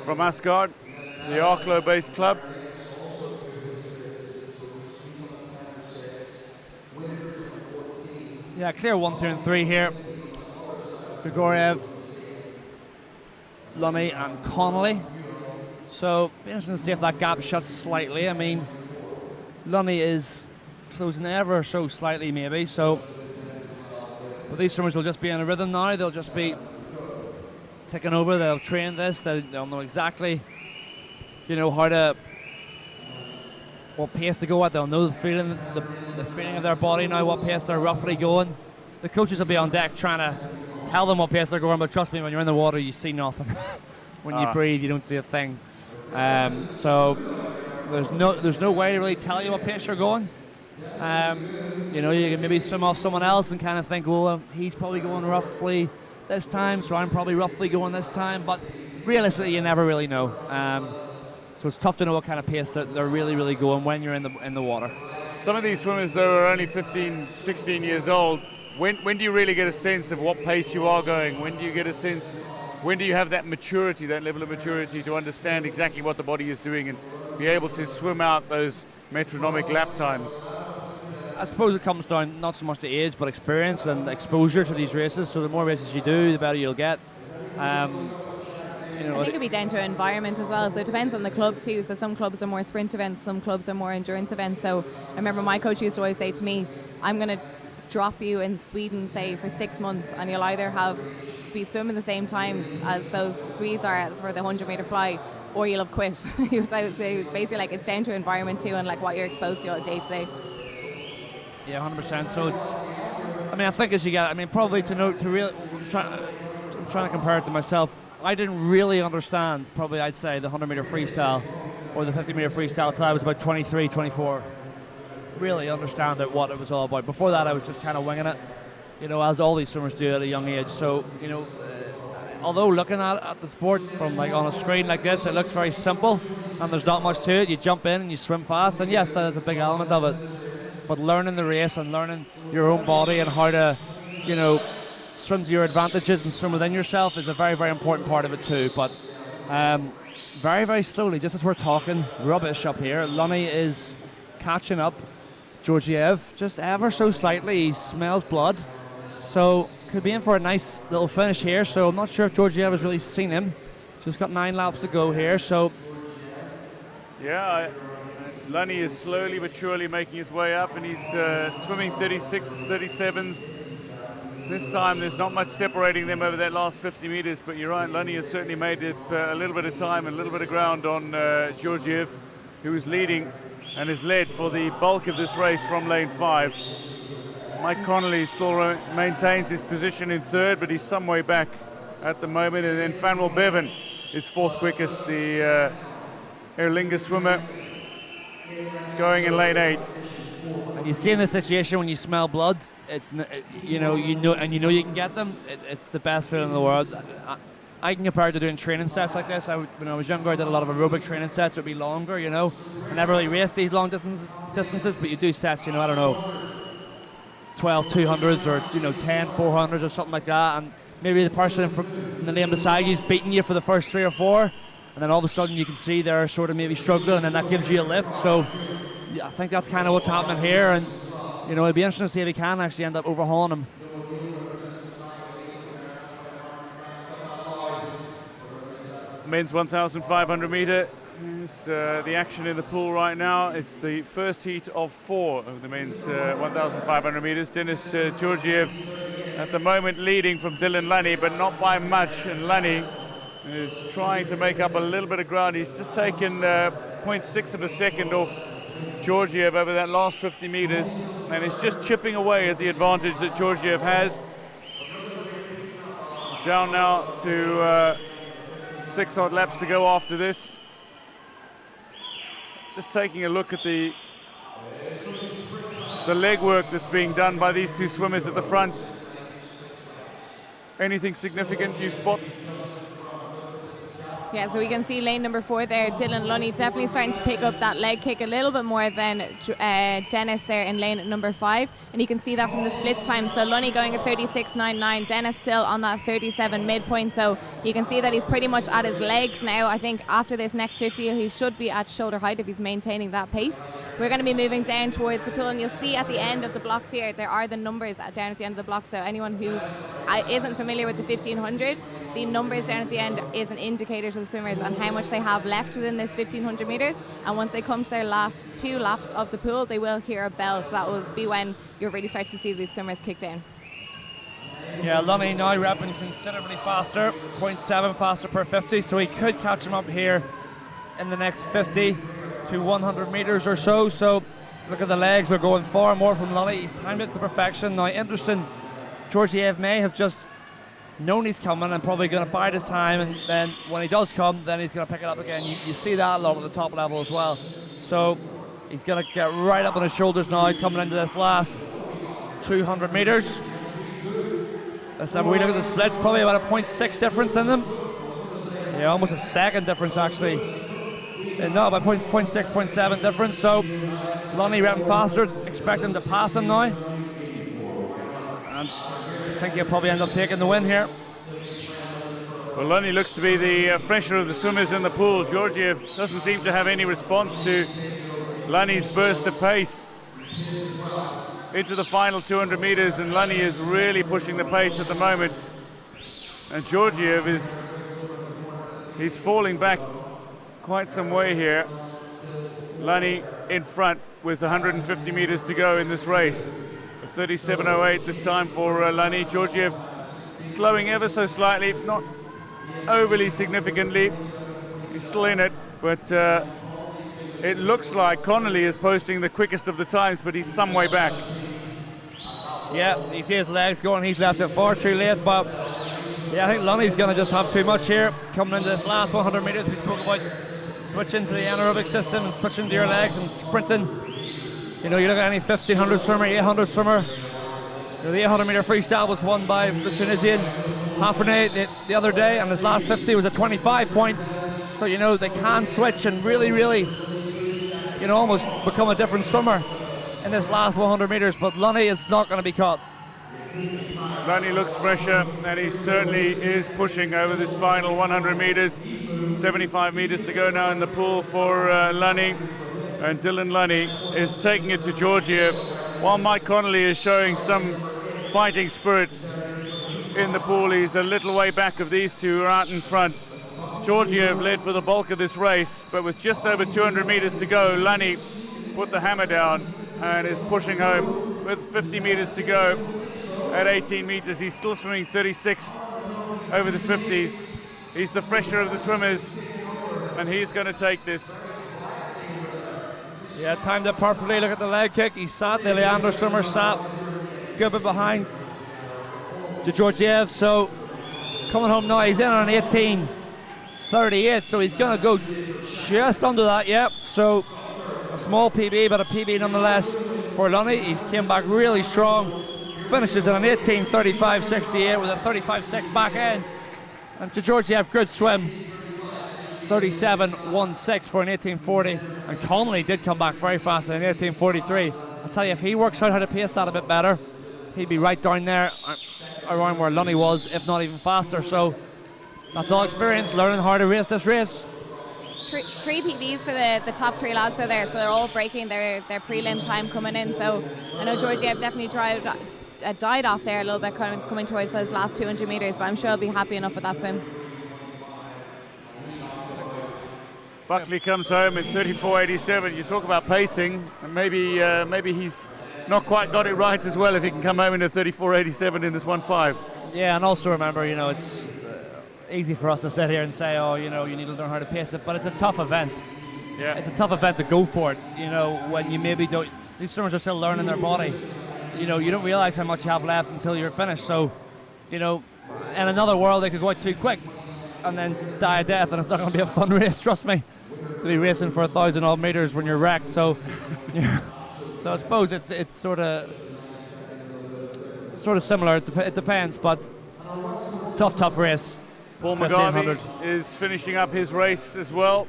from Asgard, the Arklow-based club. Yeah, clear 1, 2, and 3 here. Grigoriev, Lunny, and Connolly. So, be interesting to see if that gap shuts slightly. I mean, Lunny is closing ever so slightly, maybe. So, but these swimmers will just be in a rhythm now. They'll just be taking over. They'll train this. They'll know exactly, how to, what pace to go at. They'll know the feeling of their body now, what pace they're roughly going. The coaches will be on deck trying to tell them what pace they're going, but trust me, when you're in the water, you see nothing. When you breathe, you don't see a thing. So there's no way to really tell you what pace you're going. You can maybe swim off someone else and kind of think, well, he's probably going roughly this time, so I'm probably roughly going this time. But realistically, you never really know. So it's tough to know what kind of pace they're really, really going when you're in the water. Some of these swimmers, though, are only 15, 16 years old. When do you really get a sense of what pace you are going? When do you get a sense when do you have that maturity, that level of maturity to understand exactly what the body is doing and be able to swim out those metronomic lap times? I suppose it comes down not so much to age, but experience and exposure to these races. So the more races you do, the better you'll get. I think it'd be down to environment as well. So it depends on the club too. So some clubs are more sprint events, some clubs are more endurance events. So I remember my coach used to always say to me, I'm going to drop you in Sweden, say, for 6 months, and you'll either be swimming the same times as those Swedes are for the 100-meter fly, or you'll have quit. He was basically like, it's down to environment too, and like what you're exposed to day to day. Yeah, 100%. So it's, I think as you get, probably I'm trying to compare it to myself. I didn't really understand, probably I'd say, the 100-meter freestyle or the 50-meter freestyle until I was about 23, 24. Really understand what it was all about. Before that, I was just kind of winging it, as all these swimmers do at a young age. So, although looking at the sport from like on a screen like this, it looks very simple and there's not much to it. You jump in and you swim fast, and yes, that is a big element of it. But learning the race and learning your own body and how to, swim to your advantages and swim within yourself is a very, very important part of it too. But very, very slowly, just as we're talking rubbish up here, Lunny is catching up. Georgiev just ever so slightly, he smells blood. So could be in for a nice little finish here. So I'm not sure if Georgiev has really seen him. Just got 9 laps to go here. So yeah, Lunny is slowly but surely making his way up, and he's swimming 36, 37s. This time there's not much separating them over that last 50 meters, but you're right, Lunny has certainly made it a little bit of time and a little bit of ground on Georgiev, who is leading and is led for the bulk of this race from lane 5. Mike Connolly still maintains his position in third, but he's some way back at the moment. And then Fanwell Bevan is fourth quickest, the Aer Lingus swimmer, going in lane 8. And you see in this situation when you smell blood, it's you know you can get them. It's the best feeling in the world. I can compare it to doing training sets like this. When I was younger, I did a lot of aerobic training sets. It would be longer, I never really raced these long distances, but you do sets, 12 200s or 10 400s or something like that, and maybe the person in the lane beside you is beating you for the first 3 or 4, and then all of a sudden you can see they're sort of maybe struggling, and then that gives you a lift. So yeah, I think that's kind of what's happening here, and it'll be interesting to see if he can actually end up overhauling him. Men's 1,500 meter is the action in the pool right now. It's the first heat of 4 of the men's 1,500 meters. Denis Georgiev at the moment leading from Dylan Lunny, but not by much. And Lunny is trying to make up a little bit of ground. He's just taken 0.6 of a second off Georgiev over that last 50 meters, and it's just chipping away at the advantage that Georgiev has. Down now to 6 odd laps to go after this. Just taking a look at the legwork that's being done by these two swimmers at the front. Anything significant you spot? Yeah, so we can see lane number 4 there, Dylan Lunny definitely starting to pick up that leg kick a little bit more than Dennis there in lane number 5, and you can see that from the splits time. So Lunny going at 36.99, Dennis still on that 37 midpoint, so you can see that he's pretty much at his legs now. I think after this next 50 he should be at shoulder height if he's maintaining that pace. We're going to be moving down towards the pool, and you'll see at the end of the blocks here there are the numbers down at the end of the block, so anyone who isn't familiar with the 1500, the numbers down at the end is an indicator to the swimmers and how much they have left within this 1500 meters, and once they come to their last 2 laps of the pool they will hear a bell, so that will be when you'll really start to see these swimmers kick down. Yeah, Lunny now repping considerably faster, 0.7 faster per 50, so he could catch him up here in the next 50 to 100 meters or so. So look at the legs, they're going far more from Lunny. He's timed it to perfection. Now interesting, Georgiev may have just known he's coming and probably going to bide his time, and then when he does come then he's going to pick it up again. You see that a lot at the top level as well. So he's going to get right up on his shoulders now coming into this last 200 meters. Let's have a wee look at the splits, probably about a 0.6 difference in them. Yeah, almost a second difference actually. No, about 0.6, 0.7 difference. So Lunny repping faster, expect him to pass him now. And I think he'll probably end up taking the win here. Well, Lunny looks to be the fresher of the swimmers in the pool. Georgiev doesn't seem to have any response to Lunny's burst of pace. Into the final 200 meters, and Lunny is really pushing the pace at the moment. And Georgiev he's falling back quite some way here. Lunny in front with 150 meters to go in this race. 37.08 this time for Lunny. Georgiev slowing ever so slightly, not overly significantly. He's still in it, but it looks like Connolly is posting the quickest of the times, but he's some way back. Yeah, you see his legs going, he's left it far too late, but yeah, I think Lunny's going to just have too much here. Coming into this last 100 metres, we spoke about switching to the anaerobic system and switching to your legs and sprinting. You know, you look at any 1500 swimmer, 800 swimmer. You know, the 800 metre freestyle was won by the Tunisian Hafrene the other day, and his last 50 was a 25 point. So, you know, they can switch and really, you know, almost become a different swimmer in this last 100 metres, but Lunny is not going to be caught. Lunny looks fresher, and he certainly is pushing over this final 100 metres. 75 metres to go now in the pool for Lunny, and Dylan Lunny is taking it to Georgiev, while Mike Connolly is showing some fighting spirit in the pool. He's a little way back of these two who are out in front. Georgiev led for the bulk of this race, but with just over 200 metres to go, Lunny put the hammer down and is pushing home with 50 metres to go. At 18 metres, he's still swimming 36 over the 50s. He's the fresher of the swimmers, and he's going to take this. Yeah, timed it perfectly. Look at the leg kick. He sat, the Leander swimmer sat good bit behind to Georgiev. So coming home now, he's in on an 18:38, so he's going to go just under that. Yep. So a small PB, but a PB nonetheless for Lunny. He's came back really strong. Finishes at an 18:35.68 with a 35.6 back end. And to Georgiev, good swim. 37.16 for an 18:40. And Connolly did come back very fast at an 18:43. I'll tell you, if he works out how to pace that a bit better, he'd be right down there around where Lunny was, if not even faster. So that's all experience, learning how to race this race. Three PBs for the top three lads are there, so they're all breaking their prelim time coming in. So I know Georgiev definitely died off there a little bit coming towards those last 200 metres, but I'm sure he'll be happy enough with that swim. Buckley comes home in 34.87. You talk about pacing, and maybe he's not quite got it right as well if he can come home in a 34.87 in this 1.5. Yeah, and also remember, you know, it's easy for us to sit here and say, oh, you know, you need to learn how to pace it, but it's a tough event. Yeah, it's a tough event to go for it. You know, when you maybe don't, these swimmers are still learning their body. You know, you don't realize how much you have left until you're finished. So, you know, in another world, they could go out too quick and then die a death, and it's not going to be a fun race, trust me, to be racing for 1,000 odd meters when you're wrecked. So, yeah. So I suppose it's sort of similar. It depends, but tough race. Paul McGarvey is finishing up his race as well.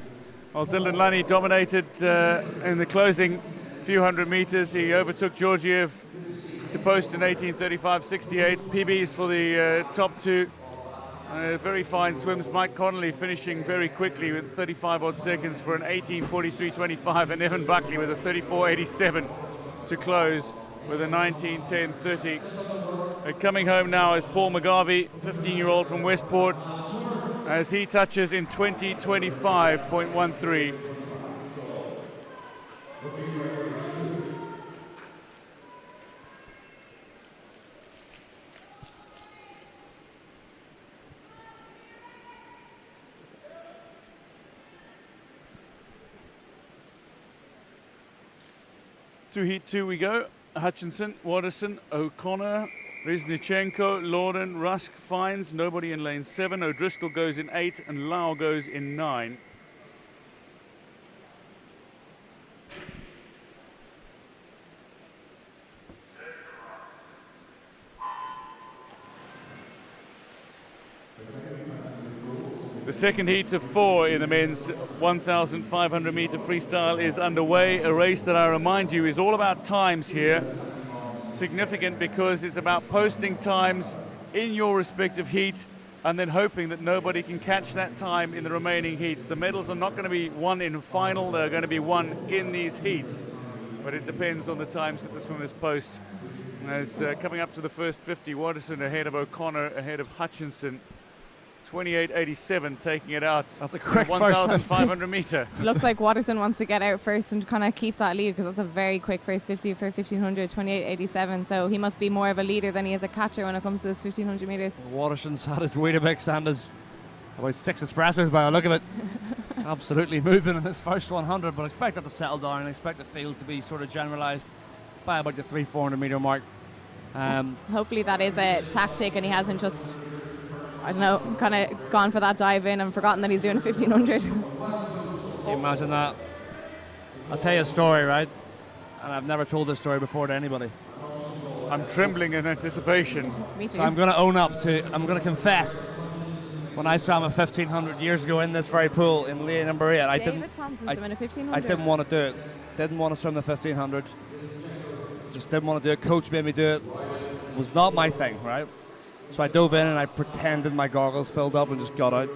While Dylan Lunny dominated in the closing few hundred meters, he overtook Georgiev to post an 18:35.68. PBs for the top two. Very fine swims. Mike Connolly finishing very quickly with 35 odd seconds for an 18:43.25, and Evan Buckley with a 34.87 to close with a 19:10.30. Coming home now is Paul McGarvey, 15-year-old from Westport, as he touches in 20:25.13. To heat two we go. Hutchinson, Watterson, O'Connor, Riznichenko, Lorden, Rusk, Fines, nobody in lane 7. O'Driscoll goes in 8 and Lau goes in 9. The second heat of 4 in the men's 1,500 meter freestyle is underway. A race that I remind you is all about times here. Significant because it's about posting times in your respective heat and then hoping that nobody can catch that time in the remaining heats. The medals are not going to be won in final, they're going to be won in these heats. But it depends on the times that the swimmers post. As coming up to the first 50, Watterson ahead of O'Connor, ahead of Hutchinson. 28.87 taking it out. That's a quick 1,500 metre. Looks like Watterson wants to get out first and kind of keep that lead, because that's a very quick first 50 for 1,500, 28.87. So he must be more of a leader than he is a catcher when it comes to this 1,500 metres. Watterson's had his Weetabix and his about 6 espressos by the look of it. Absolutely moving in his first 100, but expect that to settle down and expect the field to be sort of generalised by about the 300-400 metre mark. Hopefully that is a tactic and he hasn't just, I don't know, kind of gone for that dive in and forgotten that he's doing 1,500. Can you imagine that? I'll tell you a story, right? And I've never told this story before to anybody. I'm trembling in anticipation. Me too. So I'm going to confess. When I swam a 1,500 years ago in this very pool in lane number 8, David Thompson's doing a 1,500. I didn't want to do it. Didn't want to swim the 1,500. Just didn't want to do it. Coach made me do it. It was not my thing, right? So I dove in and I pretended my goggles filled up and just got out.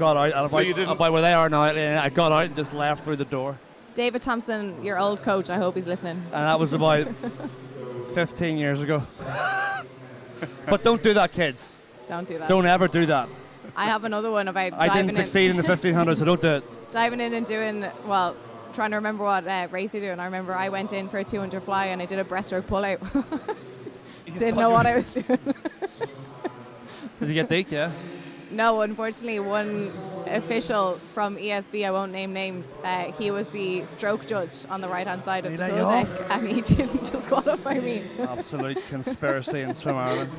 And about where they are now, I got out and just left through the door. David Thompson, your old coach, I hope he's listening. And that was about 15 years ago. But don't do that, kids. Don't do that. Don't ever do that. I have another one about I diving didn't succeed in the 1,500, so don't do it. Diving in and doing, well, trying to remember what race you do. And I remember I went in for a 200 fly and I did a breaststroke pull out. Didn't know what I was doing. Did you get deep, yeah? No, unfortunately, one official from ESB, I won't name names, he was the stroke judge on the right-hand side of the pool deck, and he didn't disqualify me. Absolute conspiracy in Swim Ireland.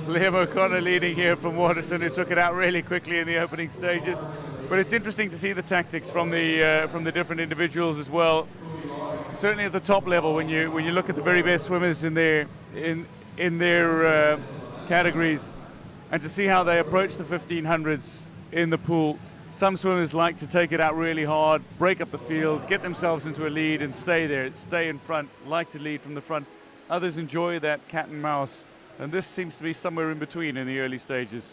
Liam O'Connor leading here from Watterson, who took it out really quickly in the opening stages. But it's interesting to see the tactics from the different individuals as well. Certainly at the top level, when you look at the very best swimmers in their categories, and to see how they approach the 1,500s in the pool. Some swimmers like to take it out really hard, break up the field, get themselves into a lead and stay there, stay in front, like to lead from the front. Others enjoy that cat and mouse, and this seems to be somewhere in between in the early stages.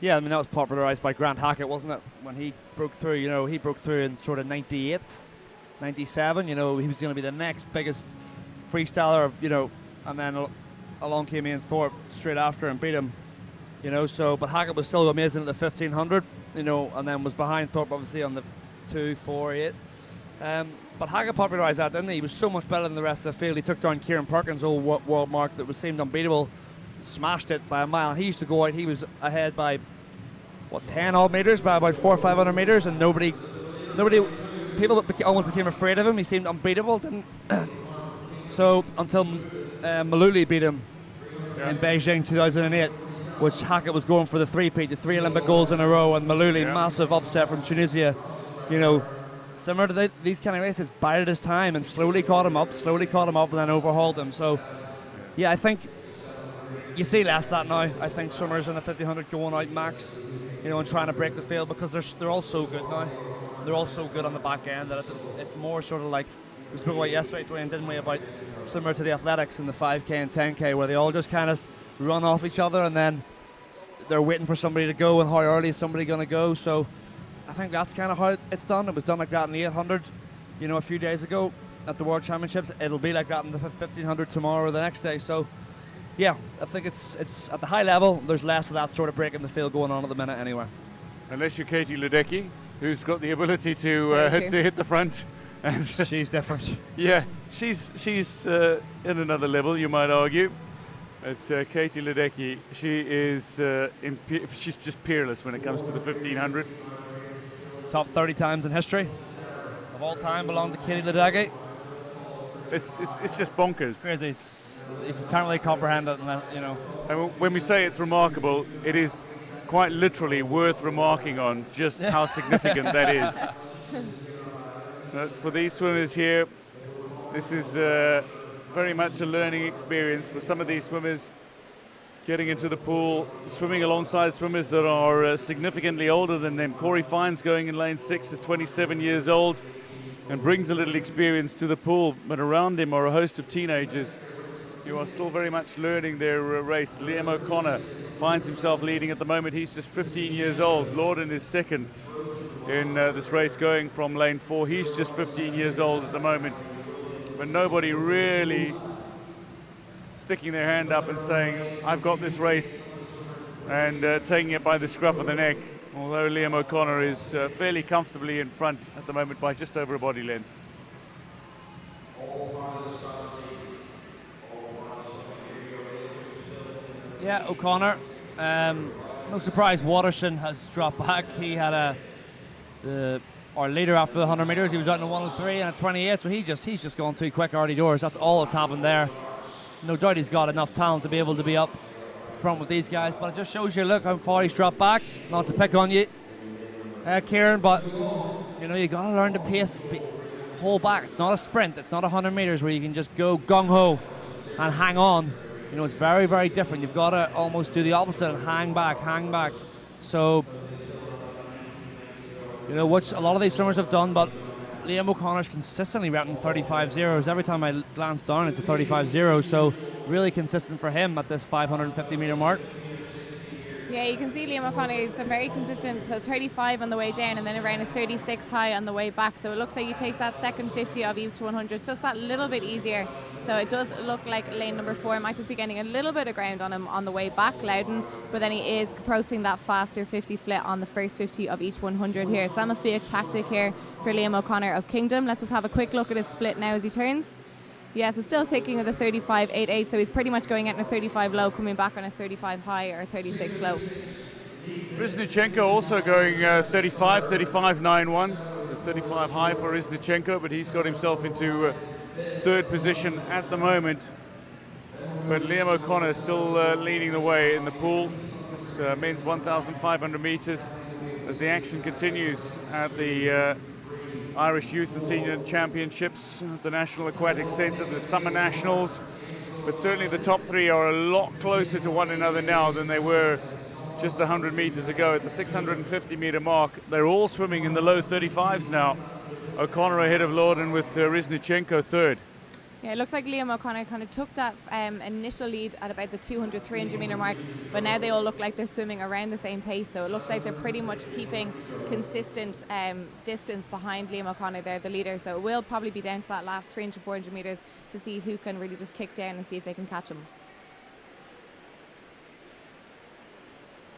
Yeah, I mean, that was popularised by Grant Hackett, wasn't it? When he broke through, he broke through in sort of 98, 97, he was going to be the next biggest freestyler, and then along came Ian Thorpe straight after and beat him. But Hackett was still amazing at the 1,500, and then was behind Thorpe obviously on the 2, 4, 8. But Hackett popularised that, didn't he? He was so much better than the rest of the field. He took down Kieran Perkins' old world mark that seemed unbeatable, smashed it by a mile. He used to go out, he was ahead by, 10 odd metres, by about 400 or 500 metres, and people almost became afraid of him. He seemed unbeatable, didn't So until Maluli beat him in Beijing 2008, which Hackett was going for the three-peat, the 3 Olympic golds in a row, and Maluli, massive upset from Tunisia. Similar to these kind of races, bided his time and slowly caught him up, and then overhauled him. So, yeah, I think you see less of that now. I think swimmers in the 1,500 going out max, and trying to break the field, because they're all so good now. They're all so good on the back end that it's more sort of like we spoke about yesterday, Dwayne, didn't we, about similar to the athletics in the 5K and 10K, where they all just kind of run off each other and then they're waiting for somebody to go, and how early is somebody going to go. So I think that's kind of how it's done. It was done like that in the 800, a few days ago at the World Championships. It'll be like that in the 1,500 tomorrow or the next day. So yeah, I think it's at the high level, there's less of that sort of breaking the field going on at the minute anyway. Unless you're Katie Ledecky, who's got the ability to hit the front. And she's different. Yeah, she's in another level, you might argue. But Katie Ledecky, she's just peerless when it comes to the 1,500. Top 30 times in history of all time belong to Katie Ledecky. It's just bonkers. Crazy. You can't really comprehend it, And when we say it's remarkable, it is quite literally worth remarking on just how significant that is. But for these swimmers here, this is very much a learning experience for some of these swimmers, getting into the pool, swimming alongside swimmers that are significantly older than them. Corey Fine's going in lane 6, is 27 years old and brings a little experience to the pool, but around him are a host of teenagers. who are still very much learning their race. Liam O'Connor finds himself leading at the moment. He's just 15 years old. Lorden is second in this race, going from lane 4. He's just 15 years old at the moment. But nobody really sticking their hand up and saying, I've got this race, and taking it by the scruff of the neck, although Liam O'Connor is fairly comfortably in front at the moment by just over a body length. Yeah, O'Connor. No surprise, Waterson has dropped back. He had our leader after the 100 metres. He was out in a 103 and a 28, so he's just gone too quick early doors. That's all that's happened there. No doubt he's got enough talent to be able to be up front with these guys, but it just shows you, look how far he's dropped back. Not to pick on you, Kieran, but you know, you got to learn to pace, hold back. It's not a sprint. It's not 100 metres where you can just go gung-ho and hang on. You know, it's very, very different. You've got to almost do the opposite and hang back. So, you know, which a lot of these swimmers have done, but Liam O'Connor's consistently routing 35 zeros. Every time I glance down, it's a 35 0, so really consistent for him at this 550 metre mark. Yeah, you can see Liam O'Connor is very consistent, so 35 on the way down and then around a 36 high on the way back. So it looks like he takes that second 50 of each 100 just that little bit easier. So it does look like lane number 4 might just be getting a little bit of ground on him on the way back, Loudon, but then he is approaching that faster 50 split on the first 50 of each 100 here. So that must be a tactic here for Liam O'Connor of Kingdom. Let's just have a quick look at his split now as he turns. Yeah, so still thinking of the 35.88, so he's pretty much going out in a 35 low, coming back on a 35 high or a 36 low. Riznichenko also going 35.91, so 35 high for Riznichenko, but he's got himself into third position at the moment. But Liam O'Connor is still leading the way in the pool. This men's 1,500 metres as the action continues at the Irish Youth and Senior Championships, the National Aquatic Centre, the Summer Nationals. But certainly the top three are a lot closer to one another now than they were just 100 metres ago. At the 650 metre mark, they're all swimming in the low 35s now. O'Connor ahead of Lorden with Riznichenko third. Yeah, it looks like Liam O'Connor kind of took that initial lead at about the 200, 300 metre mark, but now they all look like they're swimming around the same pace, so it looks like they're pretty much keeping consistent distance behind Liam O'Connor there, the leader, so it will probably be down to that last 300, 400 metres to see who can really just kick down and see if they can catch him.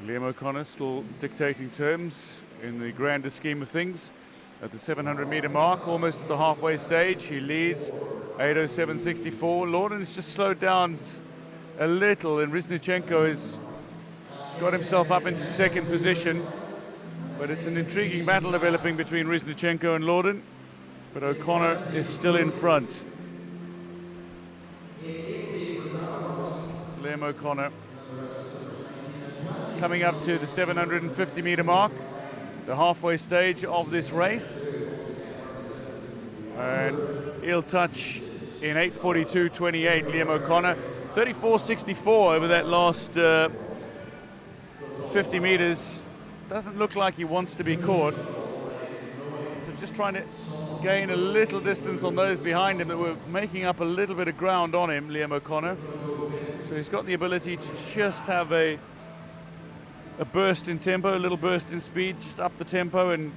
Liam O'Connor still dictating terms in the grander scheme of things. At the 700 metre mark, almost at the halfway stage, he leads 8:07.64. Lorden has just slowed down a little, and Riznichenko has got himself up into second position. But it's an intriguing battle developing between Riznichenko and Lorden. But O'Connor is still in front. Liam O'Connor coming up to the 750 metre mark, the halfway stage of this race, and he'll touch in 8:42.28. Liam O'Connor 34.64 over that last 50 metres. Doesn't look like he wants to be caught, so just trying to gain a little distance on those behind him that were making up a little bit of ground on him. Liam O'Connor, so he's got the ability to just have a burst in tempo, a little burst in speed, just up the tempo and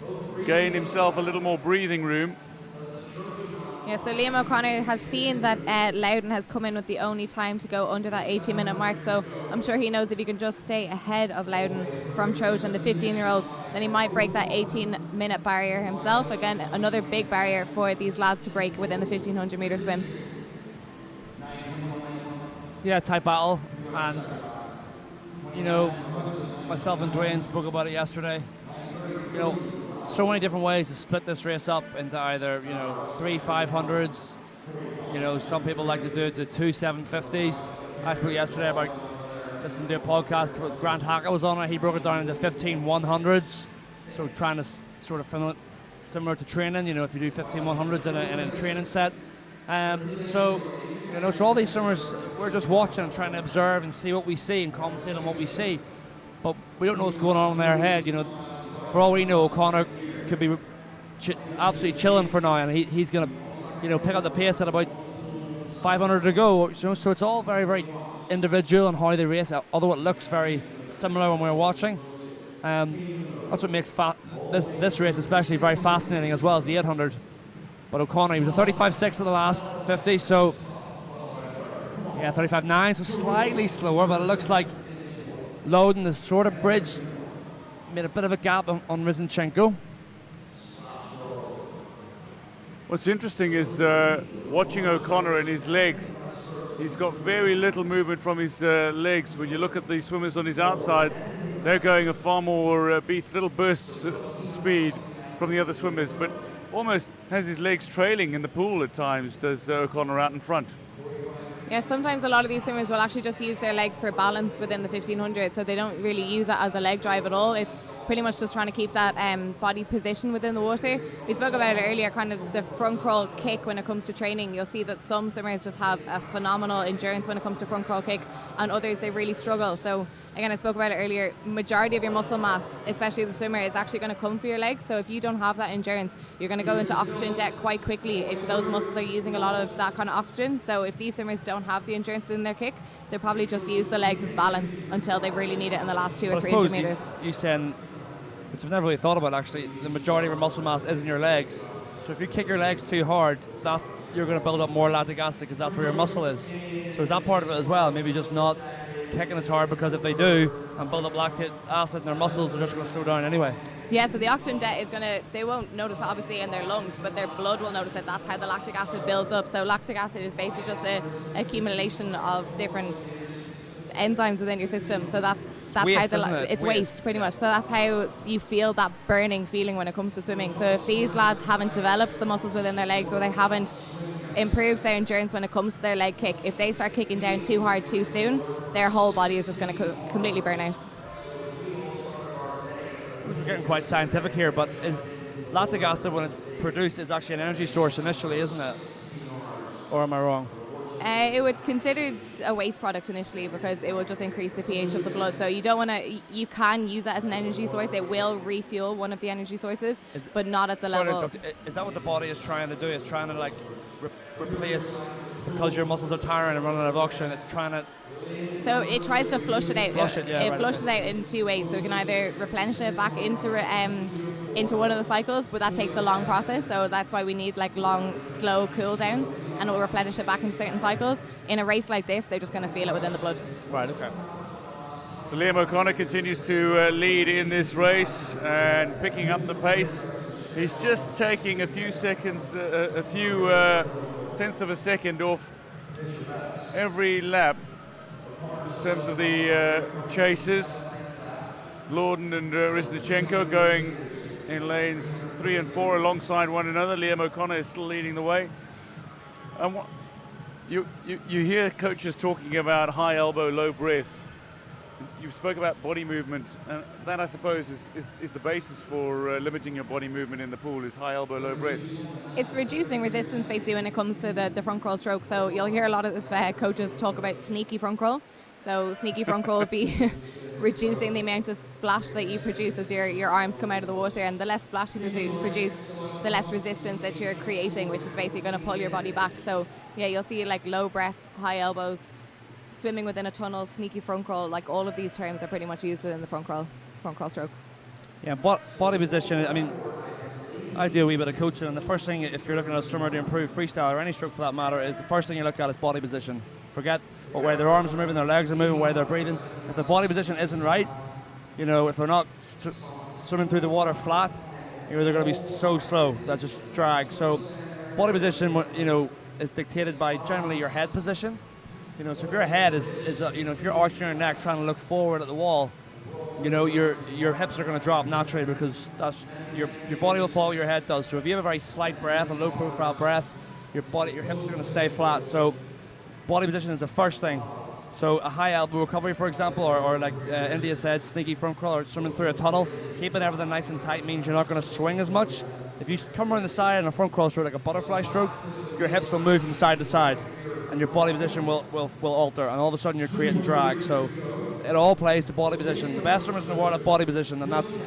gain himself a little more breathing room. Yeah, so Liam O'Connor has seen that Loudon has come in with the only time to go under that 18-minute mark, so I'm sure he knows if he can just stay ahead of Loudon from Trojan, the 15-year-old, then he might break that 18-minute barrier himself. Again, another big barrier for these lads to break within the 1,500 metre swim. Yeah, tight battle, and you know, myself and Dwayne spoke about it yesterday. You know, so many different ways to split this race up into either, you know, 3 500s. You know, some people like to do it to 2 750s. I spoke yesterday about listening to a podcast with Grant Hackett was on it. He broke it down into 15 100s. So trying to sort of similar to training, you know, if you do 15 100s in a training set. So, you know, so all these swimmers, we're just watching and trying to observe and see what we see and commentate on what we see. But we don't know what's going on in their head, you know. For all we know, O'Connor could be absolutely chilling for now, and he's going to, you know, pick up the pace at about 500 to go. So it's all very, very individual on how they race, although it looks very similar when we're watching. That's what makes this race especially very fascinating, as well as the 800. But O'Connor, he was a 35.6 at the last 50, so yeah, 35.9, so slightly slower, but it looks like Loden is sort of bridged, made a bit of a gap on Rizinchenko. What's interesting is watching O'Connor and his legs. He's got very little movement from his legs. When you look at the swimmers on his outside, they're going a far more beats, little bursts speed from the other swimmers, but almost has his legs trailing in the pool at times, does O'Connor out in front. Yeah, sometimes a lot of these swimmers will actually just use their legs for balance within the 1500, so they don't really use it as a leg drive at all. It's pretty much just trying to keep that body position within the water. We spoke about it earlier, kind of the front crawl kick when it comes to training. You'll see that some swimmers just have a phenomenal endurance when it comes to front crawl kick, and others they really struggle. So again, I spoke about it earlier, majority of your muscle mass, especially as a swimmer, is actually going to come for your legs. So if you don't have that endurance, you're going to go into oxygen debt quite quickly if those muscles are using a lot of that kind of oxygen. So if these swimmers don't have the endurance in their kick, they'll probably just use the legs as balance until they really need it in the last 200 or 300 metres. You saying, which I've never really thought about actually, the majority of your muscle mass is in your legs. So if you kick your legs too hard, you're going to build up more lactic acid because that's where your muscle is. So is that part of it as well? Maybe just not kicking as hard, because if they do and build up lactic acid in their muscles, they're just going to slow down anyway. Yeah, so the oxygen debt is they won't notice it obviously in their lungs, but their blood will notice it. That's how the lactic acid builds up. So lactic acid is basically just an accumulation of different enzymes within your system. So that's waste, how it's waste pretty much. So that's how you feel that burning feeling when it comes to swimming. So if these lads haven't developed the muscles within their legs, or they haven't improved their endurance when it comes to their leg kick, if they start kicking down too hard too soon, their whole body is just going to completely burn out. We're getting quite scientific here, but lactic acid, when it's produced, is actually an energy source initially, isn't it? Or am I wrong? It would consider a waste product initially, because it will just increase the pH of the blood. So you don't want to. You can use it as an energy source. It will refuel one of the energy sources, but not at the level. Is that what the body is trying to do? It's trying to like replace, because your muscles are tiring and running out of oxygen. It's trying to. So it tries to flush it out. It flushes out in two ways. So it can either replenish it back into one of the cycles, but that takes a long process. So that's why we need like long, slow cool downs, and it will replenish it back into certain cycles. In a race like this, they're just going to feel it within the blood. Right. Okay. So Liam O'Connor continues to lead in this race and picking up the pace. He's just taking a few seconds, a few tenths of a second off every lap in terms of the chasers. Lorden and Rizinchenko going in lanes 3 and 4 alongside one another. Liam O'Connor is still leading the way. You hear coaches talking about high elbow, low breath. You spoke about body movement, and that I suppose is the basis for limiting your body movement in the pool, is high elbow, low breath. It's reducing resistance basically when it comes to the front crawl stroke. So you'll hear a lot of coaches talk about sneaky front crawl. So sneaky front crawl would be reducing the amount of splash that you produce as your arms come out of the water, and the less splash you produce, the less resistance that you're creating, which is basically going to pull your body back. So yeah, you'll see like low breath, high elbows, swimming within a tunnel, sneaky front crawl, like all of these terms are pretty much used within the front crawl stroke. Yeah, body position, I mean, I do a wee bit of coaching, and the first thing, if you're looking at a swimmer to improve freestyle or any stroke for that matter, is the first thing you look at is body position. Forget where their arms are moving, their legs are moving, where they're breathing. If the body position isn't right, if they're not swimming through the water flat, they're going to be so slow that just drags. So body position, is dictated by generally your head position. So if your head is if you're arching your neck trying to look forward at the wall, your hips are going to drop naturally, because that's your body will follow your head does. So if you have a very slight breath, a low profile breath, your hips are going to stay flat. So body position is the first thing. So a high elbow recovery, for example, or like India said, sneaky front crawl or swimming through a tunnel, keeping everything nice and tight means you're not going to swing as much. If you come around the side in a front crawl stroke, like a butterfly stroke, your hips will move from side to side, and your body position will alter, and all of a sudden you're creating drag. So it all plays to body position. The best swimmers in the world at body position, and that's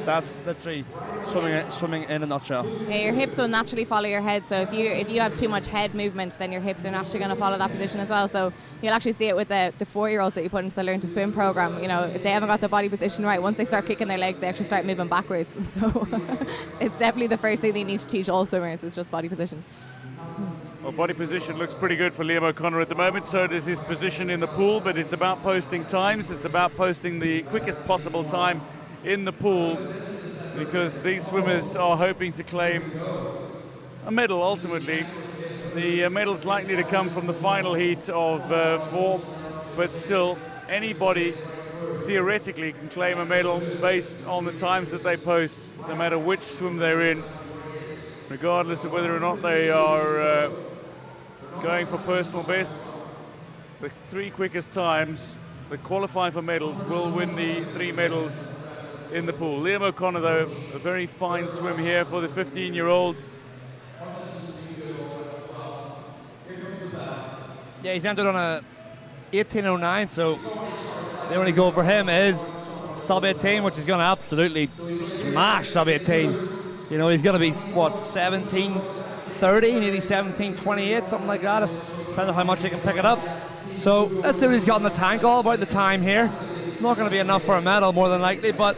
literally swimming in a nutshell. Yeah, your hips will naturally follow your head. So if you have too much head movement, then your hips are naturally going to follow that position as well. So you'll actually see it with the 4-year-olds that you put into the Learn to Swim program. You know, if they haven't got the body position right, once they start kicking their legs, they actually start moving backwards. So it's definitely the first thing they need to teach all swimmers is just body position. Well, body position looks pretty good for Liam O'Connor at the moment, so does his position in the pool, but it's about posting times. It's about posting the quickest possible time in the pool, because these swimmers are hoping to claim a medal ultimately. The medal's likely to come from the final heat of 4, but still anybody theoretically can claim a medal based on the times that they post, no matter which swim they're in, regardless of whether or not they are going for personal bests. The 3 quickest times that qualify for medals will win the 3 medals in the pool. Liam O'Connor, though, a very fine swim here for the 15-year-old. Yeah, he's entered on a 18:09, so the only goal for him is sub 18, which is going to absolutely smash sub 18. You know, he's going to be, what, 17:30, maybe 17:28, something like that, depending on how much he can pick it up. So let's see what he's got in the tank. All about the time here. Not going to be enough for a medal, more than likely, but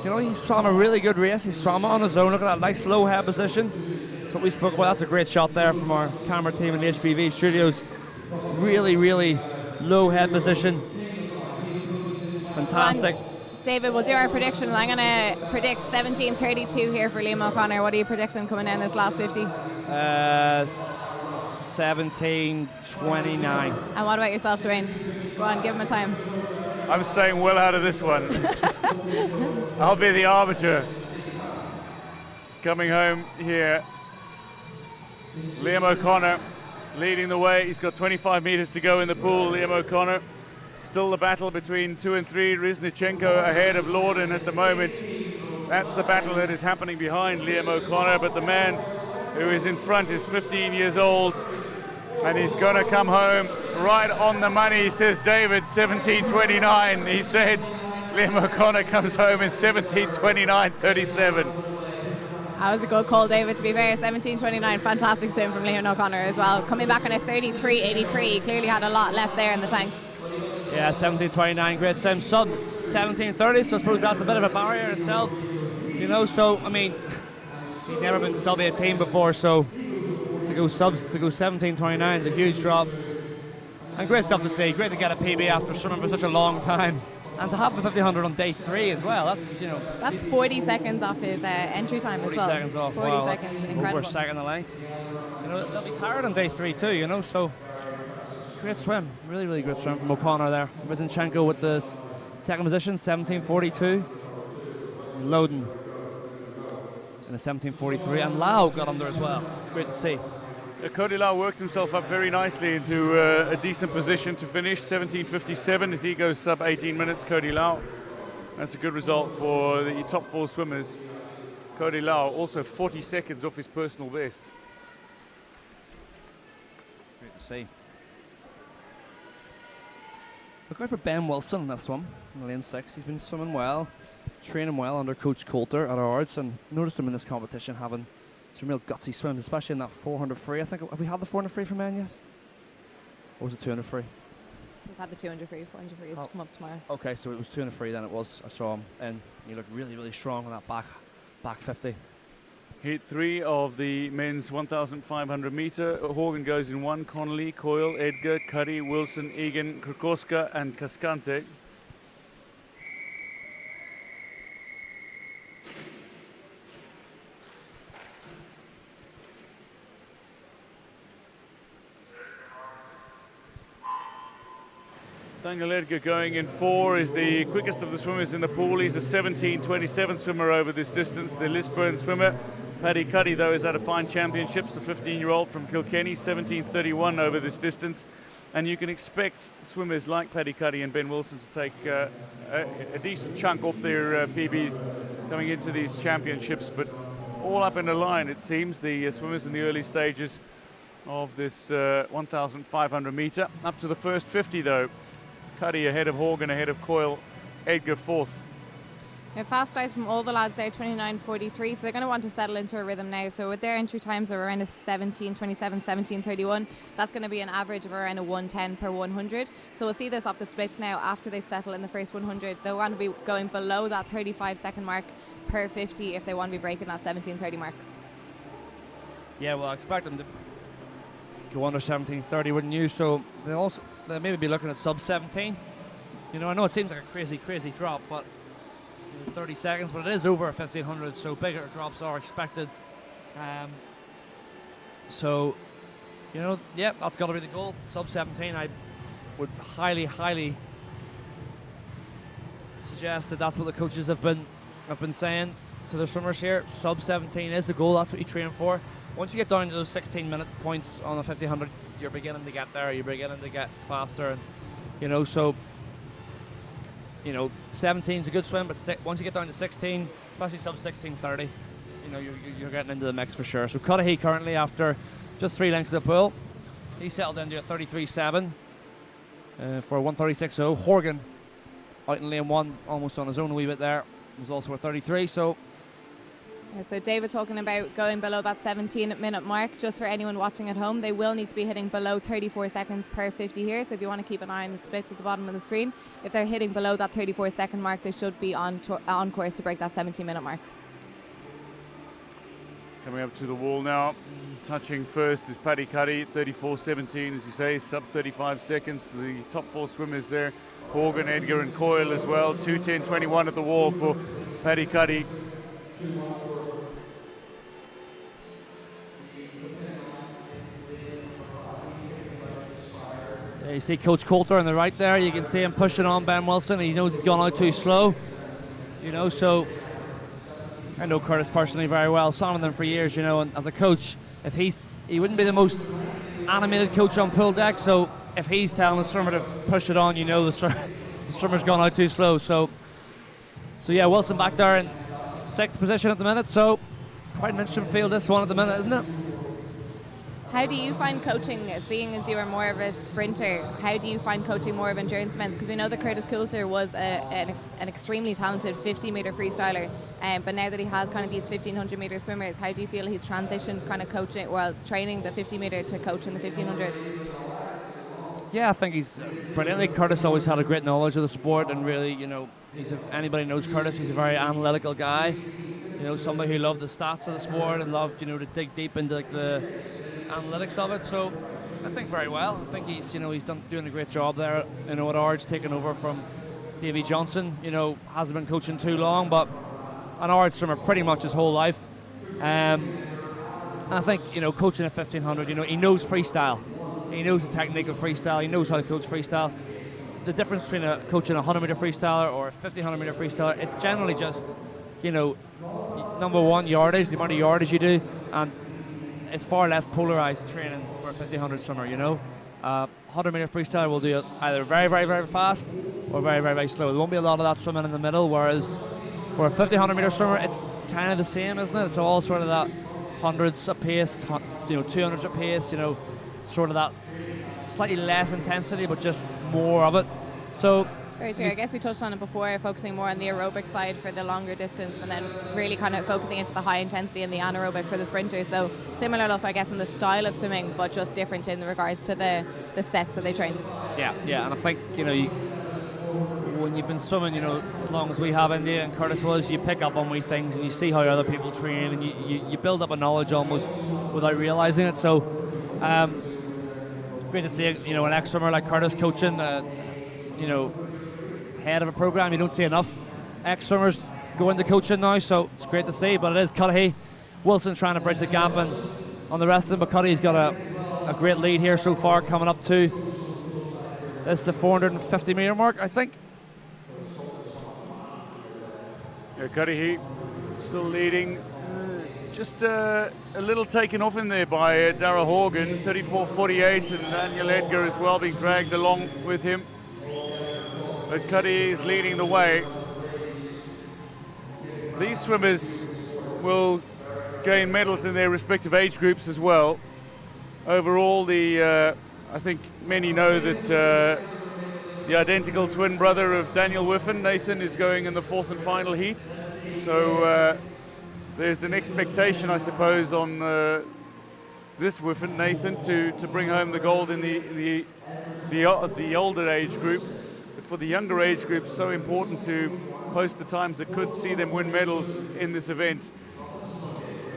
you know, he swam a really good race. He swam it on his own. Look at that nice low head position. That's what we spoke about. That's a great shot there from our camera team in the HBV studios. Really, really low head position. Fantastic. David, we'll do our predictions. I'm going to predict 17:32 here for Liam O'Connor. What are you predicting coming in this last 50? 17:29. And what about yourself, Dwayne? Go on, give him a time. I'm staying well out of this one. I'll be the arbiter. Coming home here, Liam O'Connor leading the way. He's got 25 meters to go in the pool. Liam O'Connor. Still the battle between 2 and 3. Riznichenko ahead of Lorden at the moment. That's the battle that is happening behind Liam O'Connor, but the man who is in front is 15 years old, and he's going to come home right on the money, says David. 17:29. He said Liam O'Connor comes home in 17:29.37. That was a good call, David, to be fair. 17:29, fantastic swim from Liam O'Connor as well. Coming back on a 33.83, he clearly had a lot left there in the tank. Yeah, 17:29, great swim. Sub 17:30, so I suppose that's a bit of a barrier itself. You know, so, I mean, he's never been sub 18 before, so to go 17:29 is a huge drop. And great stuff to see. Great to get a PB after swimming for such a long time. And to have the 1500 on day 3 as well, that's, you know. That's 40 seconds off his entry time as well. 40 seconds off. 40 wow, seconds, incredible. Over a second of length. You know, they'll be tired on day 3 too, you know, so great swim. Really, really good swim from O'Connor there. Riznichenko with the second position, 17:42. Loden in a 17:43, and Lau got under as well. Great to see. Cody Lau worked himself up very nicely into a decent position to finish. 17:57 as he goes sub 18 minutes. Cody Lau. That's a good result for the top 4 swimmers. Cody Lau also 40 seconds off his personal best. Great to see. Look out for Ben Wilson in this one, in lane 6. He's been swimming well, training well under Coach Coulter at ours, and noticed him in this competition having some real gutsy swims, especially in that 400 free. I think, have we had the 400 free for men yet? Or was it 200 free? We've had the 200 free, 400 free is to come up tomorrow. Okay, so it was 200 free then it was. I saw him, and he looked really, really strong on that back 50. Heat 3 of the men's 1,500 meter. Horgan goes in 1. Connolly, Coyle, Edgar, Cuddy, Wilson, Egan, Krakoska, and Cascante. Daniel Edgar going in 4 is the quickest of the swimmers in the pool. He's a 17:27 swimmer over this distance, the Lisburn swimmer. Paddy Cuddy, though, is at a fine championships, the 15-year-old from Kilkenny, 17:31 over this distance. And you can expect swimmers like Paddy Cuddy and Ben Wilson to take a decent chunk off their PBs coming into these championships. But all up in a line, it seems, the swimmers in the early stages of this 1,500 meter. Up to the first 50, though. Cuddy ahead of Horgan, ahead of Coyle, Edgar fourth. Fast starts from all the lads there, 29.43, so they're going to want to settle into a rhythm now. So with their entry times of around a 17.27, 17.31, that's going to be an average of around a 110 per 100. So we'll see this off the splits now after they settle in the first 100. They'll want to be going below that 35-second mark per 50 if they want to be breaking that 17.30 mark. Yeah, well, I expect them to go under 17.30, wouldn't you? So they'll maybe be looking at sub 17. You know, I know it seems like a crazy drop, but 30 seconds, but it is over 1500, so bigger drops are expected. So, you know, yeah, that's got to be the goal. Sub 17, I would highly suggest that that's what the coaches have been saying to their swimmers here. Sub 17 is the goal. That's what you train for. Once you get down to those 16-minute points on the 1500, you're beginning to get there. You're beginning to get faster, and you know, so. You know, 17 is a good swim, but once you get down to 16, especially sub 16.30, you know, you're getting into the mix for sure. So Cudahy currently, after just 3 lengths of the pool, he settled into a 33.7 for a 136.0. Horgan out in lane 1, almost on his own a wee bit there, was also a 33. So David talking about going below that 17-minute mark. Just for anyone watching at home, they will need to be hitting below 34 seconds per 50 here. So if you want to keep an eye on the splits at the bottom of the screen, if they're hitting below that 34-second mark, they should be on course to break that 17-minute mark. Coming up to the wall now, touching first is Paddy Cuddy, 34.17, as you say, sub 35 seconds. The top 4 swimmers there, Horgan, Edgar and Coyle as well. 2:10.21 at the wall for Paddy Cuddy. You see Coach Coulter on the right there. You can see him pushing on Ben Wilson. He knows he's gone out too slow. You know, so I know Curtis personally very well. Swam with him for years, you know, and as a coach, if he wouldn't be the most animated coach on pool deck. So if he's telling the swimmer to push it on, you know the swimmer's gone out too slow. So yeah, Wilson back there in 6th position at the minute. So quite an interesting field this one at the minute, isn't it? How do you find coaching, seeing as you are more of a sprinter, how do you find coaching more of endurance events? Because we know that Curtis Coulter was an extremely talented 50-metre freestyler, but now that he has kind of these 1500-metre swimmers, how do you feel he's transitioned kind of coaching, well, training the 50-metre to coaching the 1500? Yeah, I think he's brilliantly. Curtis always had a great knowledge of the sport, and really, you know, anybody knows Curtis, he's a very analytical guy. You know, somebody who loved the stats of the sport and loved, you know, to dig deep into like the analytics of it. So I think very well. I think he's, you know, he's doing a great job there, you know, at Ards, taking over from Davy Johnson. You know, hasn't been coaching too long, but an Ards swimmer pretty much his whole life. And I think, you know, coaching at 1500, you know, he knows freestyle. He knows the technique of freestyle. He knows how to coach freestyle. The difference between coaching a 100-metre freestyler or a 1500-metre freestyler, it's generally just, you know, number one, yardage, the amount of yardage you do, and it's far less polarized training for a 1500 swimmer, you know. 100-metre freestyler will do it either very, very, very fast or very, very, very slow. There won't be a lot of that swimming in the middle, whereas for a 1500-metre swimmer, it's kind of the same, isn't it? It's all sort of that hundreds at pace, you know, 200s at pace, you know, sort of that slightly less intensity, but just more of it. So very true. I guess we touched on it before, focusing more on the aerobic side for the longer distance, and then really kind of focusing into the high intensity and the anaerobic for the sprinters. So similar enough, I guess, in the style of swimming, but just different in regards to the sets that they train. Yeah, and I think, you know, when you've been swimming, you know, as long as we have India and Curtis was, you pick up on wee things and you see how other people train, and you build up a knowledge almost without realising it. So great to see, you know, an ex-swimmer like Curtis coaching, you know, head of a program. You don't see enough ex-swimmers go into coaching now, so it's great to see. But it is Cudahy. Wilson trying to bridge the gap, and on the rest of them, but Cudahy's got a great lead here so far, coming up to this the 450-metre mark, I think. Yeah, Cudahy still leading. Just a little taken off in there by Dara Horgan, 34.48, and Daniel Edgar as well being dragged along with him. But Cudahy is leading the way. These swimmers will gain medals in their respective age groups as well. Overall, I think many know that the identical twin brother of Daniel Wiffen. Nathan is going in the fourth and final heat. So there's an expectation, I suppose, on this Wiffen, Nathan, to bring home the gold in the older age group. But for the younger age group, so important to post the times that could see them win medals in this event.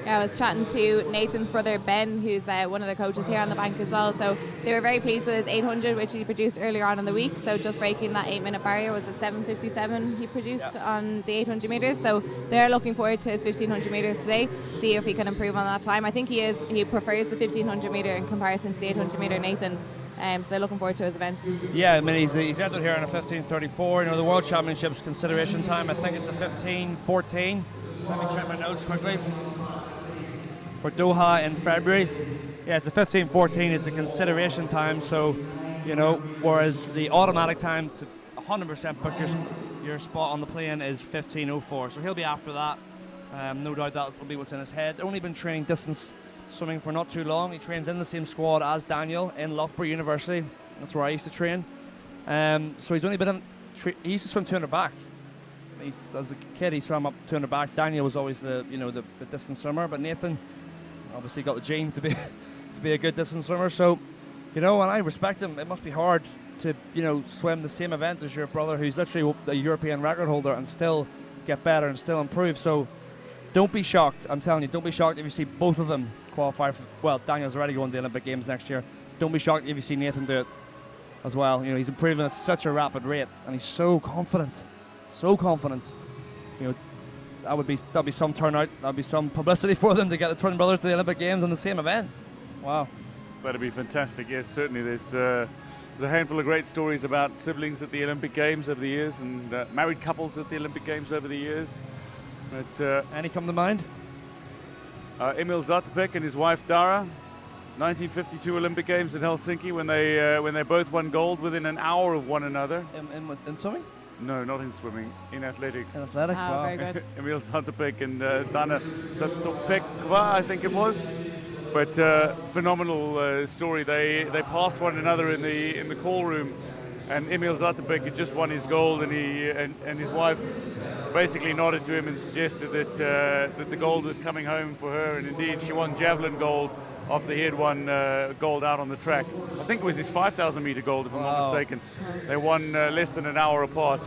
Yeah, I was chatting to Nathan's brother Ben, who's one of the coaches here on the bank as well. So they were very pleased with his 800, which he produced earlier on in the week. So just breaking that 8-minute barrier was a 7:57 he produced on the 800 metres. So they're looking forward to his 1500 metres today, see if he can improve on that time. I think he prefers the 1500 metre in comparison to the 800 metre, Nathan. So they're looking forward to his event. Yeah, I mean, he's entered here in a 15:34. You know, the World Championships consideration time, I think it's a 15:14. Let me check my notes quickly. For Doha in February, yeah, it's a 15:14 is the consideration time. So, you know, whereas the automatic time to 100% book your spot on the plane is 15:04. So he'll be after that. No doubt that will be what's in his head. Only been training distance swimming for not too long. He trains in the same squad as Daniel in Loughborough University. That's where I used to train. So he's only been in. He used to swim 200 back. As a kid, he swam up 200 back. Daniel was always the distance swimmer, but Nathan obviously got the genes to be a good distance swimmer. So, you know, and I respect him. It must be hard to, you know, swim the same event as your brother, who's literally a European record holder, and still get better and still improve. So, don't be shocked. I'm telling you, don't be shocked if you see both of them qualify for. Well, Daniel's already going to the Olympic Games next year. Don't be shocked if you see Nathan do it as well. You know, he's improving at such a rapid rate, and he's so confident. So confident. You know, that'll be some turnout. That'll be some publicity for them to get the twin brothers to the Olympic Games on the same event. Wow. That'd be fantastic. Yes, certainly. There's a handful of great stories about siblings at the Olympic Games over the years, and married couples at the Olympic Games over the years. But any come to mind? Emil Zatopek and his wife Dara, 1952 Olympic Games in Helsinki, when they both won gold within an hour of one another. In swimming? No, not in swimming. In athletics. In athletics, wow. Very good. Emil Zatopek and Dana Zatopekova, I think it was. But phenomenal story. They passed one another in the call room, and Emil Zatopek had just won his gold, and his wife basically nodded to him and suggested that the gold was coming home for her, and indeed she won javelin gold after he had won gold out on the track. I think it was his 5,000 meter gold, if I'm not mistaken. They won less than an hour apart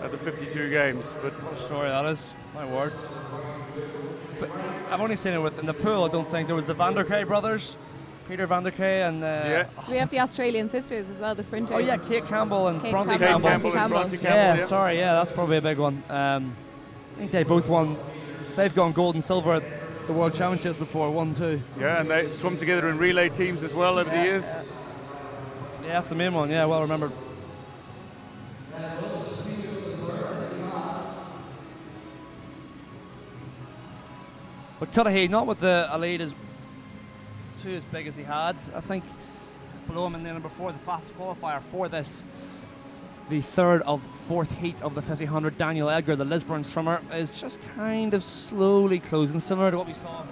at the 52 games. But what a story that is, my word. I've only seen it in the pool. I don't think there was the Van der Kay brothers, Peter Van der Kay and... Do we have the Australian sisters as well, the sprinters? Oh yeah, Kate Campbell and Bronte Campbell. Campbell. Yeah, that's probably a big one. I think they both won. They've gone gold and silver at the World Championships before, 1-2. Yeah, and they swum together in relay teams as well over the years. Yeah, that's the main one. Yeah, well remembered. But Cudahy, not with the lead as big as he had. I think just below him in the number 4, the fastest qualifier for this, the third of fourth heat of the 1500, Daniel Edgar, the Lisburn swimmer, is just kind of slowly closing, similar to what we saw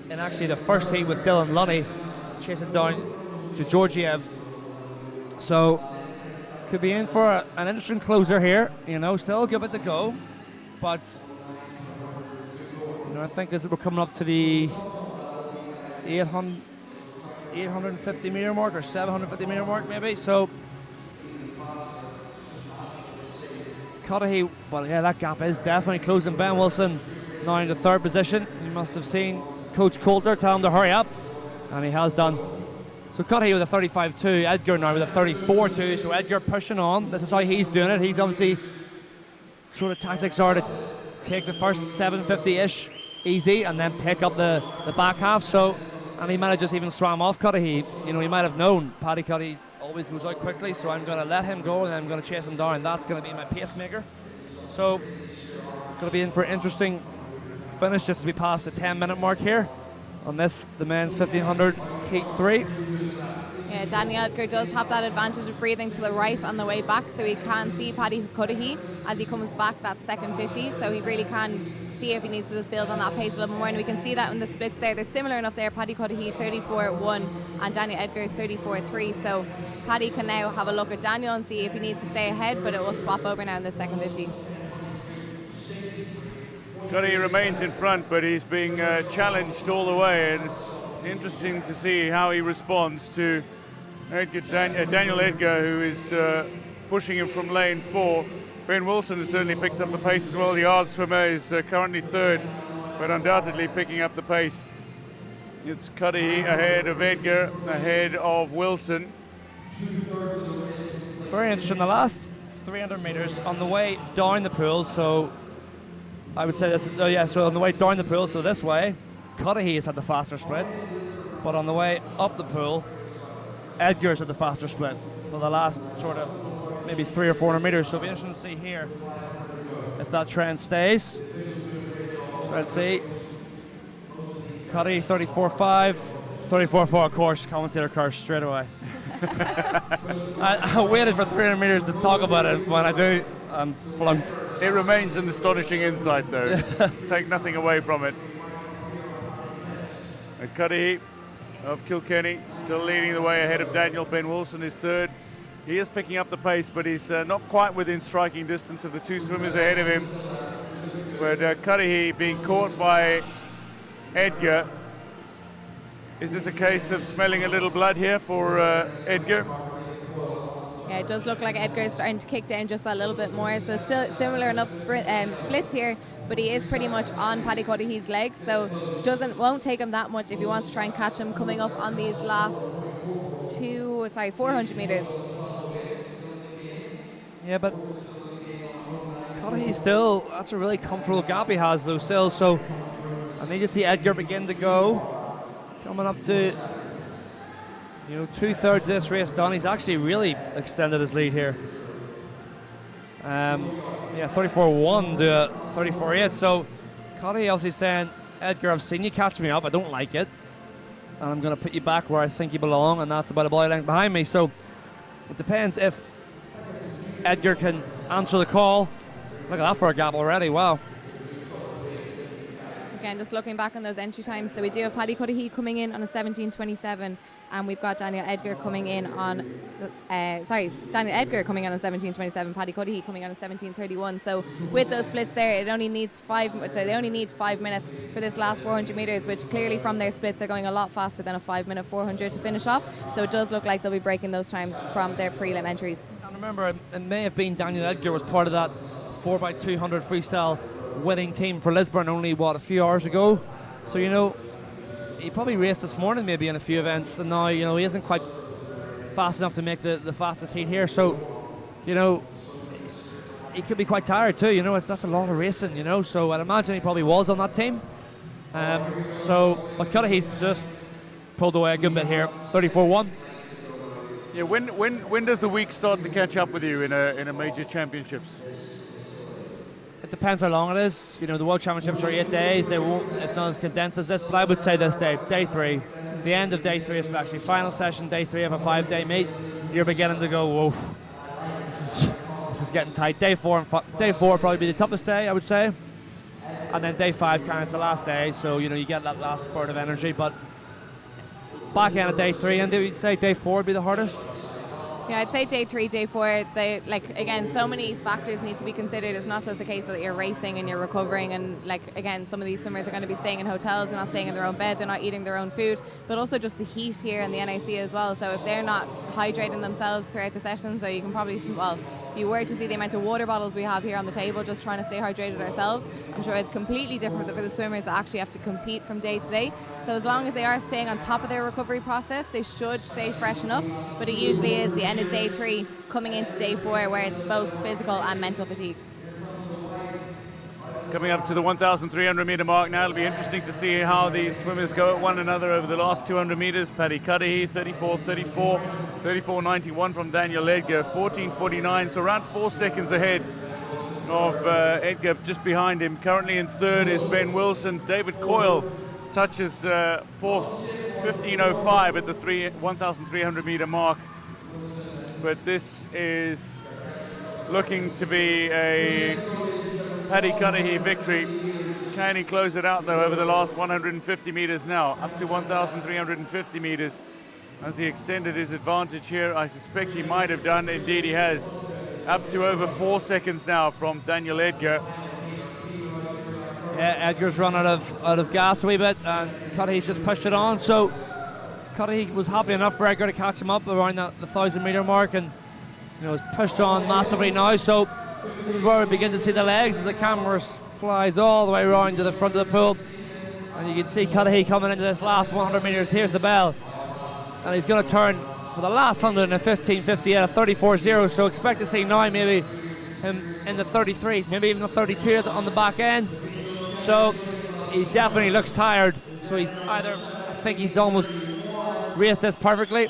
in actually the first heat with Dylan Lunny chasing down to Georgiev. So could be in for an interesting closer here. You know, still a good bit to go, but you know, I think as we're coming up to the 850 meter mark or 750 meter mark maybe. So Cudahy, well yeah, that gap is definitely closing. Ben Wilson now in the third position. You must have seen Coach Coulter tell him to hurry up, and he has done. So Cudahy with a 35.2, Edgar now with a 34.2, so Edgar pushing on. This is how he's doing it. He's obviously, sort of tactics are to take the first 750-ish easy and then pick up the back half. So, and he might have just even swam off Cudahy. You know, he might have known Paddy Cudahy always goes out quickly, so I'm going to let him go and I'm going to chase him down, and that's going to be my pacemaker. So, going to be in for an interesting finish just as we pass the 10-minute mark here on this, the men's 1500 heat 3. Yeah, Daniel Edgar does have that advantage of breathing to the right on the way back, so he can see Paddy Cudahy as he comes back that second 50, so he really can see if he needs to just build on that pace a little more, and we can see that in the splits there. They're similar enough there. Paddy Cudahy 34.1 and Daniel Edgar 34.3, so Paddy can now have a look at Daniel and see if he needs to stay ahead, but it will swap over now in the second 50. Cudahy remains in front, but he's being challenged all the way, and it's interesting to see how he responds to Daniel Edgar, who is pushing him from lane 4. Ben Wilson has certainly picked up the pace as well. The yard swimmer is currently third, but undoubtedly picking up the pace. It's Cudahy ahead of Edgar, ahead of Wilson. It's very interesting. The last 300 meters on the way down the pool, so I would say this, so on the way down the pool, so this way, Cudahy has had the faster split, but on the way up the pool, Edgar's had the faster split for the last sort of maybe 300 or 400 meters. So it'll be interesting to see here if that trend stays. So let's see. Cudahy 34.5, 34.4, of course, commentator curse straight away. I waited for 300 meters to talk about it. When I do, I'm flunked. It remains an astonishing insight, though. Take nothing away from it. And Cudahy of Kilkenny still leading the way ahead of Daniel. Ben Wilson is third. He is picking up the pace, but he's not quite within striking distance of the two swimmers ahead of him. But Cudahy being caught by Edgar. Is this a case of smelling a little blood here for Edgar? Yeah, it does look like Edgar is starting to kick down just that little bit more. So still similar enough splits here, but he is pretty much on Paddy Cudahy's legs, so won't take him that much if he wants to try and catch him coming up on these last 400 meters. Yeah, but Cudahy still, that's a really comfortable gap he has though still, so I need to see Edgar begin to go. Coming up to 2/3 of this race done. He's actually really extended his lead here. 34.1 to 34.8. So Cudahy obviously saying, Edgar, I've seen you catch me up. I don't like it, and I'm going to put you back where I think you belong, and that's about a body length behind me. So it depends if Edgar can answer the call. Look at that for a gap already. Wow. Again, just looking back on those entry times, so we do have Paddy Cudahy coming in on a 17.27, and we've got Daniel Edgar coming in on Daniel Edgar coming on a 17.27, Paddy Cudahy coming on a 17.31. So with those splits there, they only need 5 minutes for this last 400 meters, which clearly from their splits are going a lot faster than a 5-minute 400 to finish off. So it does look like they'll be breaking those times from their prelim entries. And remember, it may have been Daniel Edgar was part of that 4x200 freestyle winning team for Lisburn only a few hours ago. So he probably raced this morning maybe in a few events, and now he isn't quite fast enough to make the fastest heat here. So he could be quite tired too. That's a lot of racing. So I'd imagine he probably was on that team. But Cudahy's just pulled away a good bit here. 34.1. Yeah. When does the week start to catch up with you in a major championships? It depends how long it is. The World Championships are 8 days. It's not as condensed as this, but I would say this day 3. The end of day 3 is actually final session, day 3 of a 5-day meet. You're beginning to go, whoa, this is getting tight. Day 4 will probably be the toughest day, I would say. And then day 5 kind of is the last day, so you get that last spurt of energy. But back end of day 3, and you'd say day 4 would be the hardest. Yeah, I'd say day 3, day 4, again, so many factors need to be considered. It's not just a case that you're racing and you're recovering, and again, some of these swimmers are going to be staying in hotels, they're not staying in their own bed, they're not eating their own food, but also just the heat here in the NIC as well. So if they're not hydrating themselves throughout the session, so you can probably, if you were to see the amount of water bottles we have here on the table, just trying to stay hydrated ourselves, I'm sure it's completely different for the swimmers that actually have to compete from day to day. So as long as they are staying on top of their recovery process, they should stay fresh enough, but it usually is the end of day 3 coming into day 4 where it's both physical and mental fatigue. Coming up to the 1,300 metre mark now, it'll be interesting to see how these swimmers go at one another over the last 200 metres. Paddy Cudahy, 34.34, 34.91 from Daniel Edgar, 14.49, so around 4 seconds ahead of Edgar, just behind him. Currently in third is Ben Wilson. David Coyle touches fourth, 15:05 at the 1,300 meter mark. But this is looking to be a Paddy Cudahy victory. Can he close it out though over the last 150 meters now, up to 1,350 meters? Has he extended his advantage here? I suspect he might have done. Indeed he has. Up to over 4 seconds now from Daniel Edgar. Yeah, Edgar's run out of gas a wee bit, and Cudahy's just pushed it on. So Cudahy was happy enough for Edgar to catch him up around the 1,000 meter mark, and has pushed on massively now. So this is where we begin to see the legs as the camera flies all the way around to the front of the pool, and you can see Cudahy coming into this last 100 meters. Here's the bell, and he's going to turn for the last 100 in a 15:58 at 34.0. So expect to see now maybe him in the 33s, maybe even the 32 on the back end. So he definitely looks tired. So he's either, I think he's almost raced this perfectly.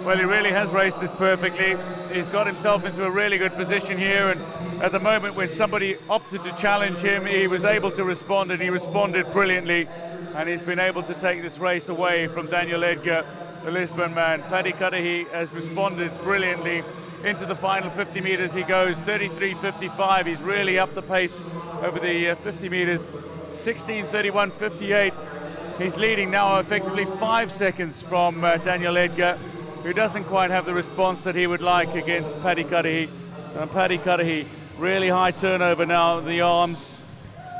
Well, he really has raced this perfectly. He's got himself into a really good position here, and at the moment when somebody opted to challenge him, he was able to respond, and he responded brilliantly, and he's been able to take this race away from Daniel Edgar, the Lisbon man. Paddy Cudahy has responded brilliantly. Into the final 50 meters he goes, 33.55. He's really up the pace over the 50 meters, 16:31.58. He's leading now effectively 5 seconds from Daniel Edgar, who doesn't quite have the response that he would like against Paddy Cudahy. And Paddy Cudahy, really high turnover now in the arms.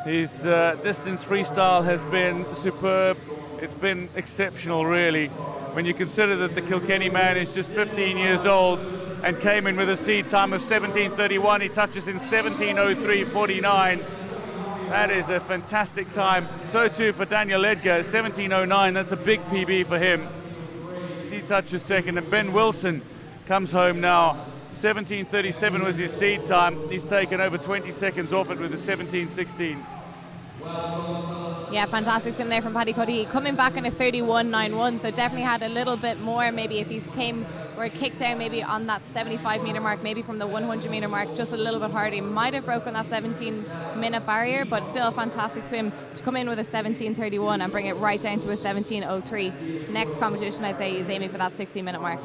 His distance freestyle has been superb. It's been exceptional, really. When you consider that the Kilkenny man is just 15 years old and came in with a seed time of 17:31, he touches in 17:03.49. That is a fantastic time. So too for Daniel Edgar, 17:09. That's a big PB for him. He touches second, and Ben Wilson comes home now. 17:37 was his seed time. He's taken over 20 seconds off it with a 17:16. Yeah, fantastic swim there from Paddy Cudahy. Coming back in a 31.91, so definitely had a little bit more, maybe if he came or kicked down maybe on that 75 metre mark, maybe from the 100 metre mark, just a little bit harder. He might have broken that 17-minute barrier, but still a fantastic swim to come in with a 17.31 and bring it right down to a 17.03. Next competition, I'd say he's aiming for that 60-minute mark.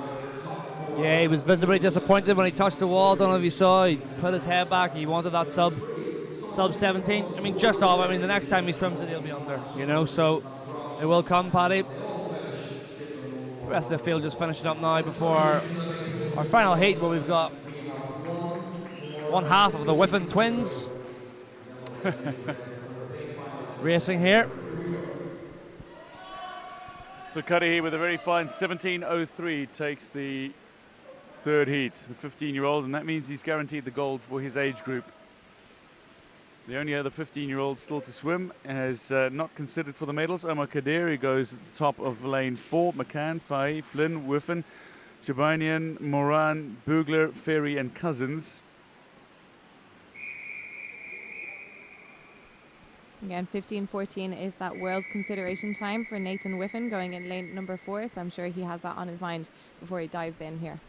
Yeah, he was visibly disappointed when he touched the wall. Don't know if you saw, he put his head back, he wanted that sub 17. I mean, just off. I mean, the next time he swims it, he'll be under, so it will come, Paddy. The rest of the field just finishing up now before our final heat, where we've got one half of the Whiffen twins racing here. So Cudahy with a very fine 17:03 takes the third heat, the 15-year-old, and that means he's guaranteed the gold for his age group. The only other 15-year-old still to swim has not considered for the medals. Omar Kaderi goes at the top of lane 4. McCann, Fahy, Flynn, Whiffen, Jabanian, Moran, Bugler, Ferry and Cousins. Again, 15:14 is that world's consideration time for Nathan Whiffen going in lane number 4, so I'm sure he has that on his mind before he dives in here.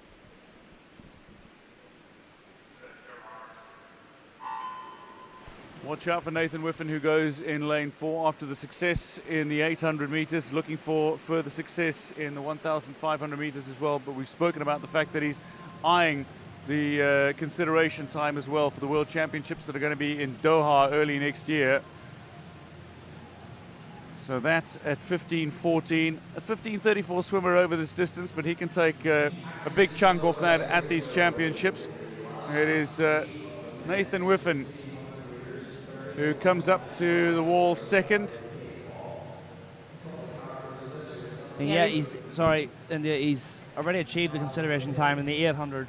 Watch out for Nathan Whiffen, who goes in lane 4 after the success in the 800 meters, looking for further success in the 1,500 meters as well. But we've spoken about the fact that he's eyeing the consideration time as well for the World Championships that are going to be in Doha early next year. So that's at 15:14, a 15:34 swimmer over this distance, but he can take a big chunk off that at these championships. It is Nathan Whiffen who comes up to the wall second. Yeah, he's already achieved the consideration time in the 800.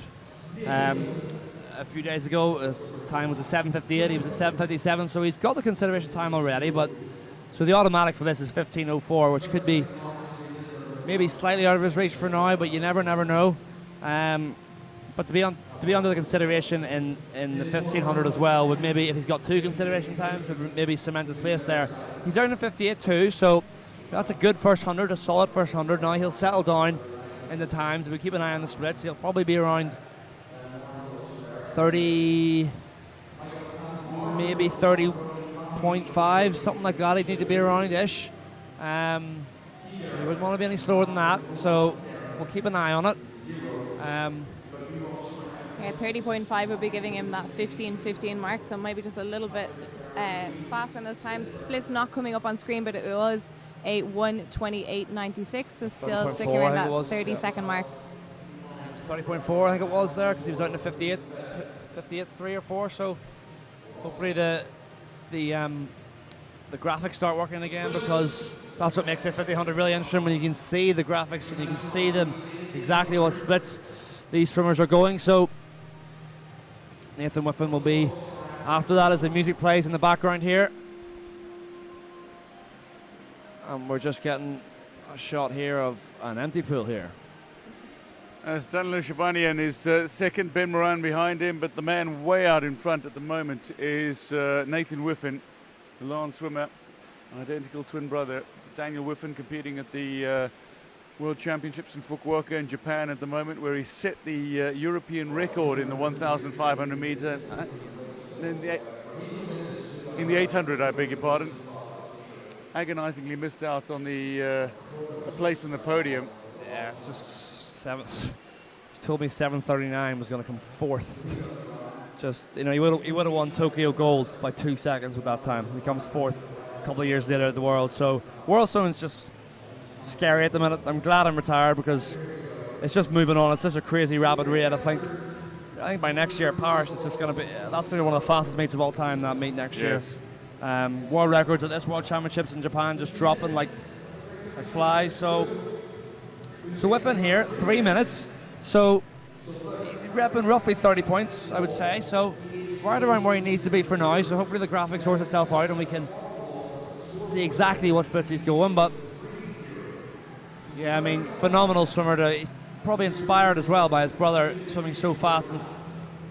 A few days ago, his time was a 7:58. He was a 7:57, so he's got the consideration time already. But so the automatic for this is 15:04, which could be maybe slightly out of his reach for now, but you never know. But to be under the consideration in the 1500 as well, would maybe, if he's got 2 consideration times, would maybe cement his place there. He's down to 58.2, so that's a good first 100, a solid first 100. Now he'll settle down in the times. If we keep an eye on the splits, he'll probably be around 30, maybe 30, 30.5, something like that. He'd need to be around-ish. He wouldn't want to be any slower than that, so we'll keep an eye on it. Yeah, 30.5 would be giving him that 15-15 mark, so maybe just a little bit faster in those times. Split's not coming up on screen, but it was a 1:28.96, so still sticking around that 30-second mark. 30.4, I think it was there, because he was out in the 58, 3 or 4. So hopefully the graphics start working again, because that's what makes this 1500 really interesting, when you can see the graphics and you can see them exactly what splits these swimmers are going. So Nathan Whiffen will be after that as the music plays in the background here. And we're just getting a shot here of an empty pool here. As Danilo Shabani is second, Ben Moran behind him, but the man way out in front at the moment is Nathan Whiffen, the lone swimmer, identical twin brother. Daniel Whiffen competing at the World Championships in Fukuoka in Japan at the moment, where he set the European record in the 1,500 meter, in the 800, I beg your pardon. Agonizingly missed out on the place in the podium. Yeah, it's just seven. Told me 7:39 was going to come fourth. Just, you know, he would have won Tokyo gold by 2 seconds with that time. He comes fourth a couple of years later at the World. So World swimming's just scary at the minute. I'm glad I'm retired, because it's just moving on. It's such a crazy rapid rate. I think by next year at Paris, it's just going to be, that's going to be one of the fastest meets of all time, that meet next year. World records at this World Championships in Japan just dropping like flies. So Whiffen here, 3 minutes. So he's repping roughly 30 points, I would say. So right around where he needs to be for now. So hopefully the graphics sorts itself out and we can see exactly what splits he's going. But yeah, I mean, phenomenal swimmer. He's probably inspired as well by his brother swimming so fast. And,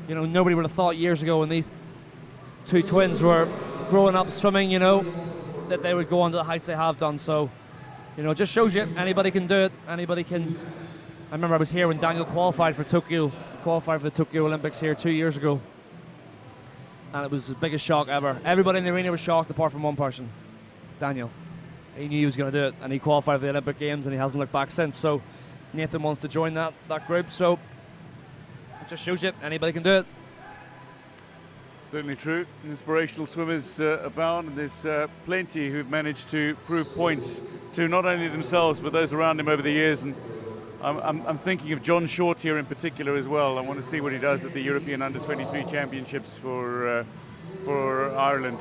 you know, nobody would have thought years ago when these two twins were growing up swimming, you know, that they would go on to the heights they have done. So, you know, it just shows you anybody can do it. Anybody can. I remember I was here when Daniel qualified for the Tokyo Olympics here 2 years ago, and it was the biggest shock ever. Everybody in the arena was shocked apart from one person, Daniel. He knew he was going to do it, and he qualified for the Olympic Games, and he hasn't looked back since. So Nathan wants to join that group. So it just shows you anybody can do it. Certainly true. Inspirational swimmers abound, and there's plenty who've managed to prove points to not only themselves but those around him over the years. And I'm thinking of John Short here in particular as well. I want to see what he does at the European Under-23 Championships for Ireland.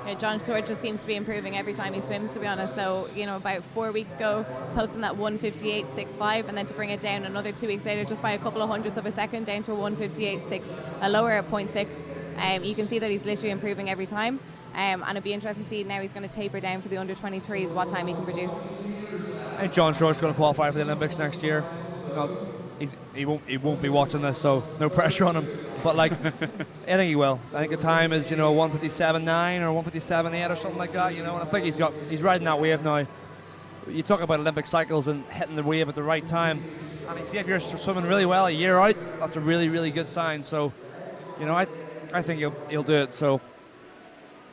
Yeah, John Short just seems to be improving every time he swims, to be honest. So, you know, about 4 weeks ago, posting that 1:58.65, and then to bring it down another 2 weeks later, just by a couple of hundredths of a second, down to 1:58.6, a lower at 0.6. You can see that he's literally improving every time. And it'd be interesting to see now he's going to taper down for the under-23s what time he can produce. I think John Short's going to qualify for the Olympics next year. You know, he won't be watching this, so no pressure on him. But like, I think he will. I think the time is, you know, 1:57.9 or 1:57.8 or something like that. You know, and I think he's riding that wave now. You talk about Olympic cycles and hitting the wave at the right time. I mean, see, if you're swimming really well a year out, that's a really, really good sign. So, you know, I think he'll do it. So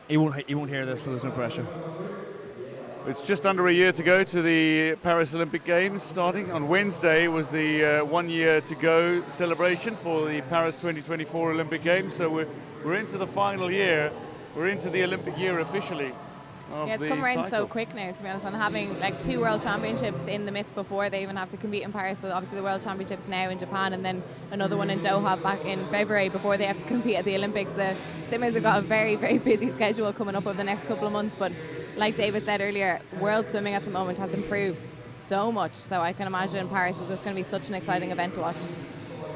he won't hear this, so there's no pressure. It's just under a year to go to the Paris Olympic Games. Starting on Wednesday was the 1 year to go celebration for the Paris 2024 Olympic Games. So we're into the final year. We're into the Olympic year officially. Yeah, it's come around so quick now, to be honest, and having like 2 World Championships in the midst before they even have to compete in Paris. So obviously the World Championships now in Japan, and then another one in Doha back in February before they have to compete at the Olympics. The swimmers have got a very, very busy schedule coming up over the next couple of months, but like David said earlier, world swimming at the moment has improved so much, so I can imagine Paris is just going to be such an exciting event to watch.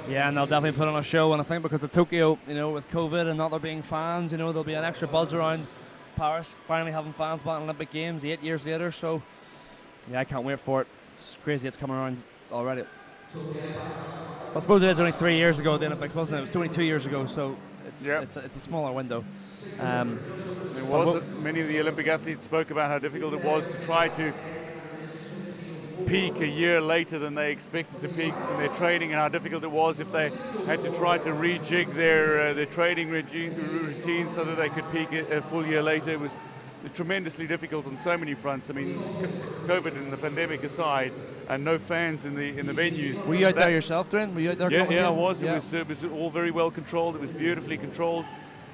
Yeah, and they'll definitely put on a show, and I think because of Tokyo, you know, with COVID and not there being fans, you know, there'll be an extra buzz around Paris, finally having fans back in Olympic Games 8 years later. So yeah, I can't wait for it. It's crazy it's coming around already. I suppose it is only 3 years ago the Olympics, wasn't it? It was only 2 years ago, so it's a smaller window. Many of the Olympic athletes spoke about how difficult it was to try to peak a year later than they expected to peak in their training, and how difficult it was if they had to try to rejig their training routine so that they could peak a full year later. It was tremendously difficult on so many fronts. I mean, COVID and the pandemic aside, and no fans in the venues. Were you out there yourself, Dwayne? Were you out there? Yeah, I was. Yeah. It was all very well controlled. It was beautifully controlled.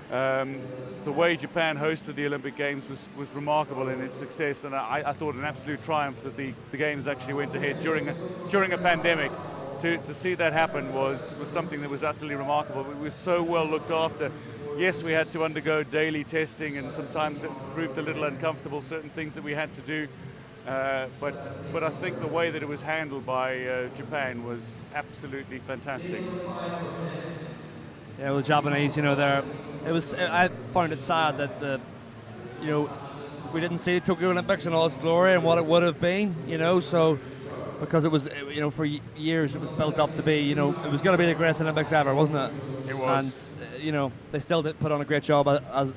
The way Japan hosted the Olympic Games was remarkable in its success, and I thought an absolute triumph that the Games actually went ahead during a pandemic. To see that happen was something that was utterly remarkable. We were so well looked after. Yes, we had to undergo daily testing, and sometimes it proved a little uncomfortable, certain things that we had to do. But I think the way that it was handled by Japan was absolutely fantastic. Yeah, well, Japanese, I found it sad that we didn't see the Tokyo Olympics in all its glory and what it would have been, so because it was, for years it was built up to be, it was going to be the greatest Olympics ever, wasn't it? It was. And, they still did put on a great job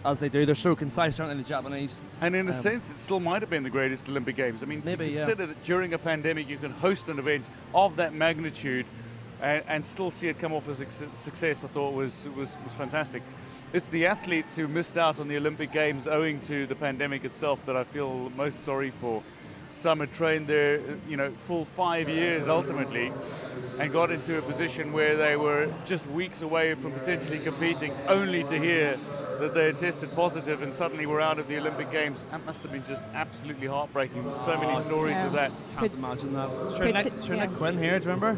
as they do. They're so concise, aren't they, the Japanese? And in a sense, it still might have been the greatest Olympic Games. I mean, maybe, to consider that during a pandemic you can host an event of that magnitude and still see it come off as a success, I thought was fantastic. It's the athletes who missed out on the Olympic Games owing to the pandemic itself that I feel most sorry for. Some had trained their, full 5 years ultimately, and got into a position where they were just weeks away from potentially competing, only to hear that they had tested positive and suddenly were out of the Olympic Games. That must have been just absolutely heartbreaking. There's so many stories of that. Can't imagine that. Sure, Nick Quinn here, do you remember?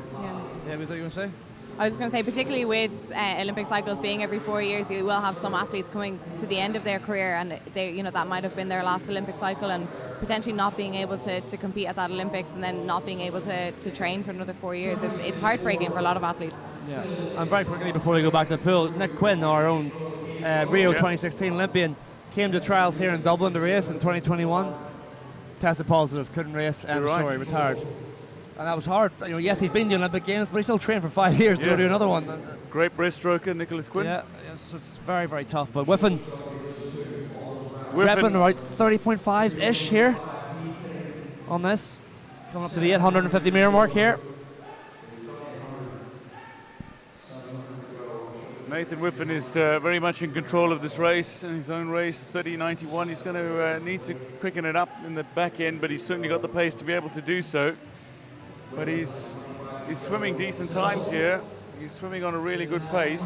Yeah, was that you were going to say? I was just going to say, particularly with Olympic cycles being every 4 years, you will have some athletes coming to the end of their career, and that might have been their last Olympic cycle, and potentially not being able to compete at that Olympics, and then not being able to train for another 4 years. It's heartbreaking for a lot of athletes. Yeah, and very quickly before we go back to the pool, Nick Quinn, our own Rio 2016 Olympian, came to trials here in Dublin to race in 2021, tested positive, couldn't race, and story, retired. And that was hard. Yes, he's been to the Olympic Games, but he still trained for 5 years to go do another one. Great breaststroker, Nicholas Quinn. Yeah, so it's very, very tough. But Whiffen repping about 30.5s-ish here on this. Coming up to the 850 metre mark here. Nathan Whiffen is very much in control of this race, in his own race, 30.91. He's going to need to quicken it up in the back end, but he's certainly got the pace to be able to do so. But he's swimming decent times here. He's swimming on a really good pace.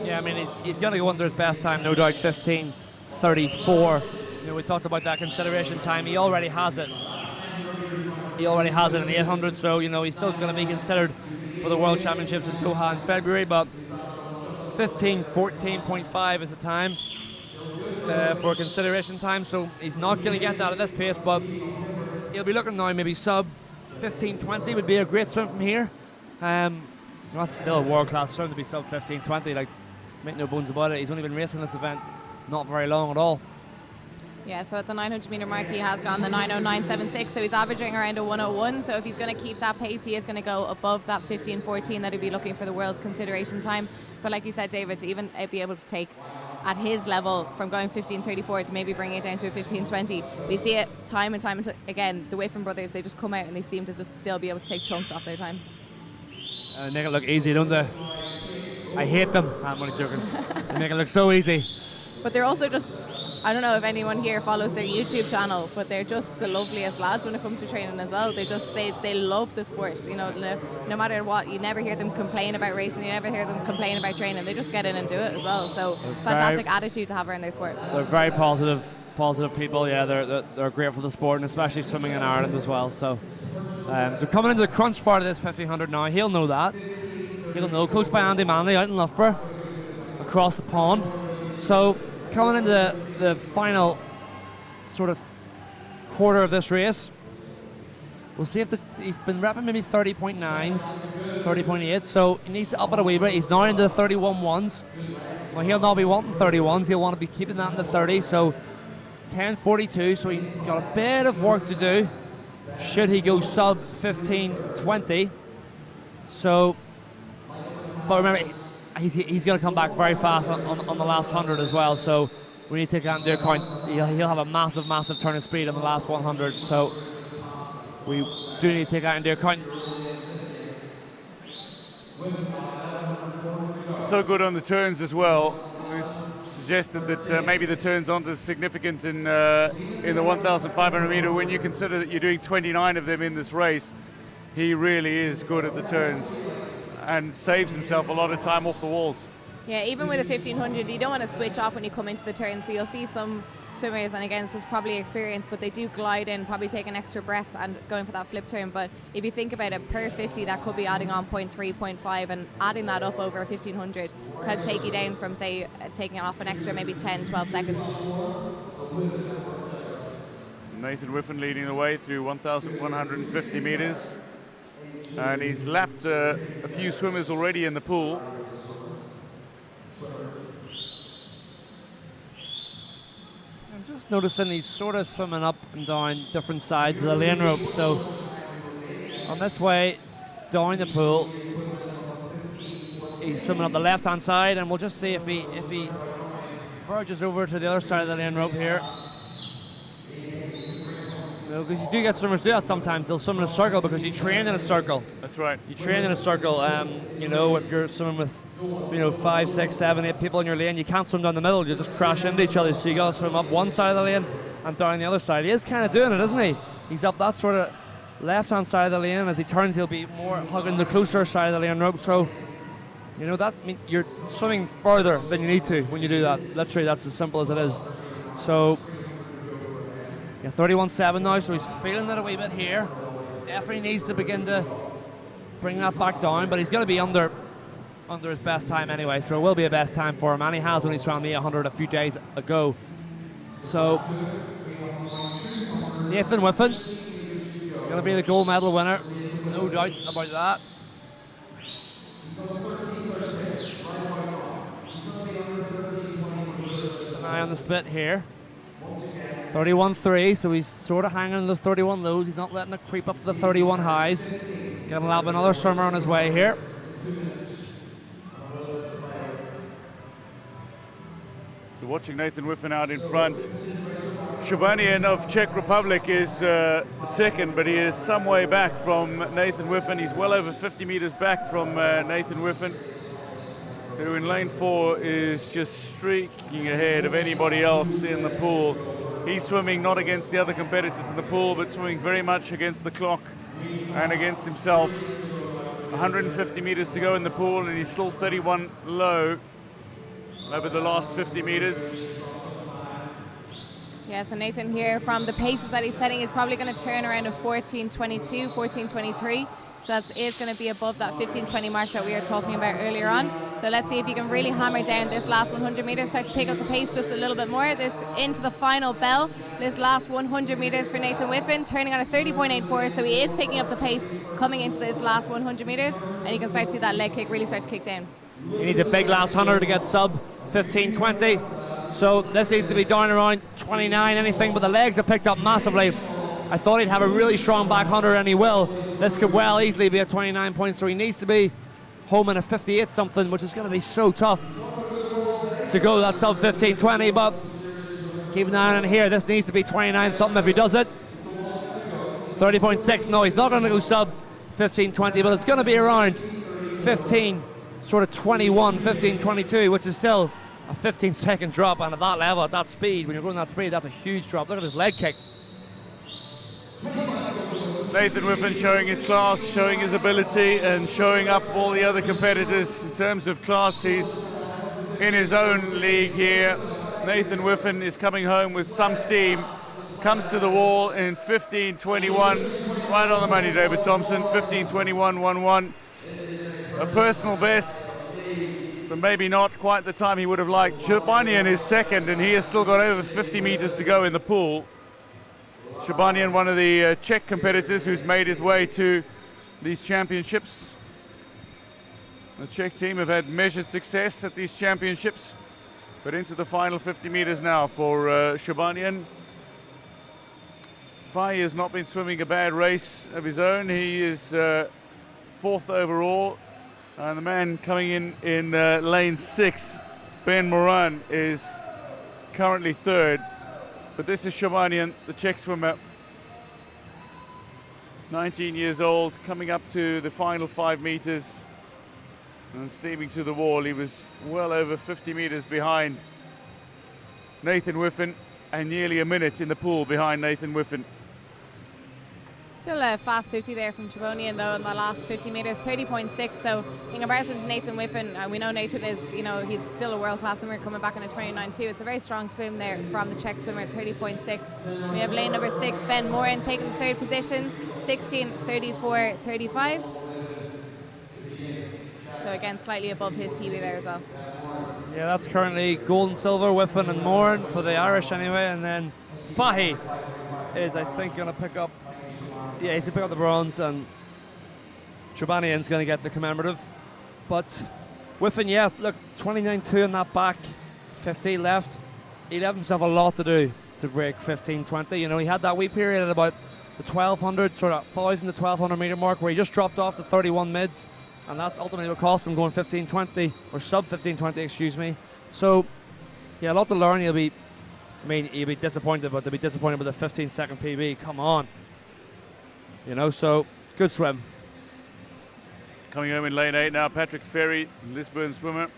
Yeah, I mean, he's going to go under his best time, no doubt, 15.34. We talked about that consideration time. He already has it. He already has it in the 800, so, he's still going to be considered for the World Championships in Doha in February, but 15.14.5 is the time for consideration time, so he's not going to get that at this pace, but he'll be looking now maybe sub 15.20 would be a great swim from here. That's still a world-class swim to be sub 15.20, make no bones about it. He's only been racing this event not very long at all. Yeah, so at the 900 metre mark he has gone the 9:09.76, so he's averaging around a 1:01, so if he's going to keep that pace he is going to go above that 15.14 that he'd be looking for the world's consideration time. But like you said, David, to even be able to take at his level from going 15.34 to maybe bringing it down to a 15.20, we see it time and time again. The Whiffen brothers, they just come out and they seem to just still be able to take chunks off their time. They make it look easy, don't they? I hate them. I'm only joking. They make it look so easy. But they're also just, I don't know if anyone here follows their YouTube channel, but they're just the loveliest lads when it comes to training as well. They love the sport. No matter what, you never hear them complain about racing, you never hear them complain about training. They just get in and do it as well. So fantastic attitude to have around their sport. They're very positive people. Yeah, they're great for the sport, and especially swimming in Ireland as well. So coming into the crunch part of this 1500 now, he'll know that. He'll know, coached by Andy Manley out in Loughborough, across the pond. So coming into the final sort of quarter of this race, we'll see if he's been repping maybe 30.9s, 30.8, so he needs to up it a wee bit. He's now into the 31.1s. Well, he'll not be wanting 31s, he'll want to be keeping that in the 30s, so 10.42, so he's got a bit of work to do should he go sub 15.20. So, but remember, he's going to come back very fast on the last 100 as well, so we need to take that into account. He'll have a massive, massive turn of speed on the last 100, so we do need to take that into account. So good on the turns as well. It's suggested that maybe the turns aren't as significant in the 1,500 meter. When you consider that you're doing 29 of them in this race, he really is good at the turns and saves himself a lot of time off the walls. Yeah, even with a 1500, you don't want to switch off when you come into the turn. So you'll see some swimmers, and again, this was probably experience, but they do glide in, probably take an extra breath and going for that flip turn. But if you think about it, per 50, that could be adding on 0.3, 0.5, and adding that up over a 1500 could take you down from, say, taking off an extra maybe 10, 12 seconds. Nathan Whiffen leading the way through 1,150 meters. And he's lapped a few swimmers already in the pool. I'm just noticing he's sort of swimming up and down different sides of the lane rope. So on this way down the pool, he's swimming up the left-hand side, and we'll just see if he verges over to the other side of the lane rope here. Because you do get swimmers do that sometimes. They'll swim in a circle because you train in a circle. That's right. You train in a circle. You know, if you're swimming with, 5, 6, 7, 8 people in your lane, you can't swim down the middle. You just crash into each other. So you got to swim up one side of the lane and down the other side. He is kind of doing it, isn't he? He's up that sort of left-hand side of the lane. As he turns, he'll be more hugging the closer side of the lane rope. So, that means you're swimming further than you need to when you do that. Literally, that's as simple as it is. So, 31.7 now, so he's feeling it a wee bit here. Definitely needs to begin to bring that back down, but he's going to be under his best time anyway, so it will be a best time for him, and he has when he swam the 800 a few days ago. So, Nathan Whiffen, going to be the gold medal winner, no doubt about that. An eye on the split here. 31.3, so he's sort of hanging in those 31 lows. He's not letting it creep up to the 31 highs. Gonna have another swimmer on his way here. So watching Nathan Whiffen out in front. Shubanian of Czech Republic is second, but he is some way back from Nathan Whiffen. He's well over 50 meters back from Nathan Whiffen, who in lane 4 is just streaking ahead of anybody else in the pool. He's swimming not against the other competitors in the pool, but swimming very much against the clock and against himself. 150 meters to go in the pool, and he's still 31 low over the last 50 meters. Yes, and Nathan here, from the paces that he's setting, is probably going to turn around a 14.22, 14.23. So that is going to be above that 15.20 mark that we were talking about earlier on. So let's see if you can really hammer down this last 100 meters, start to pick up the pace just a little bit more. This into the final bell, this last 100 meters for Nathan Whiffen, turning on a 30.84, so he is picking up the pace coming into this last 100 meters, and you can start to see that leg kick really start to kick down. He needs a big last 100 to get sub 15.20, so this needs to be down around 29 anything, but the legs have picked up massively. I thought he'd have a really strong back 100, and he will. This could well easily be a 29 points, so he needs to be home in a 58 something, which is going to be so tough to go that sub 15.20, but keep an eye on it here. This needs to be 29 something if he does it. 30.6, no, he's not going to go sub 15.20, but it's going to be around 15, sort of 21, 15.22, which is still a 15-second drop, and at that level, at that speed, when you're going that speed, that's a huge drop. Look at his leg kick. Nathan Whiffen showing his class, showing his ability, and showing up all the other competitors in terms of class. He's in his own league here. Nathan Whiffen is coming home with some steam. Comes to the wall in 15.21, right on the money, David Thompson. 15.21.11, a personal best, but maybe not quite the time he would have liked. Shubanian is second, and he has still got over 50 meters to go in the pool. Shubanian, one of the Czech competitors who's made his way to these championships. The Czech team have had measured success at these championships, but into the final 50 meters now for Shubanian. Fai has not been swimming a bad race of his own. He is fourth overall, and the man coming in lane 6, Ben Moran, is currently third. But this is Shobanian, the Czech swimmer, 19 years old, coming up to the final 5 meters and steaming to the wall. He was well over 50 meters behind Nathan Whiffen and nearly a minute in the pool behind Nathan Whiffen. Still a fast 50 there from Chobanian though in the last 50 metres, 30.6. So in comparison to Nathan Whiffen, and we know Nathan is, you know, he's still a world-class swimmer coming back in a 29.2. It's a very strong swim there from the Czech swimmer, 30.6. We have lane number 6, Ben Moran, taking the third position, 16:34.35. So again, slightly above his PB there as well. Yeah, that's currently gold and silver, Whiffen and Moran for the Irish anyway, and then Fahy is, I think, going to pick up. Yeah, he's going to pick up the bronze, and Chobanian's going to get the commemorative. But Whiffen, yeah, look, 29.2 in that back 50 left. He left himself a lot to do to break 15:20. You know, he had that wee period at about the 1200, sort of 1,000 to 1,200 metre mark where he just dropped off to 31 mids, and that ultimately will cost him going 15:20, or sub 15:20, excuse me. So, yeah, a lot to learn. He'll be disappointed, but they'll be disappointed with a 15-second PB. Come on. You know, so good swim. Coming home in lane 8 now, Patrick Ferry, Lisbon swimmer.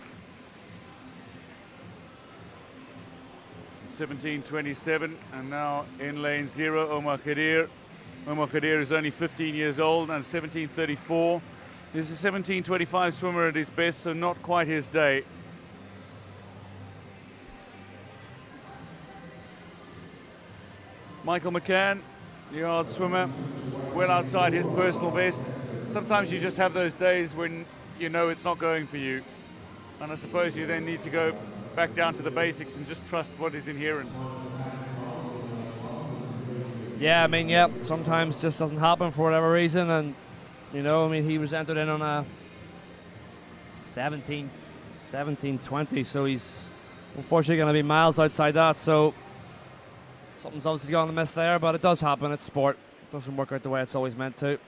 17:27, and now in lane 0, Omar Kadir. Omar Kadir is only 15 years old and 17:34. He's a 17:25 swimmer at his best, so not quite his day. Michael McCann, the yard swimmer, well outside his personal best. Sometimes you just have those days when you know it's not going for you. And I suppose you then need to go back down to the basics and just trust what is inherent. Yeah, I mean, yeah, sometimes just doesn't happen for whatever reason. And, you know, I mean, he was entered in on a 17:20, so he's unfortunately going to be miles outside that. So something's obviously gone amiss there, but it does happen. It's sport. It doesn't work out the way it's always meant to.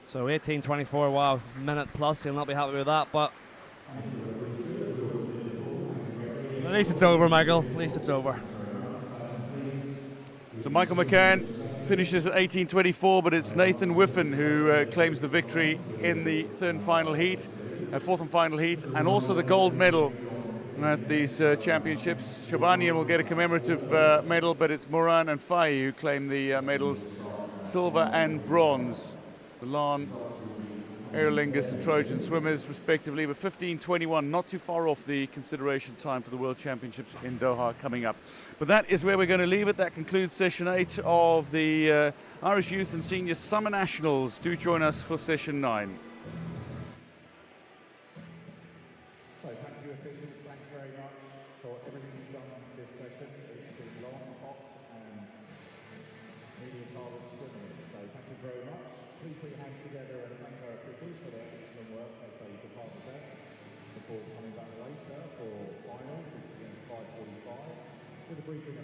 So 18:24, wow, minute plus. He'll not be happy with that, but at least it's over, Michael. At least it's over. So Michael McCann finishes at 18:24, but it's Nathan Whiffen who claims the victory in the fourth and final heat, and also the gold medal at these championships. Shobanian will get a commemorative medal, but it's Moran and Fahy who claim the medals, silver and bronze. The Lan, Aer Lingus and Trojan swimmers respectively, but 15:21, not too far off the consideration time for the World Championships in Doha coming up. But that is where we're going to leave it. That concludes session 8 of the Irish Youth and Senior Summer Nationals. Do join us for session 9. So thank you officials, thanks very much for everything you've done this session. It's been long, hot and media's hardest swimming. So thank you very much. Please put your hands together and thank our officials for their excellent work as they depart the deck before coming back later for finals, which begin at 5:45 with a briefing.